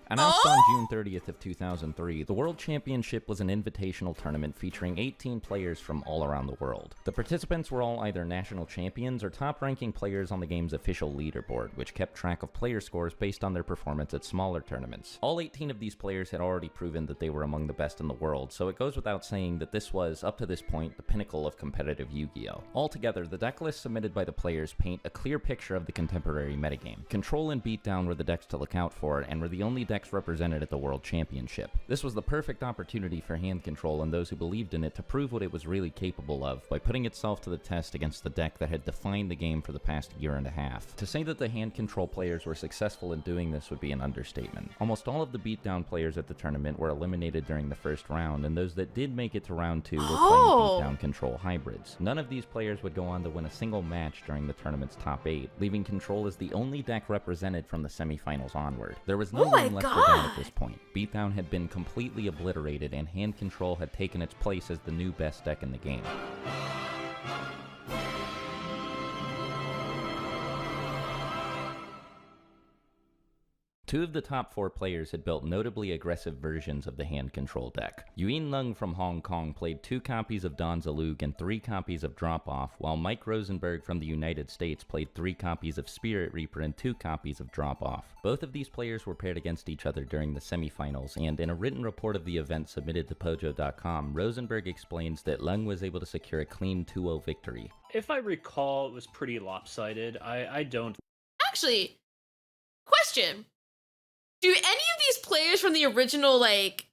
Announced on June 30th of 2003, the World Championship was an invitational tournament featuring 18 players from all around the world. The participants were all either national champions or top-ranking players on the game's official leaderboard, which kept track of player scores based on their performance at smaller tournaments. All 18 of these players had already proven that they were among the best in the world, so it goes without saying that this was, up to this point, the pinnacle of competitive Yu-Gi-Oh! Altogether, the deck lists submitted by the players paint a clear picture of the contemporary metagame. Control and Beatdown were the decks to look out for, and were the only decks represented at the World Championship. This was the perfect opportunity for Hand Control and those who believed in it to prove what it was really capable of by putting itself to the test against the deck that had defined the game for the past year and a half. To say that the Hand Control players were successful in doing this would be an understatement. Almost all of the Beatdown players at the tournament were eliminated during the first round, and those that did make it to round 2 were playing Beatdown Control hybrids. None of these players would go on to win a single match during the tournament's top 8, leaving Control as the only deck represented from the semifinals onward. There was no room left for doubt at this point. Beatdown had been completely obliterated, and Hand Control had taken its place as the new best deck in the game. Two of the top 4 players had built notably aggressive versions of the Hand Control deck. Yuin Lung from Hong Kong played 2 copies of Don Zalug and 3 copies of Drop Off, while Mike Rosenberg from the United States played 3 copies of Spirit Reaper and 2 copies of Drop Off. Both of these players were paired against each other during the semifinals, and in a written report of the event submitted to Pojo.com, Rosenberg explains that Lung was able to secure a clean 2-0 victory. If I recall, it was pretty lopsided. I don't... Actually, question. Do any of these players from the original, like,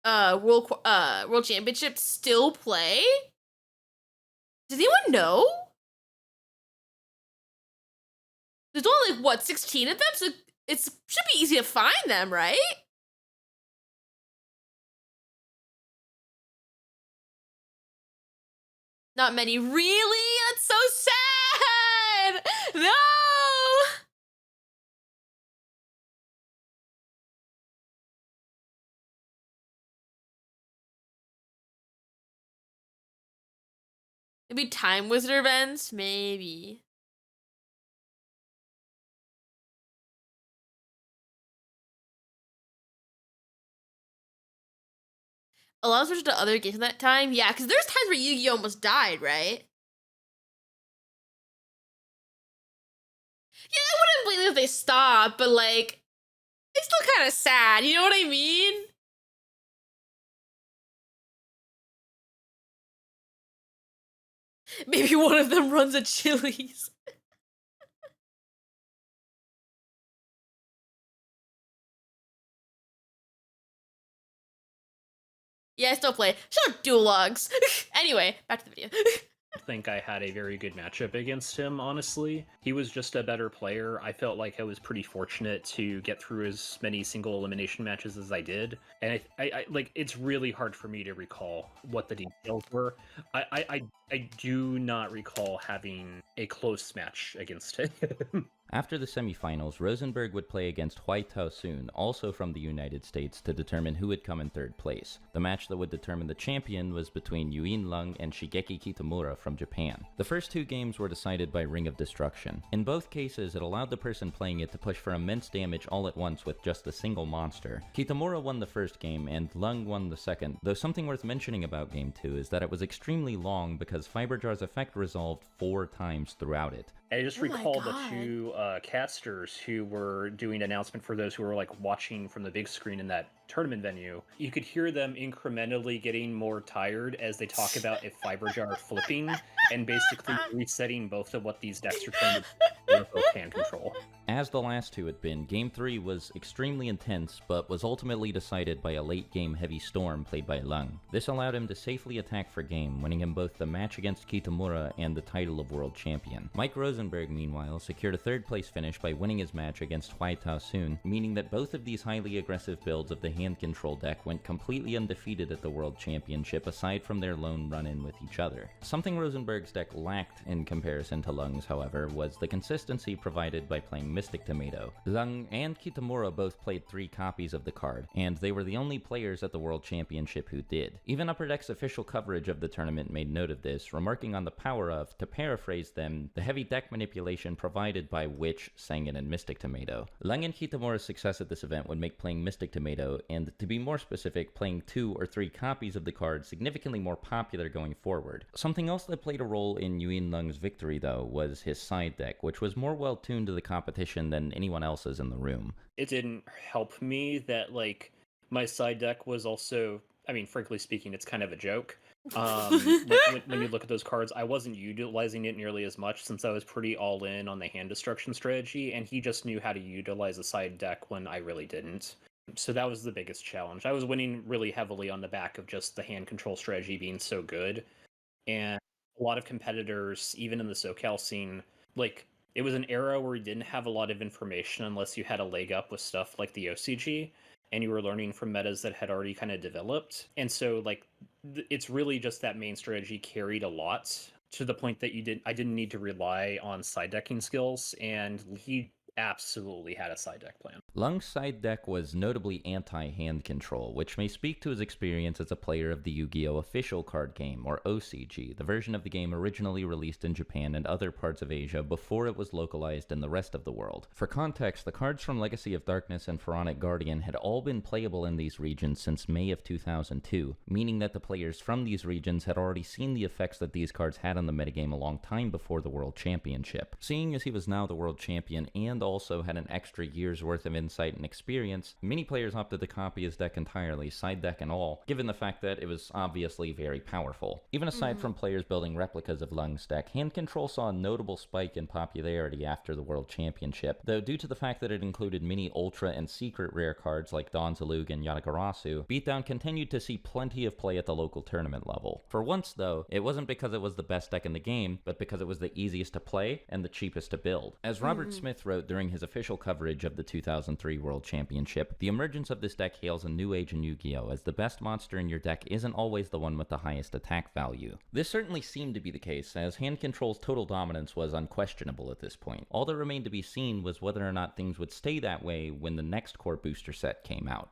World Championship still play? Does anyone know? There's only, like, what, 16 of them? So it should be easy to find them, right? Not many. Really? That's so sad! No! Maybe Time Wizard events? Maybe. Allows switch to other games in that time? Yeah, because there's times where Yu-Gi-Oh! Almost died, right? Yeah, I wouldn't blame them if they stopped, but like, it's still kind of sad, you know what I mean? Maybe one of them runs a Chili's. Yeah, I still play. Shut up, dual logs. Anyway, back to the video. think I had a very good matchup against him, honestly. He was just a better player. I felt like I was pretty fortunate to get through as many single elimination matches as I did. And I like, it's really hard for me to recall what the details were. I do not recall having a close match against him. After the semifinals, Rosenberg would play against Hui Tao-soon, also from the United States, to determine who would come in third place. The match that would determine the champion was between Yuin Lung and Shigeki Kitamura from Japan. The first two games were decided by Ring of Destruction. In both cases, it allowed the person playing it to push for immense damage all at once with just a single monster. Kitamura won the first game, and Lung won the second, though something worth mentioning about Game 2 is that it was extremely long because Fiberjar's effect resolved 4 times throughout it. I just recall the two casters who were doing announcement for those who were like watching from the big screen in that tournament venue, you could hear them incrementally getting more tired as they talk about a fiber jar flipping and basically resetting both of what these decks are trying to do with both hand control. As the last two had been, Game 3 was extremely intense, but was ultimately decided by a late-game heavy storm played by Lung. This allowed him to safely attack for game, winning him both the match against Kitamura and the title of world champion. Mike Rosenberg, meanwhile, secured a third-place finish by winning his match against Huai Taosun, meaning that both of these highly aggressive builds of the hand control deck went completely undefeated at the world championship aside from their lone run-in with each other. Something Rosenberg's deck lacked in comparison to Lung's, however, was the consistency provided by playing Mystic Tomato. Lung and Kitamura both played 3 copies of the card, and they were the only players at the World Championship who did. Even Upper Deck's official coverage of the tournament made note of this, remarking on the power of, to paraphrase them, the heavy deck manipulation provided by Witch, Sangan, and Mystic Tomato. Lung and Kitamura's success at this event would make playing Mystic Tomato, and to be more specific, playing 2 or 3 copies of the card significantly more popular going forward. Something else that played a role in Yuin Lung's victory, though, was his side deck, which was more well tuned to the competition than anyone else's in the room. It didn't help me that, like, my side deck was also, I mean, frankly speaking, it's kind of a joke. When you look at those cards, I wasn't utilizing it nearly as much since I was pretty all in on the hand destruction strategy, and he just knew how to utilize a side deck when I really didn't. So that was the biggest challenge. I was winning really heavily on the back of just the hand control strategy being so good, and a lot of competitors, even in the SoCal scene, like, it was an era where you didn't have a lot of information unless you had a leg up with stuff like the OCG, and you were learning from metas that had already kind of developed. And so, like, it's really just that main strategy carried a lot to the point that I didn't need to rely on side decking skills, and he absolutely had a side deck plan. Lung's side deck was notably anti-hand control, which may speak to his experience as a player of the Yu-Gi-Oh! Official card game, or OCG, the version of the game originally released in Japan and other parts of Asia before it was localized in the rest of the world. For context, the cards from Legacy of Darkness and Pharaonic Guardian had all been playable in these regions since May of 2002, meaning that the players from these regions had already seen the effects that these cards had on the metagame a long time before the World Championship. Seeing as he was now the World Champion and also had an extra year's worth of insight and experience, many players opted to copy his deck entirely, side deck and all, given the fact that it was obviously very powerful. Even aside from players building replicas of Lung's deck, hand control saw a notable spike in popularity after the World Championship, though due to the fact that it included many ultra and secret rare cards like Dawn Zalug and Yatagarasu, Beatdown continued to see plenty of play at the local tournament level. For once, though, it wasn't because it was the best deck in the game, but because it was the easiest to play and the cheapest to build. As Robert Smith wrote during his official coverage of the 2003 World Championship, the emergence of this deck hails a new age in Yu-Gi-Oh! As the best monster in your deck isn't always the one with the highest attack value. This certainly seemed to be the case, as hand control's total dominance was unquestionable at this point. All that remained to be seen was whether or not things would stay that way when the next core booster set came out.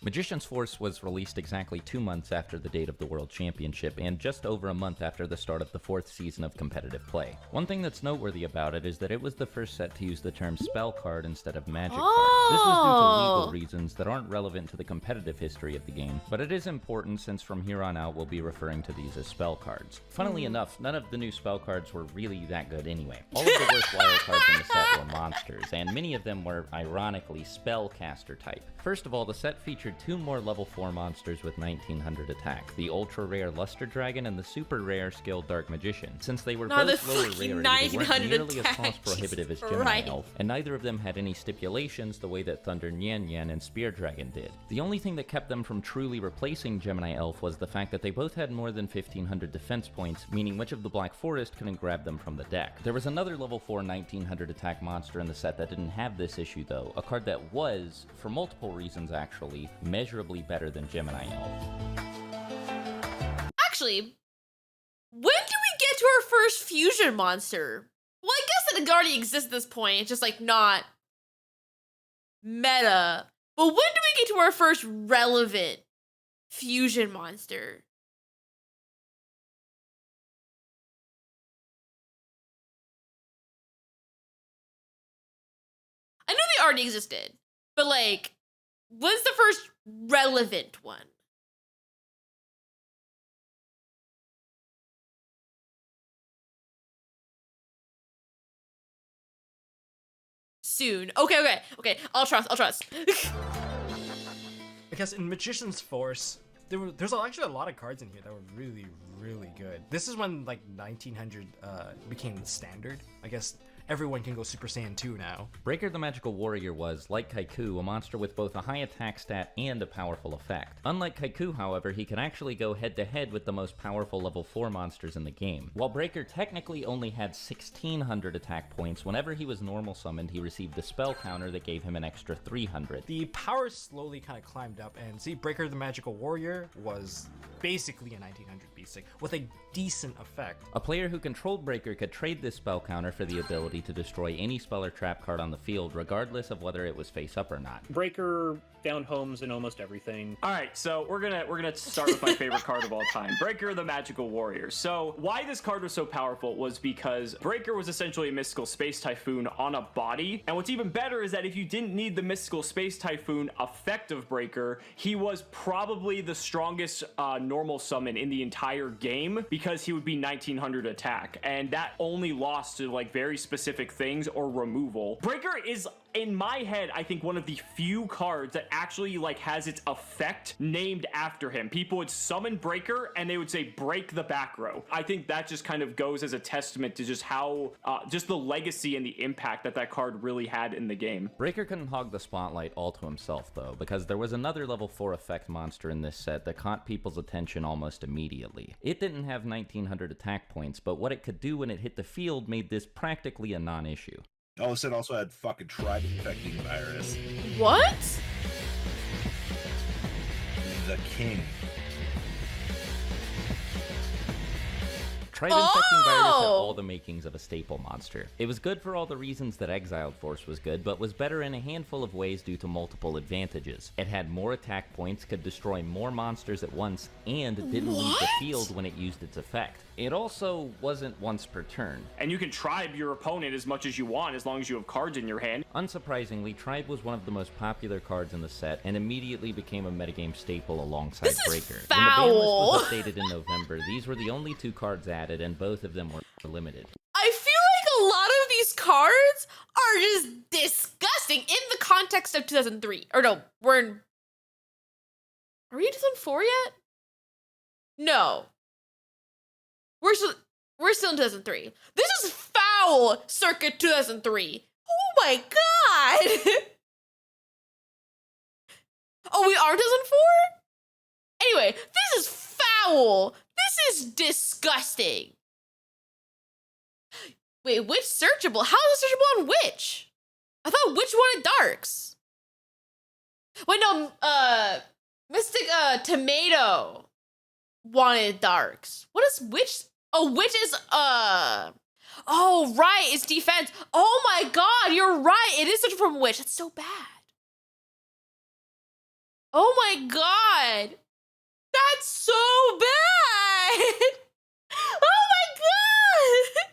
Magician's Force was released exactly 2 months after the date of the World Championship, and just over a month after the start of the 4th season of competitive play. One thing that's noteworthy about it is that it was the first set to use the term spell card instead of magic card. This was due to legal reasons that aren't relevant to the competitive history of the game, but it is important since from here on out we'll be referring to these as spell cards. Funnily enough, none of the new spell cards were really that good anyway. All of the worthwhile cards in the set were monsters, and many of them were ironically spellcaster type. First of all, the set featured 2 more level 4 monsters with 1900 attack, the ultra rare Luster Dragon and the super rare Skilled Dark Magician. Since they were both lower rarity, they weren't nearly as cost prohibitive as Gemini Elf, and neither of them had any stipulations the way that Thunder Nyan Nyan and Spear Dragon did. The only thing that kept them from truly replacing Gemini Elf was the fact that they both had more than 1500 defense points, meaning Witch of the Black Forest couldn't grab them from the deck. There was another level 4 1900 attack monster in the set that didn't have this issue though, a card that was, for multiple reasons actually, measurably better than Gemini Elf. Actually, when do we get to our first fusion monster? Well, I guess that it already exists at this point. It's just like not meta. But when do we get to our first relevant fusion monster? I know they already existed, but like, when's the first relevant one? soon. Okay. I'll trust. Because in Magician's Force, there's actually a lot of cards in here that were really, really good. This is when like 1900 became the standard. I guess everyone can go Super Saiyan 2 now. Breaker the Magical Warrior was, like Kaiku, a monster with both a high attack stat and a powerful effect. Unlike Kaiku, however, he can actually go head-to-head with the most powerful level 4 monsters in the game. While Breaker technically only had 1600 attack points, whenever he was normal summoned, he received a spell counter that gave him an extra 300. The power slowly kind of climbed up, and see, Breaker the Magical Warrior was basically a 1900 basic with a decent effect. A player who controlled Breaker could trade this spell counter for the ability to destroy any spell or trap card on the field, regardless of whether it was face up or not. Breaker found homes in almost everything. All right, so we're gonna start with my favorite card of all time, Breaker the Magical Warrior. So why this card was so powerful was because Breaker was essentially a mystical space typhoon on a body, and what's even better is that if you didn't need the mystical space typhoon effect of Breaker, he was probably the strongest normal summon in the entire game because he would be 1900 attack, and that only lost to like very specific things or removal. Breaker is, in my head, I think one of the few cards that actually like has its effect named after him. People would summon Breaker and they would say break the back row. I think that just kind of goes as a testament to just how just the legacy and the impact that card really had in the game. Breaker couldn't hog the spotlight all to himself though, because there was another level 4 effect monster in this set that caught people's attention almost immediately. It didn't have 1900 attack points, but what it could do when it hit the field made this practically a non-issue. All of a also had fucking tribe infecting virus. What? The king. Tribe infecting virus had all the makings of a staple monster. It was good for all the reasons that Exiled Force was good, but was better in a handful of ways due to multiple advantages. It had more attack points, could destroy more monsters at once, and didn't leave the field when it used its effect. It also wasn't once per turn. And you can tribe your opponent as much as you want as long as you have cards in your hand. Unsurprisingly, Tribe was one of the most popular cards in the set and immediately became a metagame staple alongside Breaker. When the ban list was updated in November, these were the only 2 cards added, and both of them were limited. I feel like a lot of these cards are just disgusting in the context of 2003. Or no, are we in 2004 yet? No. We're still in 2003. This is foul circa 2003. Oh my god! Oh, we are 2004? Anyway, this is foul. This is disgusting. Wait, which searchable? How is it searchable on which? I thought which wanted darks. Wait, no, Mystic Tomato wanted darks. What is which? Oh, which is oh right, it's defense. Oh my god, you're right. It is such from which. That's so bad. Oh my god. That's so bad. Oh my god.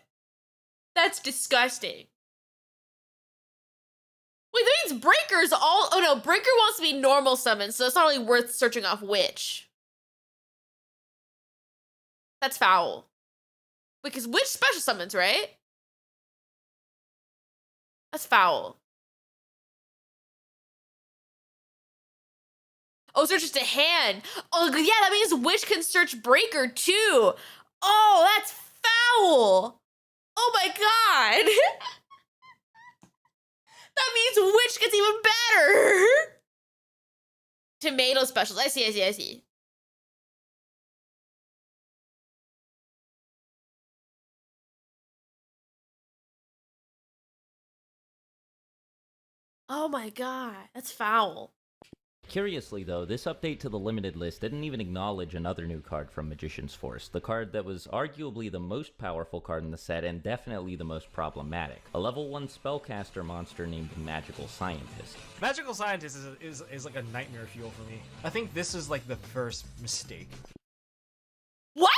That's disgusting. Wait, that means Breaker's all, oh no, Breaker wants to be normal summon, so it's not really worth searching off which. That's foul. Because which special summons, right? That's foul. Oh, searches to hand. Oh, yeah, that means Witch can search Breaker too. Oh, that's foul. Oh my god. That means Witch gets even better. Tomato specials. I see. Oh my god, that's foul. Curiously though, this update to the limited list didn't even acknowledge another new card from Magician's Force, the card that was arguably the most powerful card in the set and definitely the most problematic. A level 1 spellcaster monster named Magical Scientist. Magical Scientist is like a nightmare fuel for me. I think this is like the first mistake. What?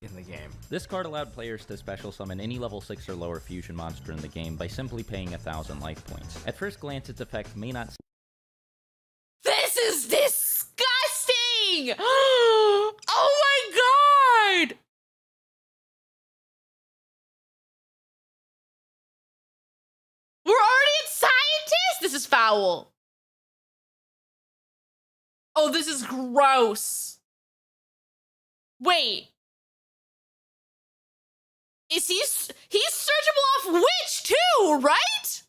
In the game. This card allowed players to special summon any level 6 or lower fusion monster in the game by simply paying 1,000 life points. At first glance, its effect may not. This is disgusting! Oh my god! We're already at is foul. Oh, this is gross. Wait. Is he's searchable off Witch too, right?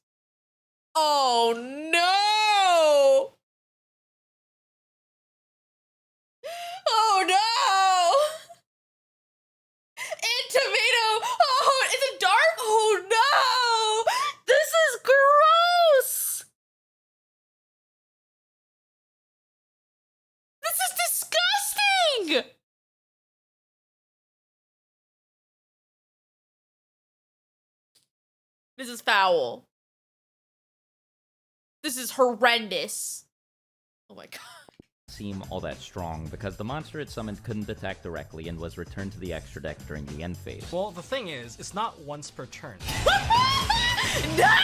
Oh no. Oh no. And tomato. Oh, is it dark? Oh no. This is gross. This is disgusting. This is foul. This is horrendous. Oh my god. Seem all that strong because the monster it summoned couldn't attack directly and was returned to the extra deck during the end phase. Well, the thing is, it's not once per turn. No!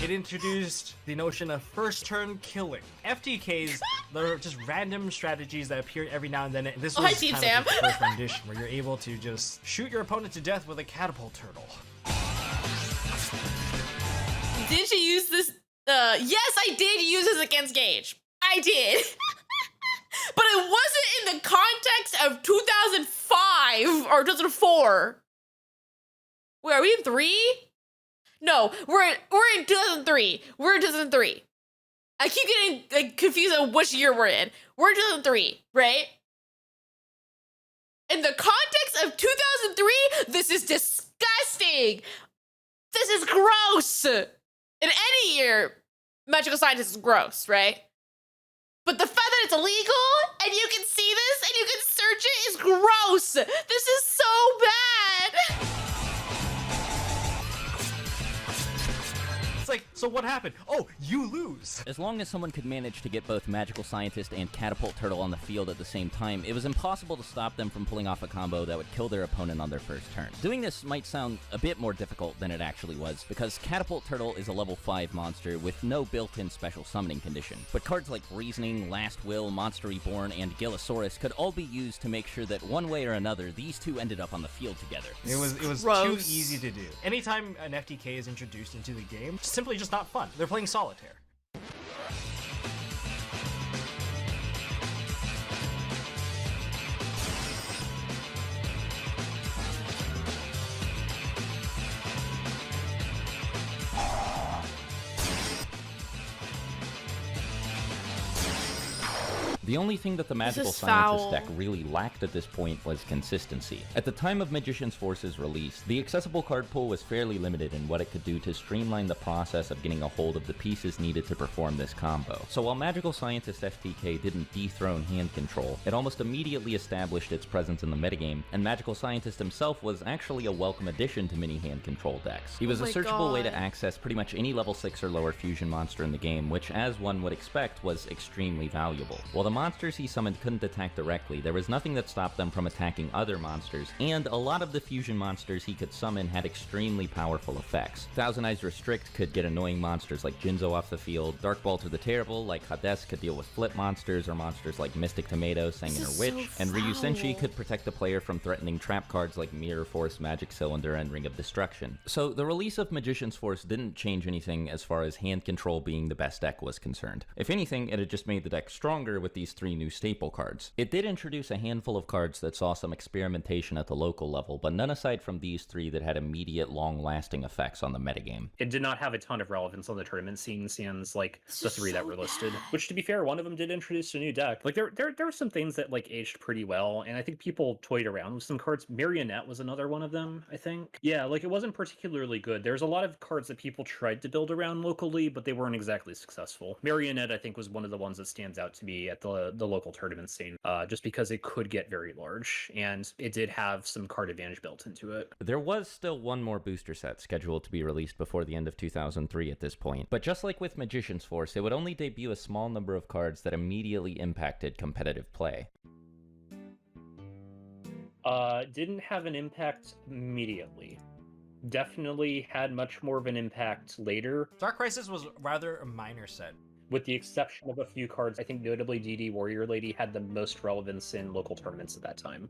It introduced the notion of first turn killing. FTKs, they're just random strategies that appear every now and then. This was Team kind Sam. of the first rendition where you're able to just shoot your opponent to death with a catapult turtle. Did you use this? Yes, I did use this against Gage. I did. But it wasn't in the context of 2005 or 2004. Wait, are we in 3? No, we're in 2003. We're in 2003. I keep getting like confused on which year we're in. We're in 2003, right? In the context of 2003, this is disgusting. This is gross. In any year, magical scientist is gross, right? But the fact that it's illegal and you can see this and you can search it is gross. This is so bad. It's like, so what happened? Oh, you lose. As long as someone could manage to get both Magical Scientist and Catapult Turtle on the field at the same time, it was impossible to stop them from pulling off a combo that would kill their opponent on their first turn. Doing this might sound a bit more difficult than it actually was, because Catapult Turtle is a level 5 monster with no built-in special summoning condition. But cards like Reasoning, Last Will, Monster Reborn, and Gillosaurus could all be used to make sure that one way or another, these two ended up on the field together. It was Gross. too easy to do. Anytime an FTK is introduced into the game, it's simply just not fun. They're playing solitaire. The only thing that the Magical is Scientist foul. deck really lacked at this point was consistency. At the time of Magician's Force's release, the accessible card pool was fairly limited in what it could do to streamline the process of getting a hold of the pieces needed to perform this combo. So while Magical Scientist FTK didn't dethrone hand control, it almost immediately established its presence in the metagame, and Magical Scientist himself was actually a welcome addition to mini hand control decks. He was Oh a my searchable way to God. access pretty much any level 6 or lower fusion monster in the game, which, as one would expect, was extremely valuable. While the monsters he summoned couldn't attack directly, there was nothing that stopped them from attacking other monsters, and a lot of the fusion monsters he could summon had extremely powerful effects. Thousand Eyes Restrict could get annoying monsters like Jinzo off the field, Dark Balter the Terrible like Hades could deal with flip monsters, or monsters like Mystic Tomato, Sanguinar is Witch, so and Ryu Senshi foul. could protect the player from threatening trap cards like Mirror Force, Magic Cylinder, and Ring of Destruction. So the release of Magician's Force didn't change anything as far as hand control being the best deck was concerned. If anything, it had just made the deck stronger with these 3 new staple cards. It did introduce a handful of cards that saw some experimentation at the local level, but none aside from these 3 that had immediate, long-lasting effects on the metagame. It did not have a ton of relevance on the tournament scene, sans like This the is 3 that so were listed. bad. Which, to be fair, one of them did introduce a new deck. Like there were some things that like aged pretty well, and I think people toyed around with some cards. Marionette was another one of them, I think. Yeah, like it wasn't particularly good. There's a lot of cards that people tried to build around locally, but they weren't exactly successful. Marionette, I think, was one of the ones that stands out to me at the local tournament scene, just because it could get very large, and it did have some card advantage built into it. There was still one more booster set scheduled to be released before the end of 2003 at this point, but just like with Magician's Force, it would only debut a small number of cards that immediately impacted competitive play. Didn't have an impact immediately. Definitely had much more of an impact later. Dark Crisis was rather a minor set. With the exception of a few cards, I think notably DD Warrior Lady had the most relevance in local tournaments at that time.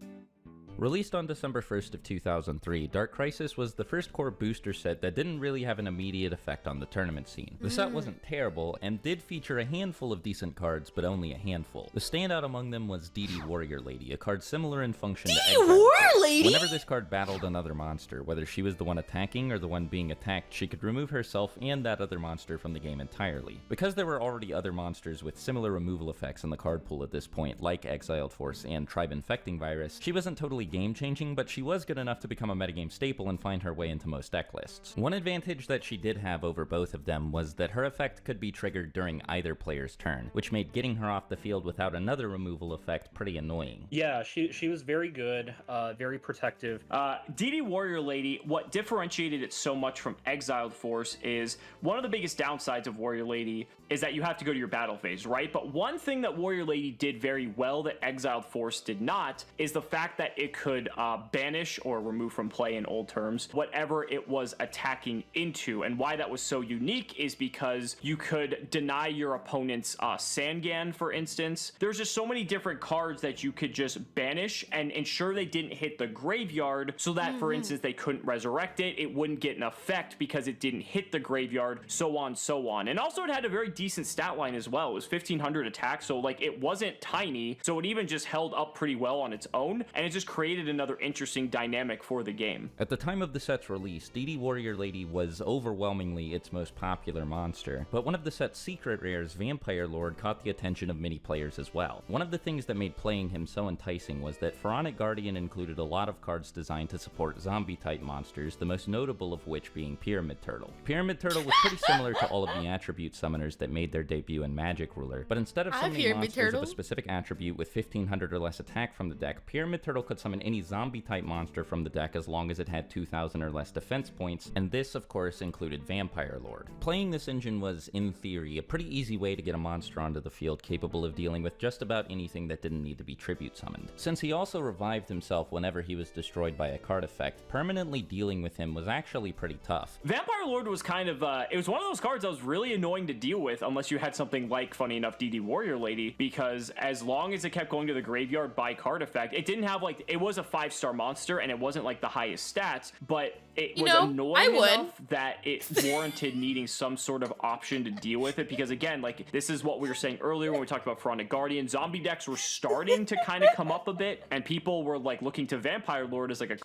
Released on December 1st of 2003, Dark Crisis was the first core booster set that didn't really have an immediate effect on the tournament scene. The set wasn't terrible, and did feature a handful of decent cards, but only a handful. The standout among them was DD Warrior Lady, a card similar in function to DD Warrior Lady? Whenever this card battled another monster, whether she was the one attacking or the one being attacked, she could remove herself and that other monster from the game entirely. Because there were already other monsters with similar removal effects in the card pool at this point, like Exiled Force and Tribe Infecting Virus, she wasn't totally game-changing, but she was good enough to become a metagame staple and find her way into most deck lists. One advantage that she did have over both of them was that her effect could be triggered during either player's turn, which made getting her off the field without another removal effect pretty annoying. Yeah, she was very good, very protective. DD Warrior Lady, what differentiated it so much from Exiled Force is one of the biggest downsides of Warrior Lady is that you have to go to your battle phase, right? But one thing that Warrior Lady did very well that Exiled Force did not is the fact that it could banish or remove from play in old terms whatever it was attacking into. And why that was so unique is because you could deny your opponent's Sangan, for instance. There's just so many different cards that you could just banish and ensure they didn't hit the graveyard so that, for instance, they couldn't resurrect it, it wouldn't get an effect because it didn't hit the graveyard, so on, so on. And also it had a very decent stat line as well. It was 1500 attack, so like it wasn't tiny, so it even just held up pretty well on its own, and it just created another interesting dynamic for the game. At the time of the set's release, DD Warrior Lady was overwhelmingly its most popular monster, but one of the set's secret rares, Vampire Lord, caught the attention of many players as well. One of the things that made playing him so enticing was that Pharaonic Guardian included a lot of cards designed to support zombie-type monsters, the most notable of which being Pyramid Turtle. Pyramid Turtle was pretty similar to all of the attribute summoners that made their debut in Magic Ruler, but instead of summoning monsters of a specific attribute with 1500 or less attack from the deck, Pyramid Turtle could summon any zombie-type monster from the deck as long as it had 2000 or less defense points, and this, of course, included Vampire Lord. Playing this engine was, in theory, a pretty easy way to get a monster onto the field capable of dealing with just about anything that didn't need to be tribute summoned. Since he also revived himself whenever he was destroyed by a card effect, permanently dealing with him was actually pretty tough. Vampire Lord was kind of, it was one of those cards that was really annoying to deal with unless you had something like, funny enough, DD Warrior Lady, because as long as it kept going to the graveyard by card effect, it didn't have like, it was a 5-star monster and it wasn't like the highest stats, but it was annoying enough that it warranted needing some sort of option to deal with it, because again, like, this is what we were saying earlier when we talked about Pharaonic Guardian. Zombie decks were starting to kind of come up a bit, and people were like looking to Vampire Lord as like a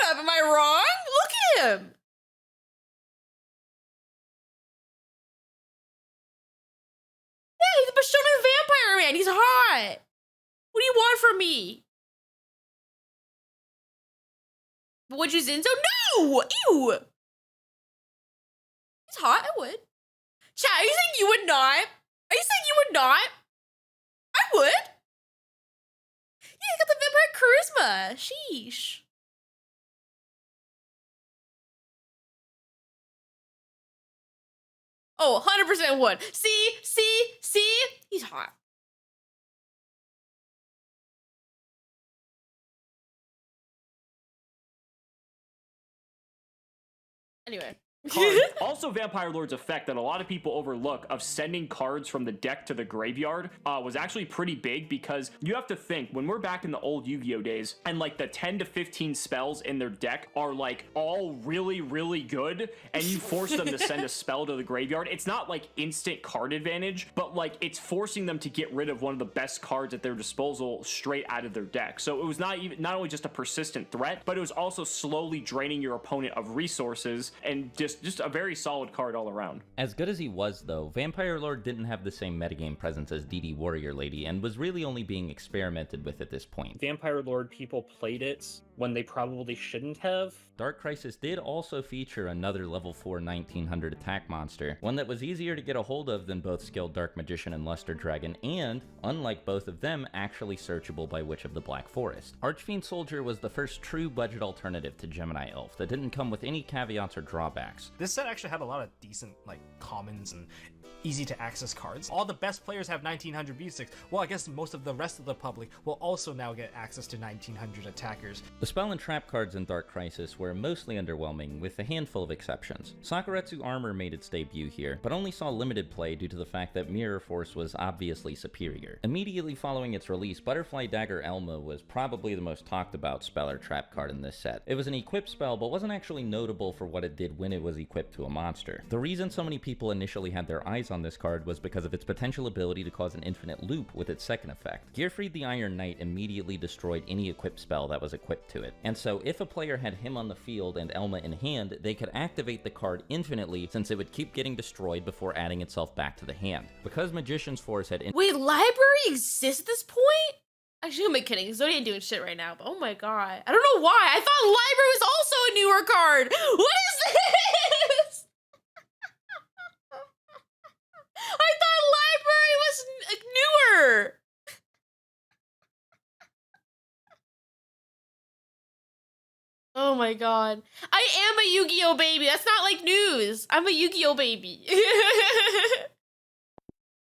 Am I wrong? Look at him. Yeah, he's a Bashonen vampire man. He's hot. What do you want from me? Would you Zinzo? No! Ew! He's hot. I would. Chat, are you saying you would not? Are you saying you would not? I would. Yeah, he's got the vampire charisma. Sheesh. Oh, 100% would. See? He's hot. Anyway. Also, Vampire Lord's effect that a lot of people overlook of sending cards from the deck to the graveyard was actually pretty big, because you have to think, when we're back in the old Yu-Gi-Oh days and like the 10 to 15 spells in their deck are like all really, really good, and you force them to send a spell to the graveyard, it's not like instant card advantage, but like it's forcing them to get rid of one of the best cards at their disposal straight out of their deck. So it was not only just a persistent threat, but it was also slowly draining your opponent of resources, and just a very solid card all around. As good as he was, though, Vampire Lord didn't have the same metagame presence as DD Warrior Lady, and was really only being experimented with at this point. Vampire Lord people played it when they probably shouldn't have. Dark Crisis did also feature another level 4 1900 attack monster, one that was easier to get a hold of than both skilled Dark Magician and Luster Dragon, and, unlike both of them, actually searchable by Witch of the Black Forest. Archfiend Soldier was the first true budget alternative to Gemini Elf that didn't come with any caveats or drawbacks, cards. This set actually had a lot of decent like commons and easy to access cards. All the best players have 1900 B6. Well, I guess most of the rest of the public will also now get access to 1900 attackers. The spell and trap cards in Dark Crisis were mostly underwhelming, with a handful of exceptions. Sakuretsu Armor made its debut here, but only saw limited play due to the fact that Mirror Force was obviously superior. Immediately following its release, Butterfly Dagger Elma was probably the most talked about spell or trap card in this set. It was an equipped spell, but wasn't actually notable for what it did when it was equipped to a monster. The reason so many people initially had their eyes on this card was because of its potential ability to cause an infinite loop with its second effect. Gearfried the Iron Knight immediately destroyed any equipped spell that was equipped to it, and so if a player had him on the field and Elma in hand, they could activate the card infinitely since it would keep getting destroyed before adding itself back to the hand. Because Magician's Force had Wait, library exists at this point? Actually, who am I kidding? Zodi ain't doing shit right now, but oh my god. I don't know why. I thought library was also a newer card. What is this? I thought library was newer. Oh my god. I am a Yu-Gi-Oh baby. That's not like news. I'm a Yu-Gi-Oh baby.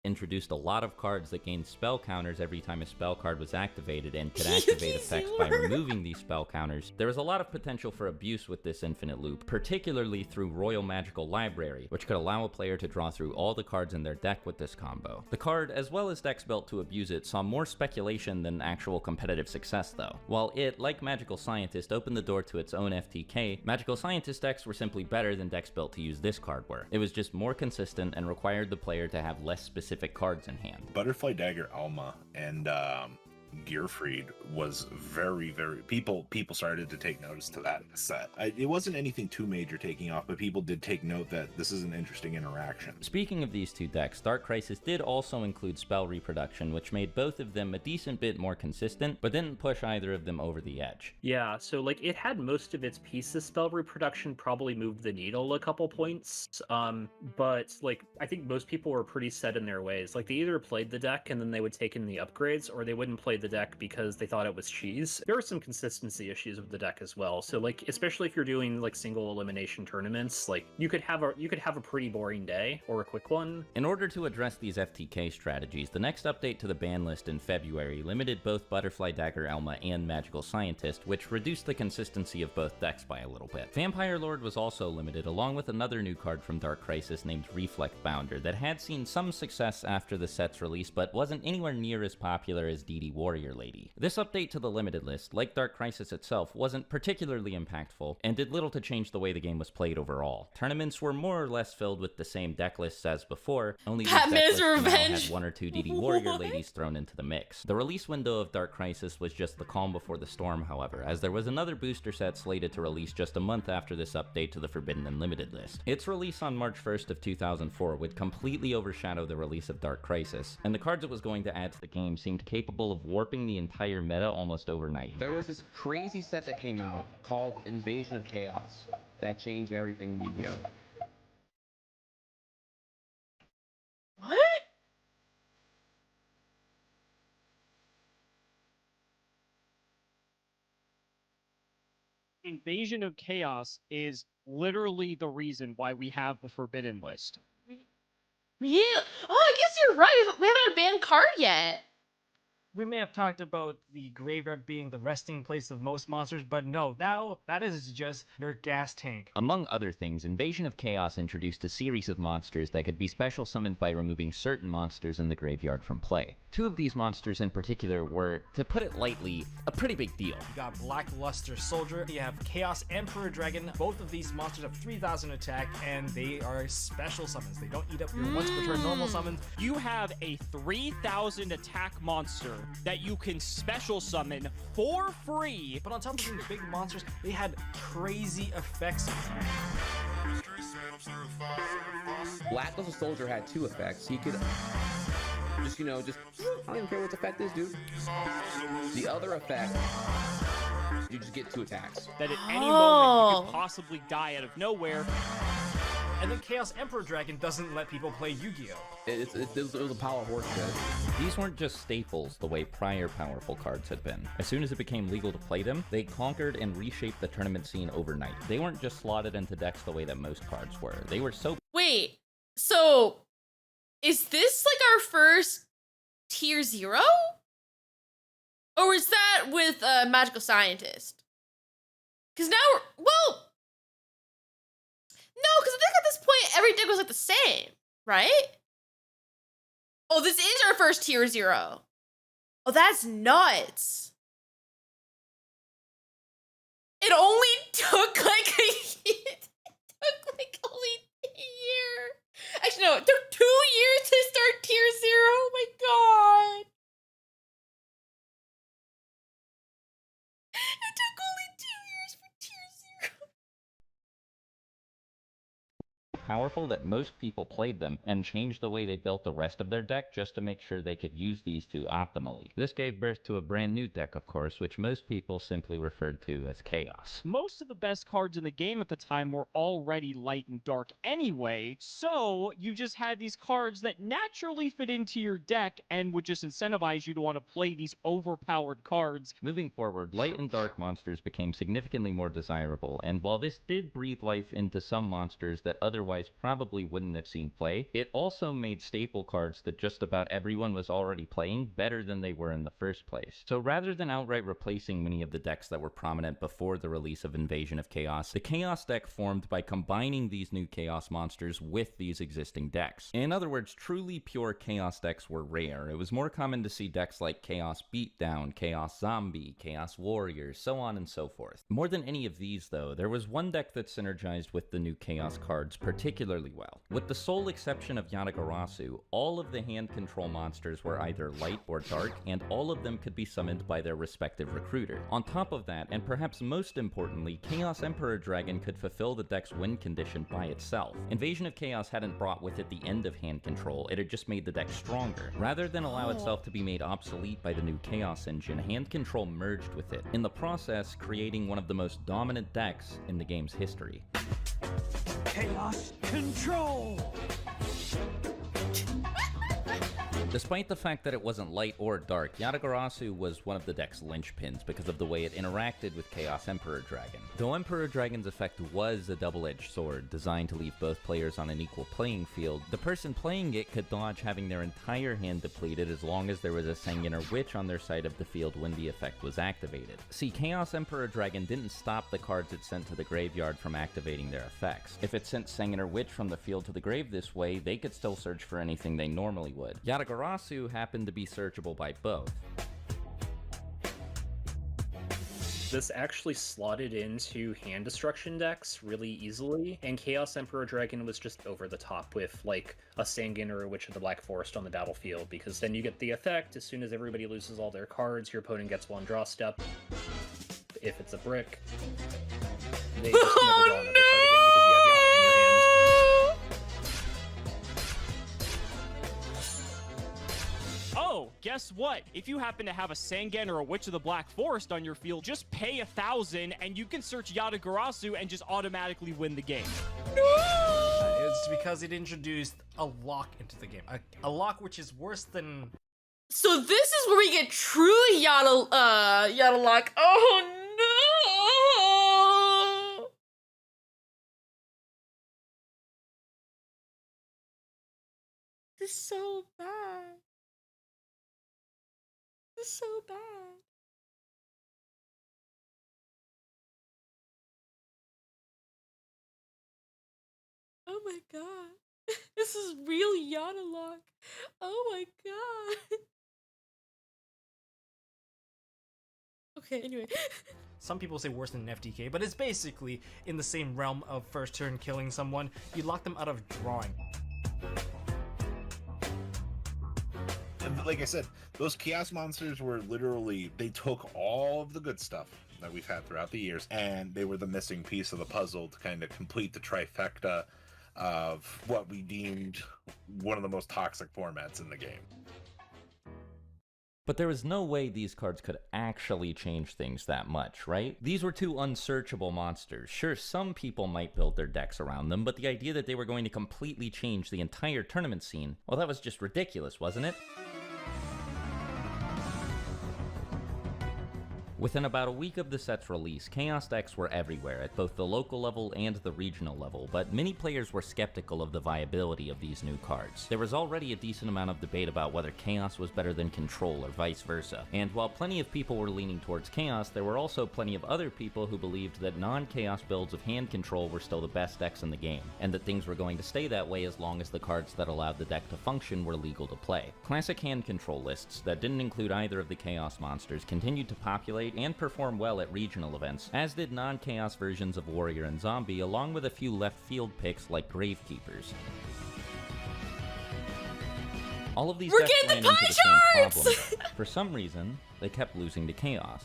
introduced a lot of cards that gained spell counters every time a spell card was activated and could activate effects by removing these spell counters. There was a lot of potential for abuse with this infinite loop, particularly through Royal Magical Library, which could allow a player to draw through all the cards in their deck with this combo. The card, as well as decks built to abuse it, saw more speculation than actual competitive success though. While it, like Magical Scientist, opened the door to its own FTK, Magical Scientist decks were simply better than decks built to use this card were. It was just more consistent and required the player to have less specific cards in hand. Butterfly Dagger Alma and Gearfried was very people started to take notice to that set. It wasn't anything too major taking off, but people did take note that this is an interesting interaction. Speaking of these two decks, Dark Crisis did also include spell reproduction, which made both of them a decent bit more consistent, but didn't push either of them over the edge. Yeah, so like it had most of its pieces. Spell reproduction probably moved the needle a couple points, but like I think most people were pretty set in their ways. Like they either played the deck and then they would take in the upgrades, or they wouldn't play the deck because they thought it was cheese. There were some consistency issues with the deck as well. So like especially if you're doing like single elimination tournaments, like you could have a pretty boring day or a quick one. In order to address these FTK strategies, the next update to the ban list in February limited both Butterfly Dagger Elma and Magical Scientist, which reduced the consistency of both decks by a little bit. Vampire Lord was also limited, along with another new card from Dark Crisis named Reflect Bounder that had seen some success after the set's release, but wasn't anywhere near as popular as DD Warrior Lady. This update to the limited list, like Dark Crisis itself, wasn't particularly impactful, and did little to change the way the game was played overall. Tournaments were more or less filled with the same deck lists as before, only these deck lists now had one or two DD Warrior Ladies thrown into the mix. The release window of Dark Crisis was just the calm before the storm, however, as there was another booster set slated to release just a month after this update to the Forbidden and Limited list. Its release on March 1st of 2004 would completely overshadow the release of Dark Crisis, and the cards it was going to add to the game seemed capable of warping the entire meta almost overnight. There was this crazy set that came out called Invasion of Chaos that changed everything in Yu-Gi-Oh! What? Invasion of Chaos is literally the reason why we have the Forbidden list. Yeah. Oh, I guess you're right. We haven't had a banned card yet. We may have talked about the graveyard being the resting place of most monsters, but no, now that is just their gas tank. Among other things, Invasion of Chaos introduced a series of monsters that could be special summoned by removing certain monsters in the graveyard from play. Two of these monsters in particular were, to put it lightly, a pretty big deal. You got Blackluster Soldier, you have Chaos Emperor Dragon. Both of these monsters have 3,000 attack, and they are special summons. They don't eat up your once per turn normal summons. You have a 3,000 attack monster that you can special summon for free. But on top of being big monsters, they had crazy effects. Blackluster Soldier had two effects. He could just, I don't even care what the effect is, dude. The other effect, you just get 2 attacks. That at any moment you could possibly die out of nowhere. And then Chaos Emperor Dragon doesn't let people play Yu-Gi-Oh! It was a power horse show. These weren't just staples the way prior powerful cards had been. As soon as it became legal to play them, they conquered and reshaped the tournament scene overnight. They weren't just slotted into decks the way that most cards were. They were so... Wait, so is this like our first tier 0? Or is that with a magical scientist? Because now, well, no, because I think at this point every deck was like the same, right? Oh, this is our first tier 0. Oh, that's nuts. It only took like a year. It took like only a year. Actually, no, it took 2 years to start tier 0. Oh my god. It took only 2 years for tier 0. powerful that most people played them and changed the way they built the rest of their deck just to make sure they could use these two optimally. This gave birth to a brand new deck, of course, which most people simply referred to as Chaos. Most of the best cards in the game at the time were already light and dark anyway, so you just had these cards that naturally fit into your deck and would just incentivize you to want to play these overpowered cards. Moving forward, light and dark monsters became significantly more desirable, and while this did breathe life into some monsters that otherwise probably wouldn't have seen play, it also made staple cards that just about everyone was already playing better than they were in the first place. So rather than outright replacing many of the decks that were prominent before the release of Invasion of Chaos, the Chaos deck formed by combining these new Chaos monsters with these existing decks. In other words, truly pure Chaos decks were rare. It was more common to see decks like Chaos Beatdown, Chaos Zombie, Chaos Warriors, so on and so forth. More than any of these, though, there was one deck that synergized with the new Chaos cards particularly well. With the sole exception of Yatagarasu, all of the hand control monsters were either light or dark, and all of them could be summoned by their respective recruiter. On top of that, and perhaps most importantly, Chaos Emperor Dragon could fulfill the deck's win condition by itself. Invasion of Chaos hadn't brought with it the end of hand control, it had just made the deck stronger. Rather than allow itself to be made obsolete by the new Chaos engine, hand control merged with it, in the process creating one of the most dominant decks in the game's history. Chaos Control! Despite the fact that it wasn't light or dark, Yatagarasu was one of the deck's linchpins because of the way it interacted with Chaos Emperor Dragon. Though Emperor Dragon's effect was a double-edged sword, designed to leave both players on an equal playing field, the person playing it could dodge having their entire hand depleted as long as there was a Sengen or Witch on their side of the field when the effect was activated. See, Chaos Emperor Dragon didn't stop the cards it sent to the graveyard from activating their effects. If it sent Sengen or Witch from the field to the grave this way, they could still search for anything they normally would. Yatagarasu happened to be searchable by both. This actually slotted into hand destruction decks really easily, and Chaos Emperor Dragon was just over the top with like a Sanguin or a Witch of the Black Forest on the battlefield, because then you get the effect as soon as everybody loses all their cards, your opponent gets one draw step. If it's a brick, they just never draw another card again because you have the honor in your hand. Oh, guess what? If you happen to have a Sangen or a Witch of the Black Forest on your field, just pay 1,000 and you can search Yatagarasu and just automatically win the game. It's because it introduced a lock into the game. A lock which is worse than... So this is where we get true Yata lock. Oh no! This is so bad. This is so bad. Oh my god. This is real Yata lock. Oh my god. Okay, anyway. Some people say worse than an FDK, but it's basically in the same realm of first turn killing someone. You lock them out of drawing. Like I said, those Chaos monsters were literally, they took all of the good stuff that we've had throughout the years, and they were the missing piece of the puzzle to kind of complete the trifecta of what we deemed one of the most toxic formats in the game. But there was no way these cards could actually change things that much, right? These were two unsearchable monsters. Sure, some people might build their decks around them, but the idea that they were going to completely change the entire tournament scene, well, that was just ridiculous, wasn't it? Within about a week of the set's release, Chaos decks were everywhere at both the local level and the regional level, but many players were skeptical of the viability of these new cards. There was already a decent amount of debate about whether Chaos was better than Control or vice versa, and while plenty of people were leaning towards Chaos, there were also plenty of other people who believed that non-Chaos builds of Hand Control were still the best decks in the game, and that things were going to stay that way as long as the cards that allowed the deck to function were legal to play. Classic Hand Control lists that didn't include either of the Chaos monsters continued to populate and perform well at regional events, as did non-Chaos versions of Warrior and Zombie, along with a few left field picks like Gravekeepers. All of these decks ran into the same problem. For some reason, they kept losing to Chaos.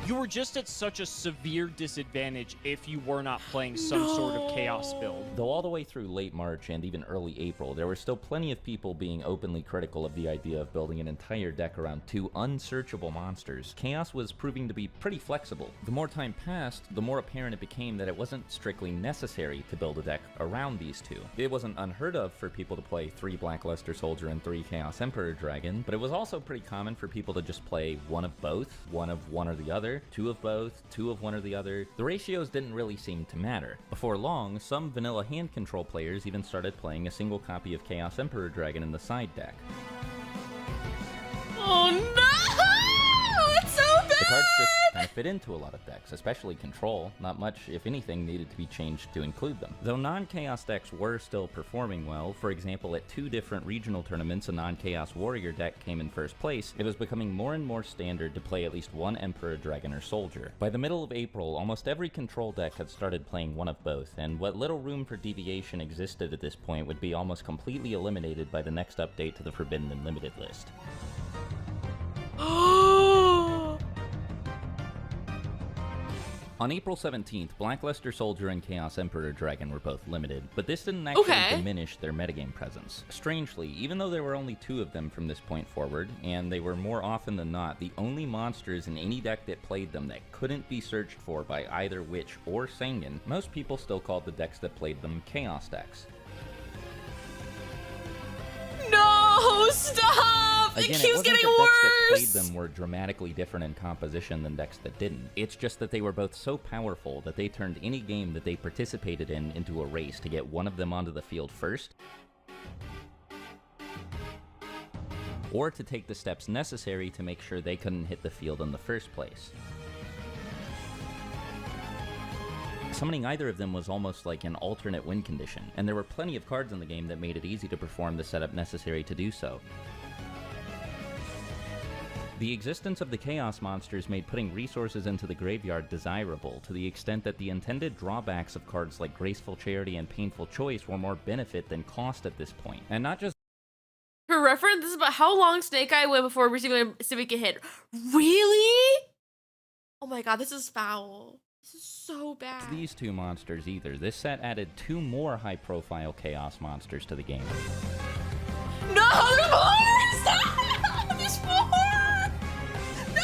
You were just at such a severe disadvantage if you were not playing some sort of Chaos build. Though all the way through late March and even early April, there were still plenty of people being openly critical of the idea of building an entire deck around two unsearchable monsters. Chaos was proving to be pretty flexible. The more time passed, the more apparent it became that it wasn't strictly necessary to build a deck around these two. It wasn't unheard of for people to play 3 Black Luster Soldier and 3 Chaos Emperor Dragon, but it was also pretty common for people to just play one of both, one of one or the other, 2 of both, 2 of one or the other. The ratios didn't really seem to matter. Before long, some vanilla Hand Control players even started playing a single copy of Chaos Emperor Dragon in the side deck. Oh no! It's so bad! The cards just kind of fit into a lot of decks, especially Control. Not much, if anything, needed to be changed to include them. Though non-Chaos decks were still performing well, for example, at 2 different regional tournaments a non-Chaos Warrior deck came in first place, it was becoming more and more standard to play at least one Emperor Dragon or Soldier. By the middle of April, almost every Control deck had started playing one of both, and what little room for deviation existed at this point would be almost completely eliminated by the next update to the Forbidden and Limited list. On April 17th, Black Luster Soldier and Chaos Emperor Dragon were both limited, but this didn't actually diminish their metagame presence. Strangely, even though there were only 2 of them from this point forward, and they were more often than not the only monsters in any deck that played them that couldn't be searched for by either Witch or Sangan, most people still called the decks that played them Chaos decks. No, stop! Again, it keeps getting decks that worse! played them were dramatically different in composition than decks that didn't. It's just that they were both so powerful that they turned any game that they participated in into a race to get one of them onto the field first, or to take the steps necessary to make sure they couldn't hit the field in the first place. Summoning either of them was almost like an alternate win condition, and there were plenty of cards in the game that made it easy to perform the setup necessary to do so. The existence of the Chaos monsters made putting resources into the graveyard desirable, to the extent that the intended drawbacks of cards like Graceful Charity and Painful Choice were more benefit than cost at this point. And not just For reference, this is about how long Snake Eye went before receiving a civic hit. Really? Oh my god, this is foul. This is so bad. these 2 monsters either. This set added 2 more high-profile Chaos monsters to the game. No, there's more! Stop! There's more! No!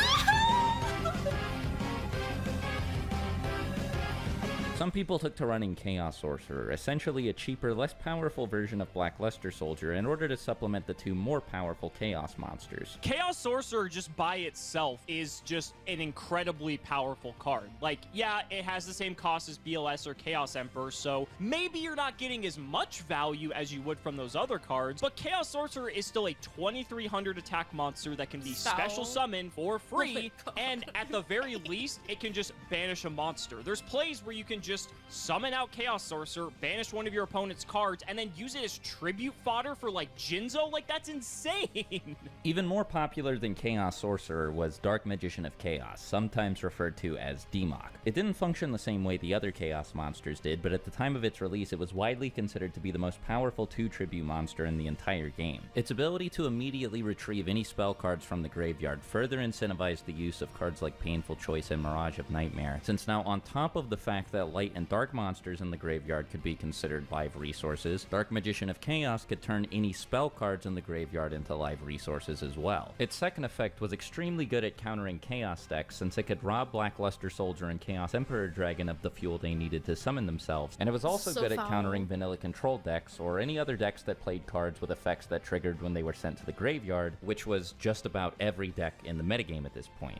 Some people took to running Chaos Sorcerer, essentially a cheaper, less powerful version of Black Luster Soldier, in order to supplement the 2 more powerful Chaos monsters. Chaos Sorcerer just by itself is just an incredibly powerful card. Like, yeah, it has the same cost as BLS or Chaos Emperor, so maybe you're not getting as much value as you would from those other cards, but Chaos Sorcerer is still a 2300 attack monster that can be special summoned for free, and at the very least, it can just banish a monster. There's plays where you can just summon out Chaos Sorcerer, banish one of your opponent's cards, and then use it as tribute fodder for, like, Jinzo? Like, that's insane! Even more popular than Chaos Sorcerer was Dark Magician of Chaos, sometimes referred to as Demok. It didn't function the same way the other Chaos monsters did, but at the time of its release, it was widely considered to be the most powerful 2 tribute monster in the entire game. Its ability to immediately retrieve any spell cards from the graveyard further incentivized the use of cards like Painful Choice and Mirage of Nightmare, since now on top of the fact that life light and dark monsters in the graveyard could be considered live resources, Dark Magician of Chaos could turn any spell cards in the graveyard into live resources as well. Its second effect was extremely good at countering Chaos decks since it could rob Blackluster Soldier and Chaos Emperor Dragon of the fuel they needed to summon themselves, and it was also good at countering vanilla control decks or any other decks that played cards with effects that triggered when they were sent to the graveyard, which was just about every deck in the metagame at this point.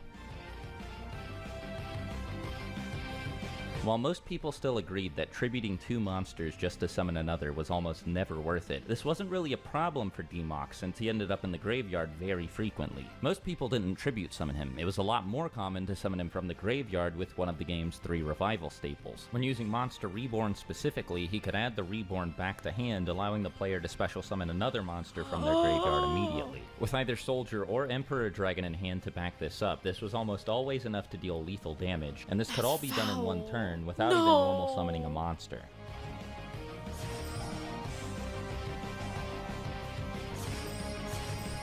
While most people still agreed that tributing 2 monsters just to summon another was almost never worth it, this wasn't really a problem for Demox since he ended up in the graveyard very frequently. Most people didn't tribute summon him. It was a lot more common to summon him from the graveyard with one of the game's 3 revival staples. When using Monster Reborn specifically, he could add the Reborn back to hand, allowing the player to special summon another monster from their graveyard immediately. With either Soldier or Emperor Dragon in hand to back this up, this was almost always enough to deal lethal damage, and this could all be done in one turn without even normal summoning a monster.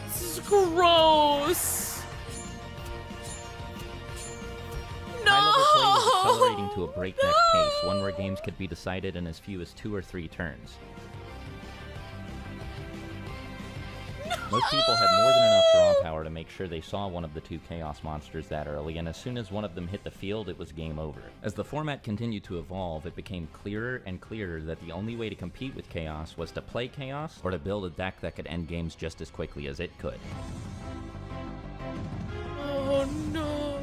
This is gross. No. High-level play was accelerating to a breakneck pace, one where games could be decided in as few as 2 or 3 turns. Most people had more than enough draw power to make sure they saw one of the 2 Chaos monsters that early, and as soon as one of them hit the field, it was game over. As the format continued to evolve, it became clearer and clearer that the only way to compete with Chaos was to play Chaos, or to build a deck that could end games just as quickly as it could. Oh no.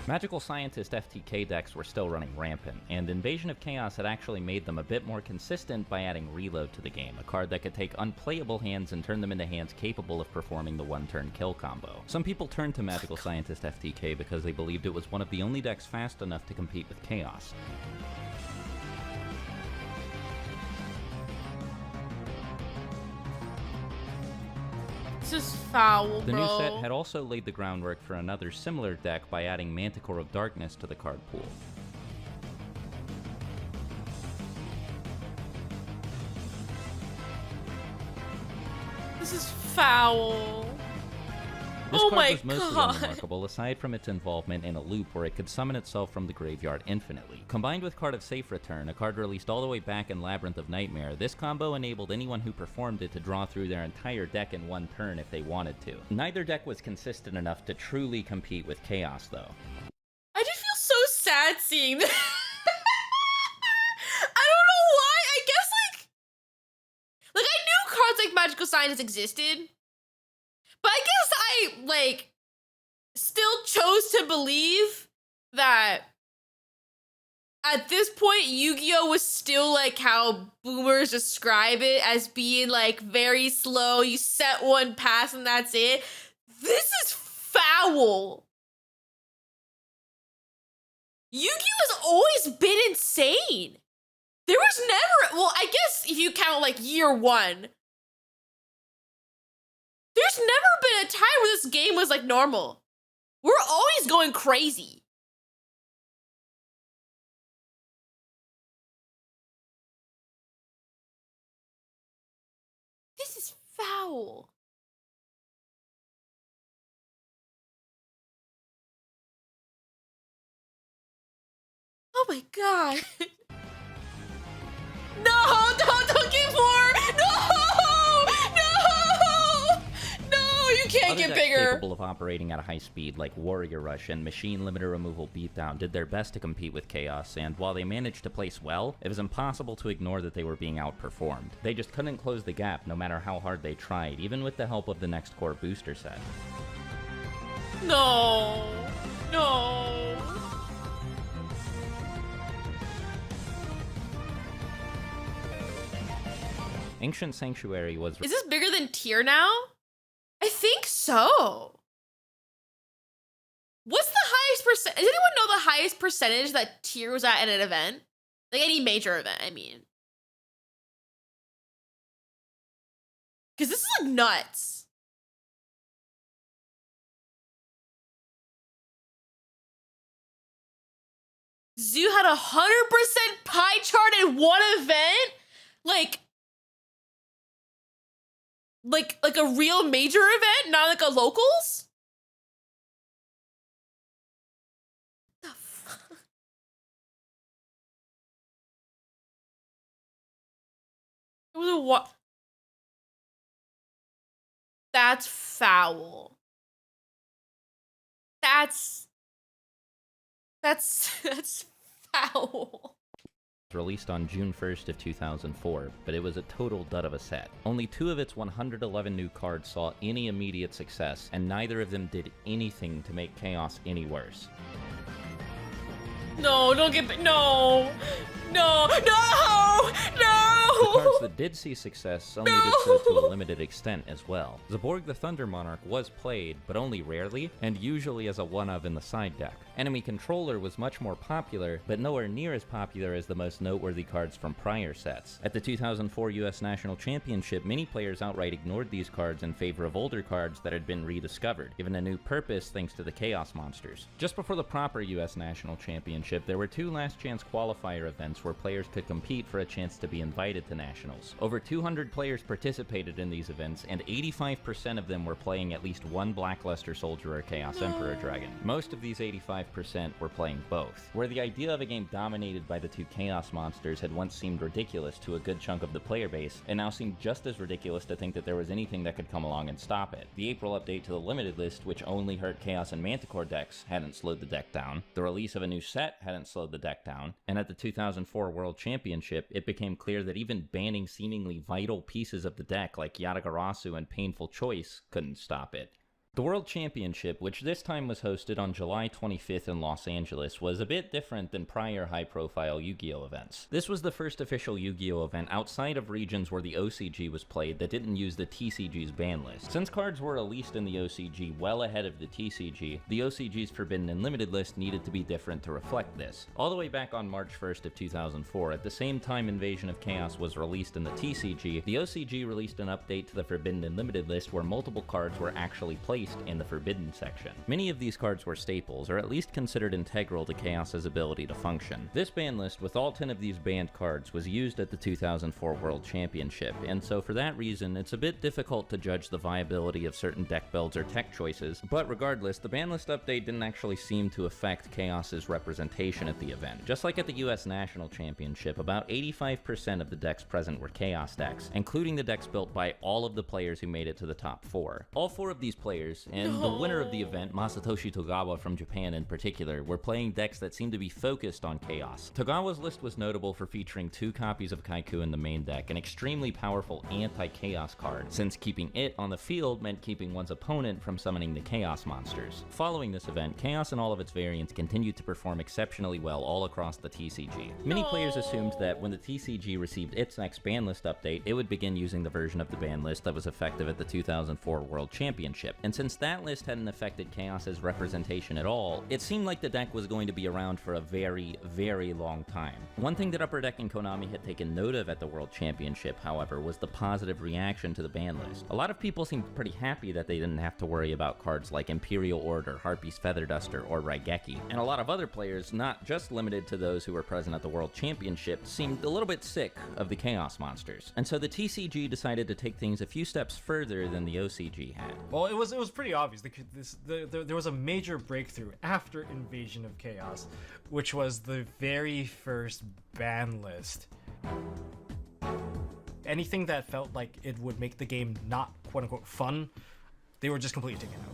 Magical Scientist FTK decks were still running rampant, and Invasion of Chaos had actually made them a bit more consistent by adding Reload to the game, a card that could take unplayable hands and turn them into hands capable of performing the one-turn kill combo. Some people turned to Magical Scientist FTK because they believed it was one of the only decks fast enough to compete with Chaos. This is foul, The bro. new set had also laid the groundwork for another similar deck by adding Manticore of Darkness to the card pool. This is foul. This Oh card my was mostly God. unremarkable, aside from its involvement in a loop where it could summon itself from the graveyard infinitely. Combined with Card of Safe Return, a card released all the way back in Labyrinth of Nightmare, this combo enabled anyone who performed it to draw through their entire deck in one turn if they wanted to. Neither deck was consistent enough to truly compete with Chaos, though. I just feel so sad seeing this. I don't know why. I guess like I knew cards like Magical Scientist existed, but I guess I still chose to believe that at this point Yu-Gi-Oh was still like how boomers describe it as being like very slow. You set one pass and that's it. This is foul. Yu-Gi-Oh has always been insane. There was never, well, I guess if you count like year 1, there's never been a time where this game was like normal. We're always going crazy. This is foul. Oh my god. No, don't give more. No, you can't Other get decks bigger. capable of operating at a high speed like Warrior Rush and Machine Limiter Removal Beatdown did their best to compete with Chaos, and while they managed to place well, it was impossible to ignore that they were being outperformed. They just couldn't close the gap no matter how hard they tried, even with the help of the next core booster set. No. Ancient Sanctuary was... Is this bigger than tier now? I think so. What's the highest percent? Does anyone know the highest percentage that tier was at an event? Like any major event, I mean. Because this is like nuts. Zoo had 100% pie chart in one event? Like a real major event, not like a locals? what? That's foul. That's foul. Released on June 1st of 2004, but it was a total dud of a set. Only 2 of its 111 new cards saw any immediate success, and neither of them did anything to make Chaos any worse. No, don't get no, no, no, no. The cards that did see success only did so to a limited extent as well. Zaborg the Thunder Monarch was played, but only rarely, and usually as a one-of in the side deck. Enemy Controller was much more popular, but nowhere near as popular as the most noteworthy cards from prior sets. At the 2004 US National Championship, many players outright ignored these cards in favor of older cards that had been rediscovered, given a new purpose thanks to the Chaos Monsters. Just before the proper US National Championship, there were 2 last-chance qualifier events where players could compete for a chance to be invited to Nationals. Over 200 players participated in these events, and 85% of them were playing at least one Blackluster Soldier or Chaos Emperor Dragon. Most of these 85% were playing both. Where the idea of a game dominated by the 2 Chaos Monsters had once seemed ridiculous to a good chunk of the player base, it now seemed just as ridiculous to think that there was anything that could come along and stop it. The April update to the limited list, which only hurt Chaos and Manticore decks, hadn't slowed the deck down. The release of a new set hadn't slowed the deck down. And at the 2004 World Championship, it became clear that even banning seemingly vital pieces of the deck like Yatagarasu and Painful Choice couldn't stop it. The World Championship, which this time was hosted on July 25th in Los Angeles, was a bit different than prior high-profile Yu-Gi-Oh! Events. This was the first official Yu-Gi-Oh! Event outside of regions where the OCG was played that didn't use the TCG's ban list. Since cards were released in the OCG well ahead of the TCG, the OCG's Forbidden and Limited list needed to be different to reflect this. All the way back on March 1st of 2004, at the same time Invasion of Chaos was released in the TCG, the OCG released an update to the Forbidden and Limited list where multiple cards were actually placed in the Forbidden section. Many of these cards were staples, or at least considered integral to Chaos's ability to function. This ban list, with all 10 of these banned cards, was used at the 2004 World Championship, and so for that reason, it's a bit difficult to judge the viability of certain deck builds or tech choices, but regardless, the ban list update didn't actually seem to affect Chaos's representation at the event. Just like at the US National Championship, about 85% of the decks present were Chaos decks, including the decks built by all of the players who made it to the top 4. All 4 of these players, and the winner of the event, Masatoshi Togawa from Japan in particular, were playing decks that seemed to be focused on Chaos. Togawa's list was notable for featuring 2 copies of Kaiku in the main deck, an extremely powerful anti-Chaos card, since keeping it on the field meant keeping one's opponent from summoning the Chaos Monsters. Following this event, Chaos and all of its variants continued to perform exceptionally well all across the TCG. Many players assumed that when the TCG received its next ban list update, it would begin using the version of the ban list that was effective at the 2004 World Championship, and since that list hadn't affected Chaos's representation at all, it seemed like the deck was going to be around for a very, very long time. One thing that Upper Deck and Konami had taken note of at the World Championship, however, was the positive reaction to the ban list. A lot of people seemed pretty happy that they didn't have to worry about cards like Imperial Order, Harpy's Feather Duster, or Raigeki, and a lot of other players, not just limited to those who were present at the World Championship, seemed a little bit sick of the Chaos Monsters. And so the TCG decided to take things a few steps further than the OCG had. Well, it was pretty obvious. There was a major breakthrough after Invasion of Chaos, which was the very first ban list. Anything that felt like it would make the game not quote-unquote fun, they were just completely taken out.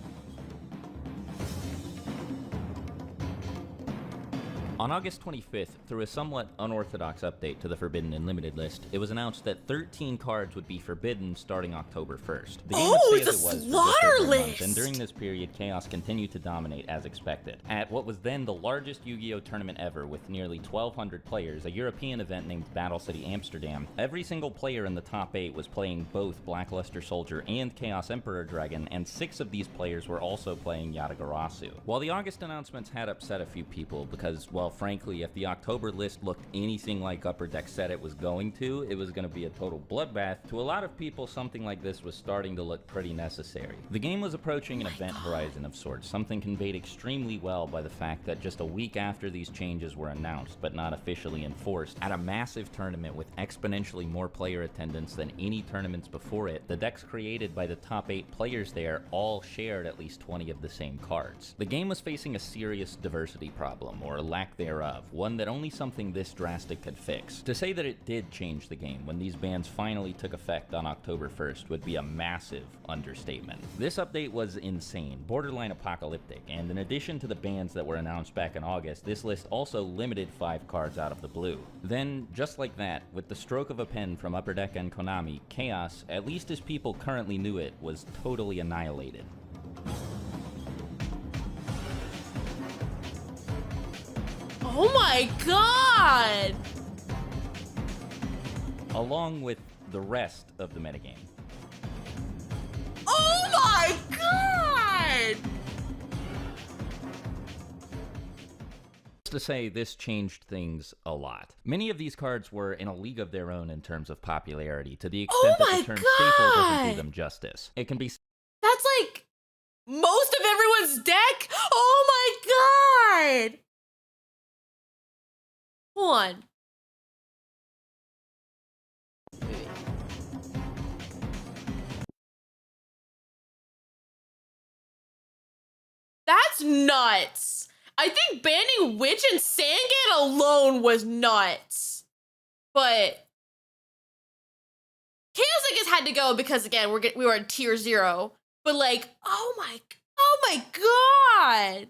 On August 25th, through a somewhat unorthodox update to the Forbidden and Limited list, it was announced that 13 cards would be forbidden starting October 1st. The game would stay as it was for just over a month, and during this period, Chaos continued to dominate as expected. At what was then the largest Yu-Gi-Oh! Tournament ever, with nearly 1,200 players, a European event named Battle City Amsterdam, every single player in the top 8 was playing both Blackluster Soldier and Chaos Emperor Dragon, and 6 of these players were also playing Yatagarasu. While the August announcements had upset a few people because, well, frankly, if the October list looked anything like Upper Deck said it was going to be a total bloodbath. To a lot of people, something like this was starting to look pretty necessary. The game was approaching an event horizon of sorts, something conveyed extremely well by the fact that just a week after these changes were announced, but not officially enforced, at a massive tournament with exponentially more player attendance than any tournaments before it, the decks created by the top 8 players there all shared at least 20 of the same cards. The game was facing a serious diversity problem, or lack lack thereof, one that only something this drastic could fix. To say that it did change the game when these bans finally took effect on October 1st would be a massive understatement. This update was insane, borderline apocalyptic, and in addition to the bans that were announced back in August, this list also limited 5 cards out of the blue. Then, just like that, with the stroke of a pen from Upper Deck and Konami, Chaos, at least as people currently knew it, was totally annihilated. Oh my god! Along with the rest of the metagame. Oh my god! To say, this changed things a lot. Many of these cards were in a league of their own in terms of popularity, to the extent that the term staple doesn't do them justice. It can be... That's like most of everyone's deck? Oh my god! Hold on. That's nuts. I think banning Witch and Sangan alone was nuts. But Chaos, I guess, had to go because, again, we were at tier 0. But, like, oh my god.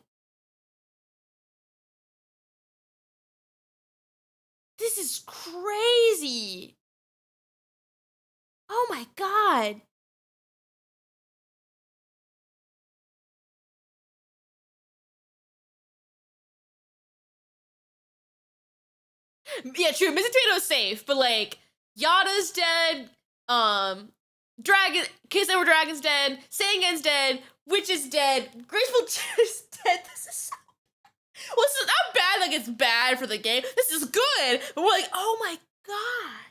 This is crazy. Oh my god. Yeah, true. Missing Tomato's safe, but like Yada's dead. Case Ever Dragon's dead. Sangan's dead. Witch is dead. Graceful is dead. This is so. Well, this is not bad. Like it's bad for the game. This is good. But we're like, oh my god.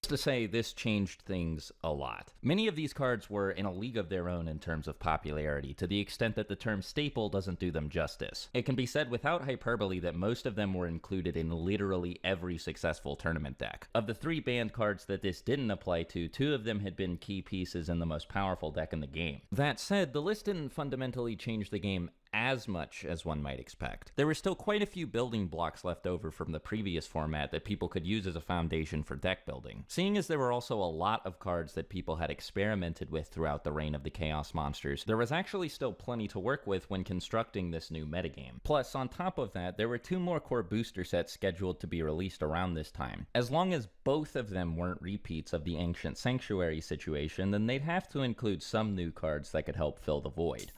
To say, this changed things a lot. Many of these cards were in a league of their own in terms of popularity, to the extent that the term staple doesn't do them justice. It can be said without hyperbole that most of them were included in literally every successful tournament deck. Of the 3 banned cards that this didn't apply to, 2 of them had been key pieces in the most powerful deck in the game. That said, the list didn't fundamentally change the game as much as one might expect. There were still quite a few building blocks left over from the previous format that people could use as a foundation for deck building. Seeing as there were also a lot of cards that people had experimented with throughout the reign of the Chaos Monsters, there was actually still plenty to work with when constructing this new metagame. Plus, on top of that, there were 2 more core booster sets scheduled to be released around this time. As long as both of them weren't repeats of the Ancient Sanctuary situation, then they'd have to include some new cards that could help fill the void.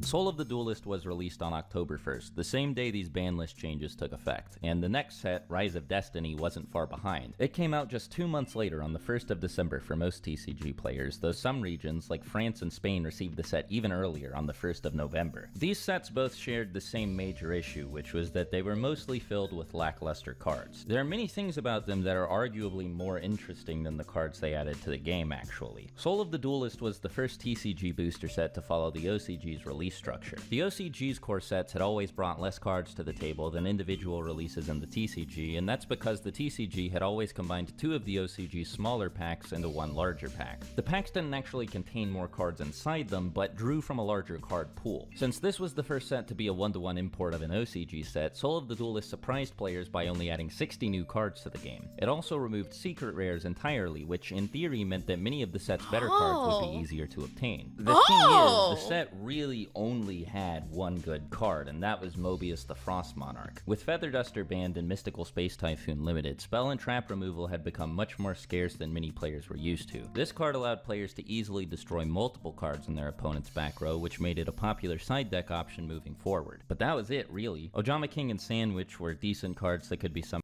Soul of the Duelist was released on October 1st, the same day these ban list changes took effect, and the next set, Rise of Destiny, wasn't far behind. It came out just 2 months later on the 1st of December for most TCG players, though some regions, like France and Spain, received the set even earlier on the 1st of November. These sets both shared the same major issue, which was that they were mostly filled with lackluster cards. There are many things about them that are arguably more interesting than the cards they added to the game, actually. Soul of the Duelist was the first TCG booster set to follow the OCG's release structure. The OCG's core sets had always brought less cards to the table than individual releases in the TCG, and that's because the TCG had always combined 2 of the OCG's smaller packs into 1 larger pack. The packs didn't actually contain more cards inside them, but drew from a larger card pool. Since this was the first set to be a 1-to-1 import of an OCG set, Soul of the Duelist surprised players by only adding 60 new cards to the game. It also removed secret rares entirely, which in theory meant that many of the set's better cards would be easier to obtain. The thing is, the set really only had 1 good card, and that was Mobius the Frost Monarch. With Feather Duster banned and Mystical Space Typhoon limited, spell and trap removal had become much more scarce than many players were used to. This card allowed players to easily destroy multiple cards in their opponent's back row, which made it a popular side deck option moving forward. But that was it, really. Ojama King and Sandwich were decent cards that could be some.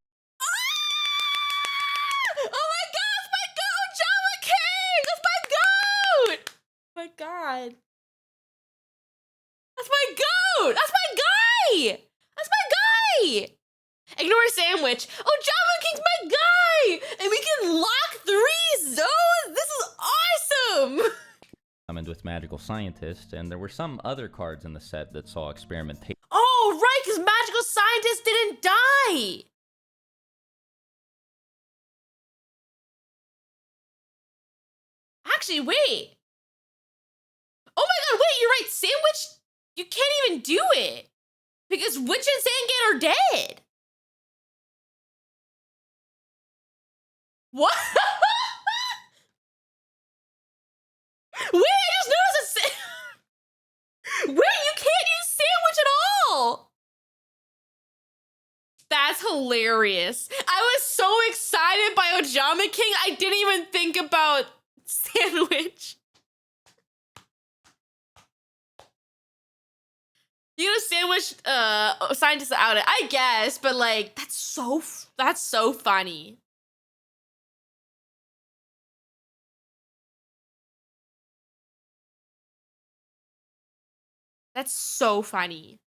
My god. That's my goat! That's my guy! That's my guy! Ignore Sandwich. Oh, Java King's my guy! And we can lock 3 zones! This is awesome! Summoned with Magical Scientist, and there were some other cards in the set that saw experimentation. Oh, right, because Magical Scientist didn't die! actually, wait. Oh my god, wait, you're right. Sandwich, you can't even do it. Because Witch and Zangan are dead. What? Wait, I just noticed wait, you can't use sandwich at all. That's hilarious. I was so excited by Ojama King, I didn't even think about sandwich. You know, sandwich scientists out it, I guess, but like that's so funny. That's so funny.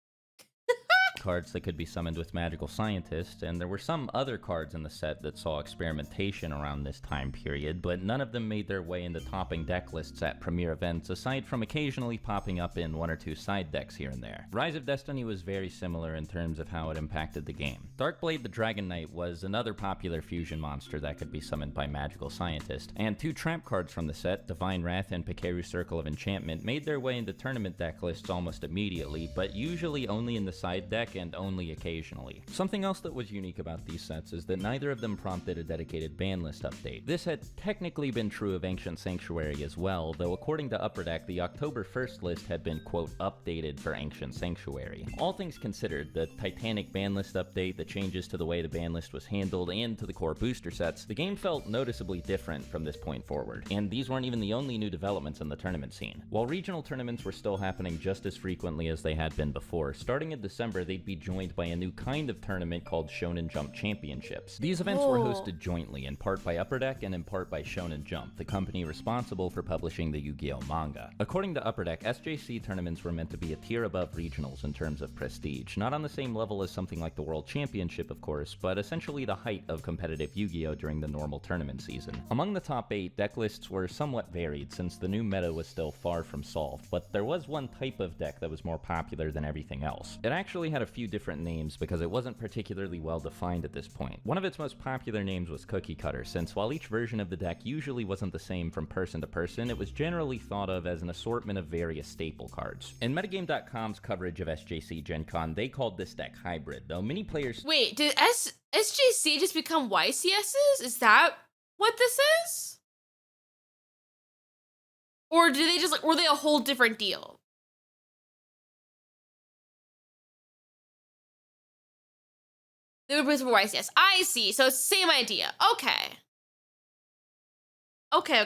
Cards that could be summoned with magical scientists, and there were some other cards in the set that saw experimentation around this time period, but none of them made their way into topping deck lists at premier events, aside from occasionally popping up in one or two side decks here and there. Rise of Destiny was very similar in terms of how it impacted the game. Darkblade the Dragon Knight was another popular fusion monster that could be summoned by magical scientists, and two tramp cards from the set, Divine Wrath and Pikeru Circle of Enchantment, made their way into tournament deck lists almost immediately, but usually only in the side deck and only occasionally. Something else that was unique about these sets is that neither of them prompted a dedicated ban list update. This had technically been true of Ancient Sanctuary as well, though according to Upper Deck, the October 1st list had been, quote, updated for Ancient Sanctuary. All things considered, the Titanic ban list update, the changes to the way the ban list was handled, and to the core booster sets, the game felt noticeably different from this point forward. And these weren't even the only new developments in the tournament scene. While regional tournaments were still happening just as frequently as they had been before, starting in December they'd be joined by a new kind of tournament called Shonen Jump Championships. These events were hosted jointly, in part by Upper Deck and in part by Shonen Jump, the company responsible for publishing the Yu-Gi-Oh manga. According to Upper Deck, SJC tournaments were meant to be a tier above regionals in terms of prestige, not on the same level as something like the World Championship, of course, but essentially the height of competitive Yu-Gi-Oh during the normal tournament season. Among the top 8, deck lists were somewhat varied since the new meta was still far from solved, but there was one type of deck that was more popular than everything else. It actually had a few different names because it wasn't particularly well defined at this point. One of its most popular names was Cookie Cutter, since while each version of the deck usually wasn't the same from person to person, it was generally thought of as an assortment of various staple cards. In Metagame.com's coverage of SJC Gen Con, they called this deck Hybrid, though many players— Wait, did SJC just become YCSs? Is that what this is? Or did they just, like, were they a whole different deal? They were both for YCS. I see. So it's the same idea. Okay. Okay.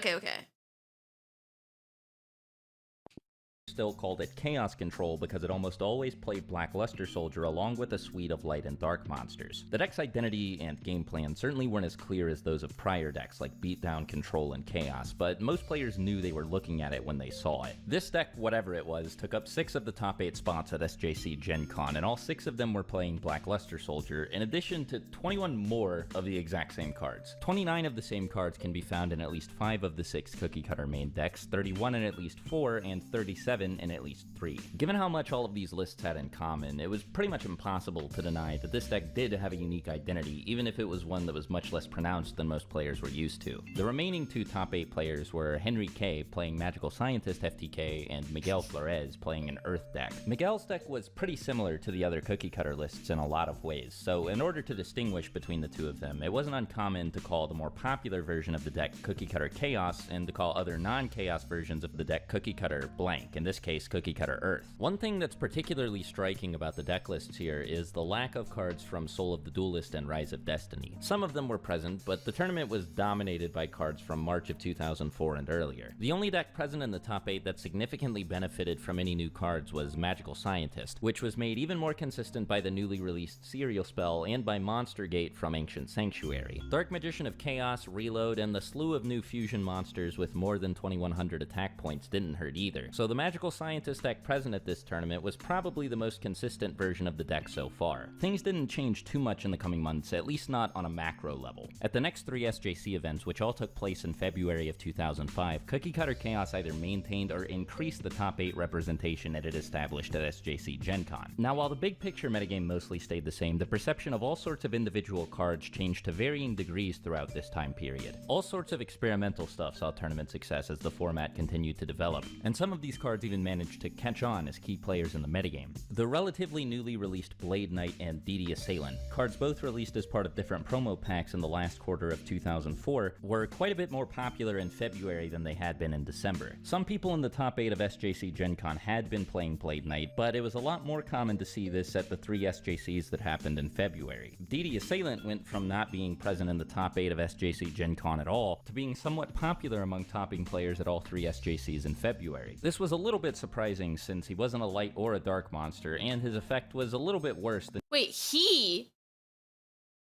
still called it Chaos Control because it almost always played Black Luster Soldier along with a suite of light and dark monsters. The deck's identity and game plan certainly weren't as clear as those of prior decks like Beatdown, Control, and Chaos, but most players knew they were looking at it when they saw it. This deck, whatever it was, took up 6 of the top 8 spots at SJC Gen Con, and all 6 of them were playing Black Luster Soldier, in addition to 21 more of the exact same cards. 29 of the same cards can be found in at least 5 of the 6 Cookie Cutter main decks, 31 in at least 4, and 37 in at least 3. Given how much all of these lists had in common, it was pretty much impossible to deny that this deck did have a unique identity, even if it was one that was much less pronounced than most players were used to. The remaining 2 top 8 players were Henry K playing Magical Scientist FTK and Miguel Flores playing an Earth deck. Miguel's deck was pretty similar to the other Cookie Cutter lists in a lot of ways, so in order to distinguish between the 2 of them, it wasn't uncommon to call the more popular version of the deck Cookie Cutter Chaos and to call other non-Chaos versions of the deck Cookie Cutter blank, in this case Cookie Cutter Earth. One thing that's particularly striking about the deck lists here is the lack of cards from Soul of the Duelist and Rise of Destiny. Some of them were present, but the tournament was dominated by cards from March of 2004 and earlier. The only deck present in the top 8 that significantly benefited from any new cards was Magical Scientist, which was made even more consistent by the newly released Serial Spell and by Monster Gate from Ancient Sanctuary. Dark Magician of Chaos, Reload, and the slew of new fusion monsters with more than 2100 attack points didn't hurt either, so the Magical Magical Scientist deck present at this tournament was probably the most consistent version of the deck so far. Things didn't change too much in the coming months, at least not on a macro level. At the next 3 SJC events, which all took place in February of 2005, Cookie Cutter Chaos either maintained or increased the top 8 representation it had established at SJC Gen Con. Now, while the big picture metagame mostly stayed the same, the perception of all sorts of individual cards changed to varying degrees throughout this time period. All sorts of experimental stuff saw tournament success as the format continued to develop, and some of these cards even managed to catch on as key players in the metagame. The relatively newly released Blade Knight and DD Assailant, cards both released as part of different promo packs in the last quarter of 2004, were quite a bit more popular in February than they had been in December. Some people in the top 8 of SJC Gen Con had been playing Blade Knight, but it was a lot more common to see this at the 3 SJCs that happened in February. DD Assailant went from not being present in the top 8 of SJC Gen Con at all to being somewhat popular among topping players at all 3 SJCs in February. This was a little bit surprising since he wasn't a light or a dark monster, and his effect was a little bit worse than— Wait, he?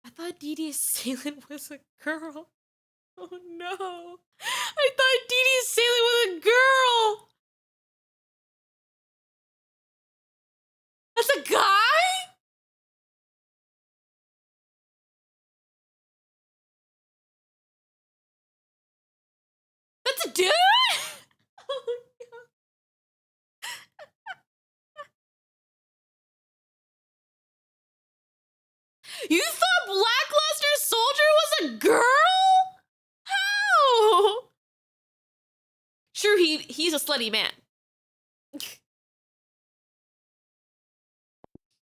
I thought DD Assailant was a girl. Oh no. I thought DD Assailant was a girl. That's a guy? That's a dude? Oh no. You thought Blackluster Soldier was a girl? How? Sure, he's a slutty man.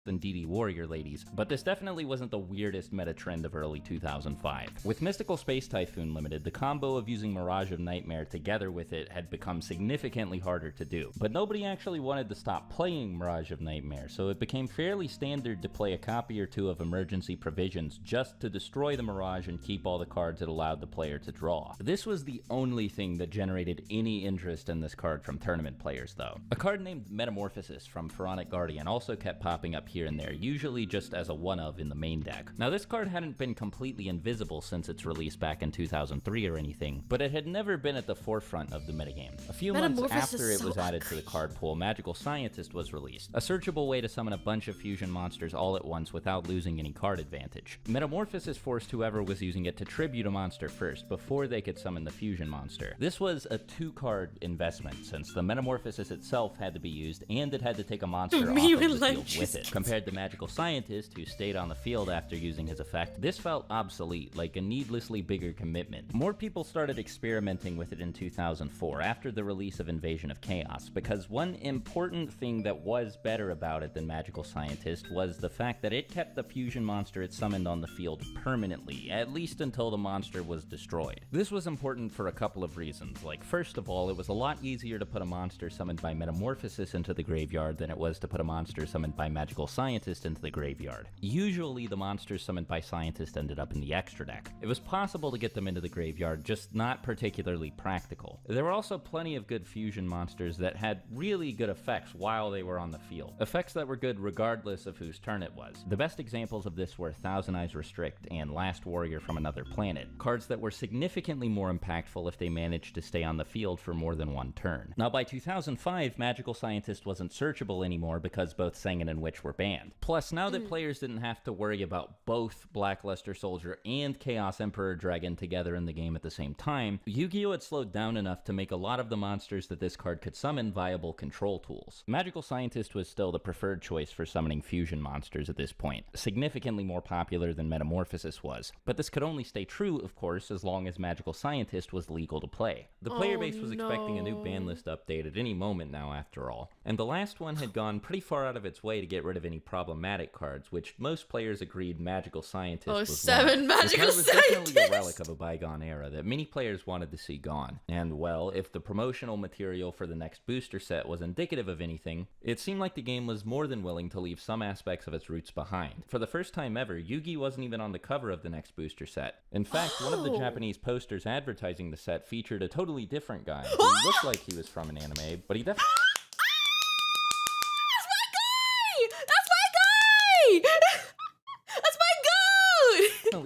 than DD Warrior ladies, but this definitely wasn't the weirdest meta trend of early 2005. With Mystical Space Typhoon Limited, the combo of using Mirage of Nightmare together with it had become significantly harder to do, but nobody actually wanted to stop playing Mirage of Nightmare, so it became fairly standard to play a copy or two of Emergency Provisions just to destroy the Mirage and keep all the cards it allowed the player to draw. This was the only thing that generated any interest in this card from tournament players, though. A card named Metamorphosis from Pharaonic Guardian also kept popping up here and there, usually just as a one-of in the main deck. Now, this card hadn't been completely invisible since its release back in 2003 or anything, but it had never been at the forefront of the metagame. A few months after it was added to the card pool, Magical Scientist was released, a searchable way to summon a bunch of fusion monsters all at once without losing any card advantage. Metamorphosis forced whoever was using it to tribute a monster first, before they could summon the fusion monster. This was a 2-card investment, since the Metamorphosis itself had to be used, and it had to take a monster off of the field with it. Compared to Magical Scientist, who stayed on the field after using his effect, this felt obsolete, like a needlessly bigger commitment. More people started experimenting with it in 2004, after the release of Invasion of Chaos, because one important thing that was better about it than Magical Scientist was the fact that it kept the fusion monster it summoned on the field permanently, at least until the monster was destroyed. This was important for a couple of reasons. Like, first of all, it was a lot easier to put a monster summoned by Metamorphosis into the graveyard than it was to put a monster summoned by Magical Scientist into the graveyard. Usually, the monsters summoned by Scientist ended up in the extra deck. It was possible to get them into the graveyard, just not particularly practical. There were also plenty of good fusion monsters that had really good effects while they were on the field. Effects that were good regardless of whose turn it was. The best examples of this were Thousand Eyes Restrict and Last Warrior from Another Planet, cards that were significantly more impactful if they managed to stay on the field for more than one turn. Now, by 2005, Magical Scientist wasn't searchable anymore because both Sengen and Witch were banned. Plus, now that players didn't have to worry about both Blackluster Soldier and Chaos Emperor Dragon together in the game at the same time, Yu-Gi-Oh! Had slowed down enough to make a lot of the monsters that this card could summon viable control tools. Magical Scientist was still the preferred choice for summoning fusion monsters at this point, significantly more popular than Metamorphosis was, but this could only stay true, of course, as long as Magical Scientist was legal to play. The player base was expecting a new ban list update at any moment now, after all, and the last one had gone pretty far out of its way to get rid of any problematic cards, which most players agreed Magical Scientist was one. Magical the card was Scientist! definitely a relic of a bygone era that many players wanted to see gone, and well, if the promotional material for the next booster set was indicative of anything, it seemed like the game was more than willing to leave some aspects of its roots behind. For the first time ever, Yugi wasn't even on the cover of the next booster set. In fact, one of the Japanese posters advertising the set featured a totally different guy who looked like he was from an anime, but he definitely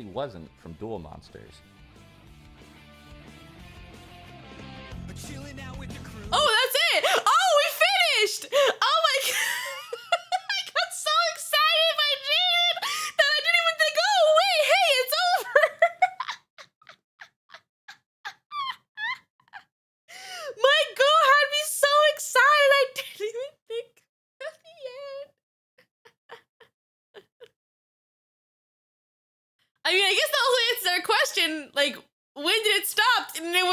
wasn't from Duel Monsters. Oh, that's it! Oh, we it stopped, and it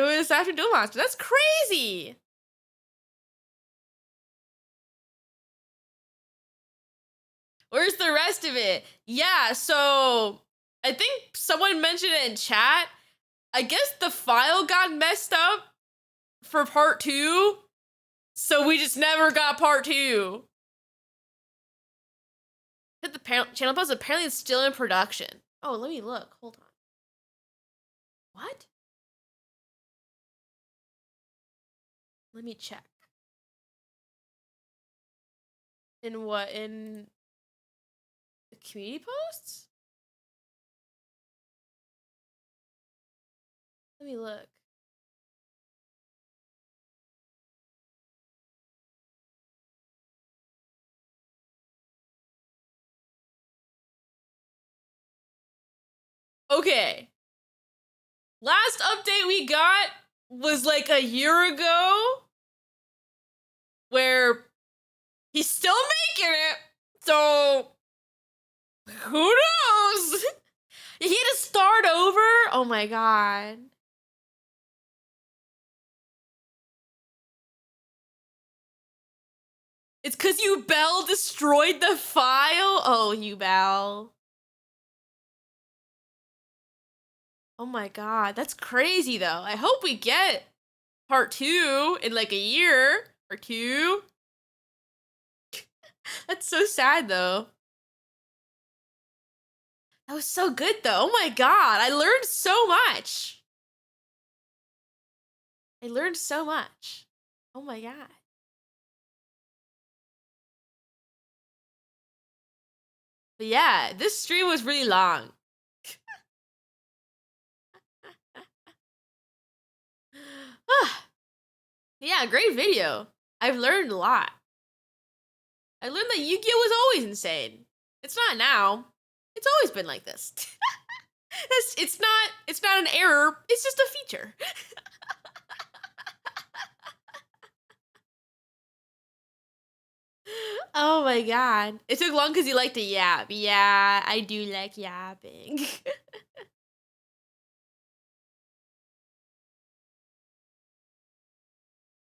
was after Duel Monster. That's crazy. Where's the rest of it? Yeah, so I think someone mentioned it in chat. I guess the file got messed up for part 2, so we just never got part 2. Hit the channel post. Apparently it's still in production. Oh, let me look. Hold on. What? Let me check. In what? In the community posts? Let me look. Okay. Last update we got was like a year ago, where he's still making it, so who knows? He had to start over? Oh my god. It's because Bell destroyed the file? Oh, Bell. Oh my god, that's crazy though. I hope we get part 2 in like a year or 2. That's so sad though. That was so good though. Oh my god, I learned so much. I learned so much. Oh my god. But yeah, this stream was really long. Yeah, great video. I've learned a lot. I learned that Yugioh was always insane. It's not now. It's always been like this. It's not an error, it's just a feature. Oh my god. It took long because you like to yap. Yeah, I do like yapping.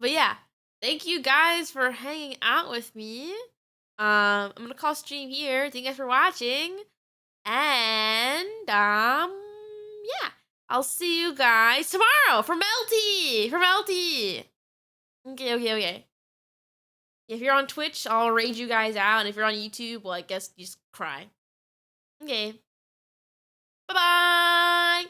But yeah, thank you guys for hanging out with me. I'm gonna call stream here. Thank you guys for watching. And yeah, I'll see you guys tomorrow from LT. Okay. If you're on Twitch, I'll raid you guys out. And if you're on YouTube, well, I guess you just cry. Okay. Bye-bye.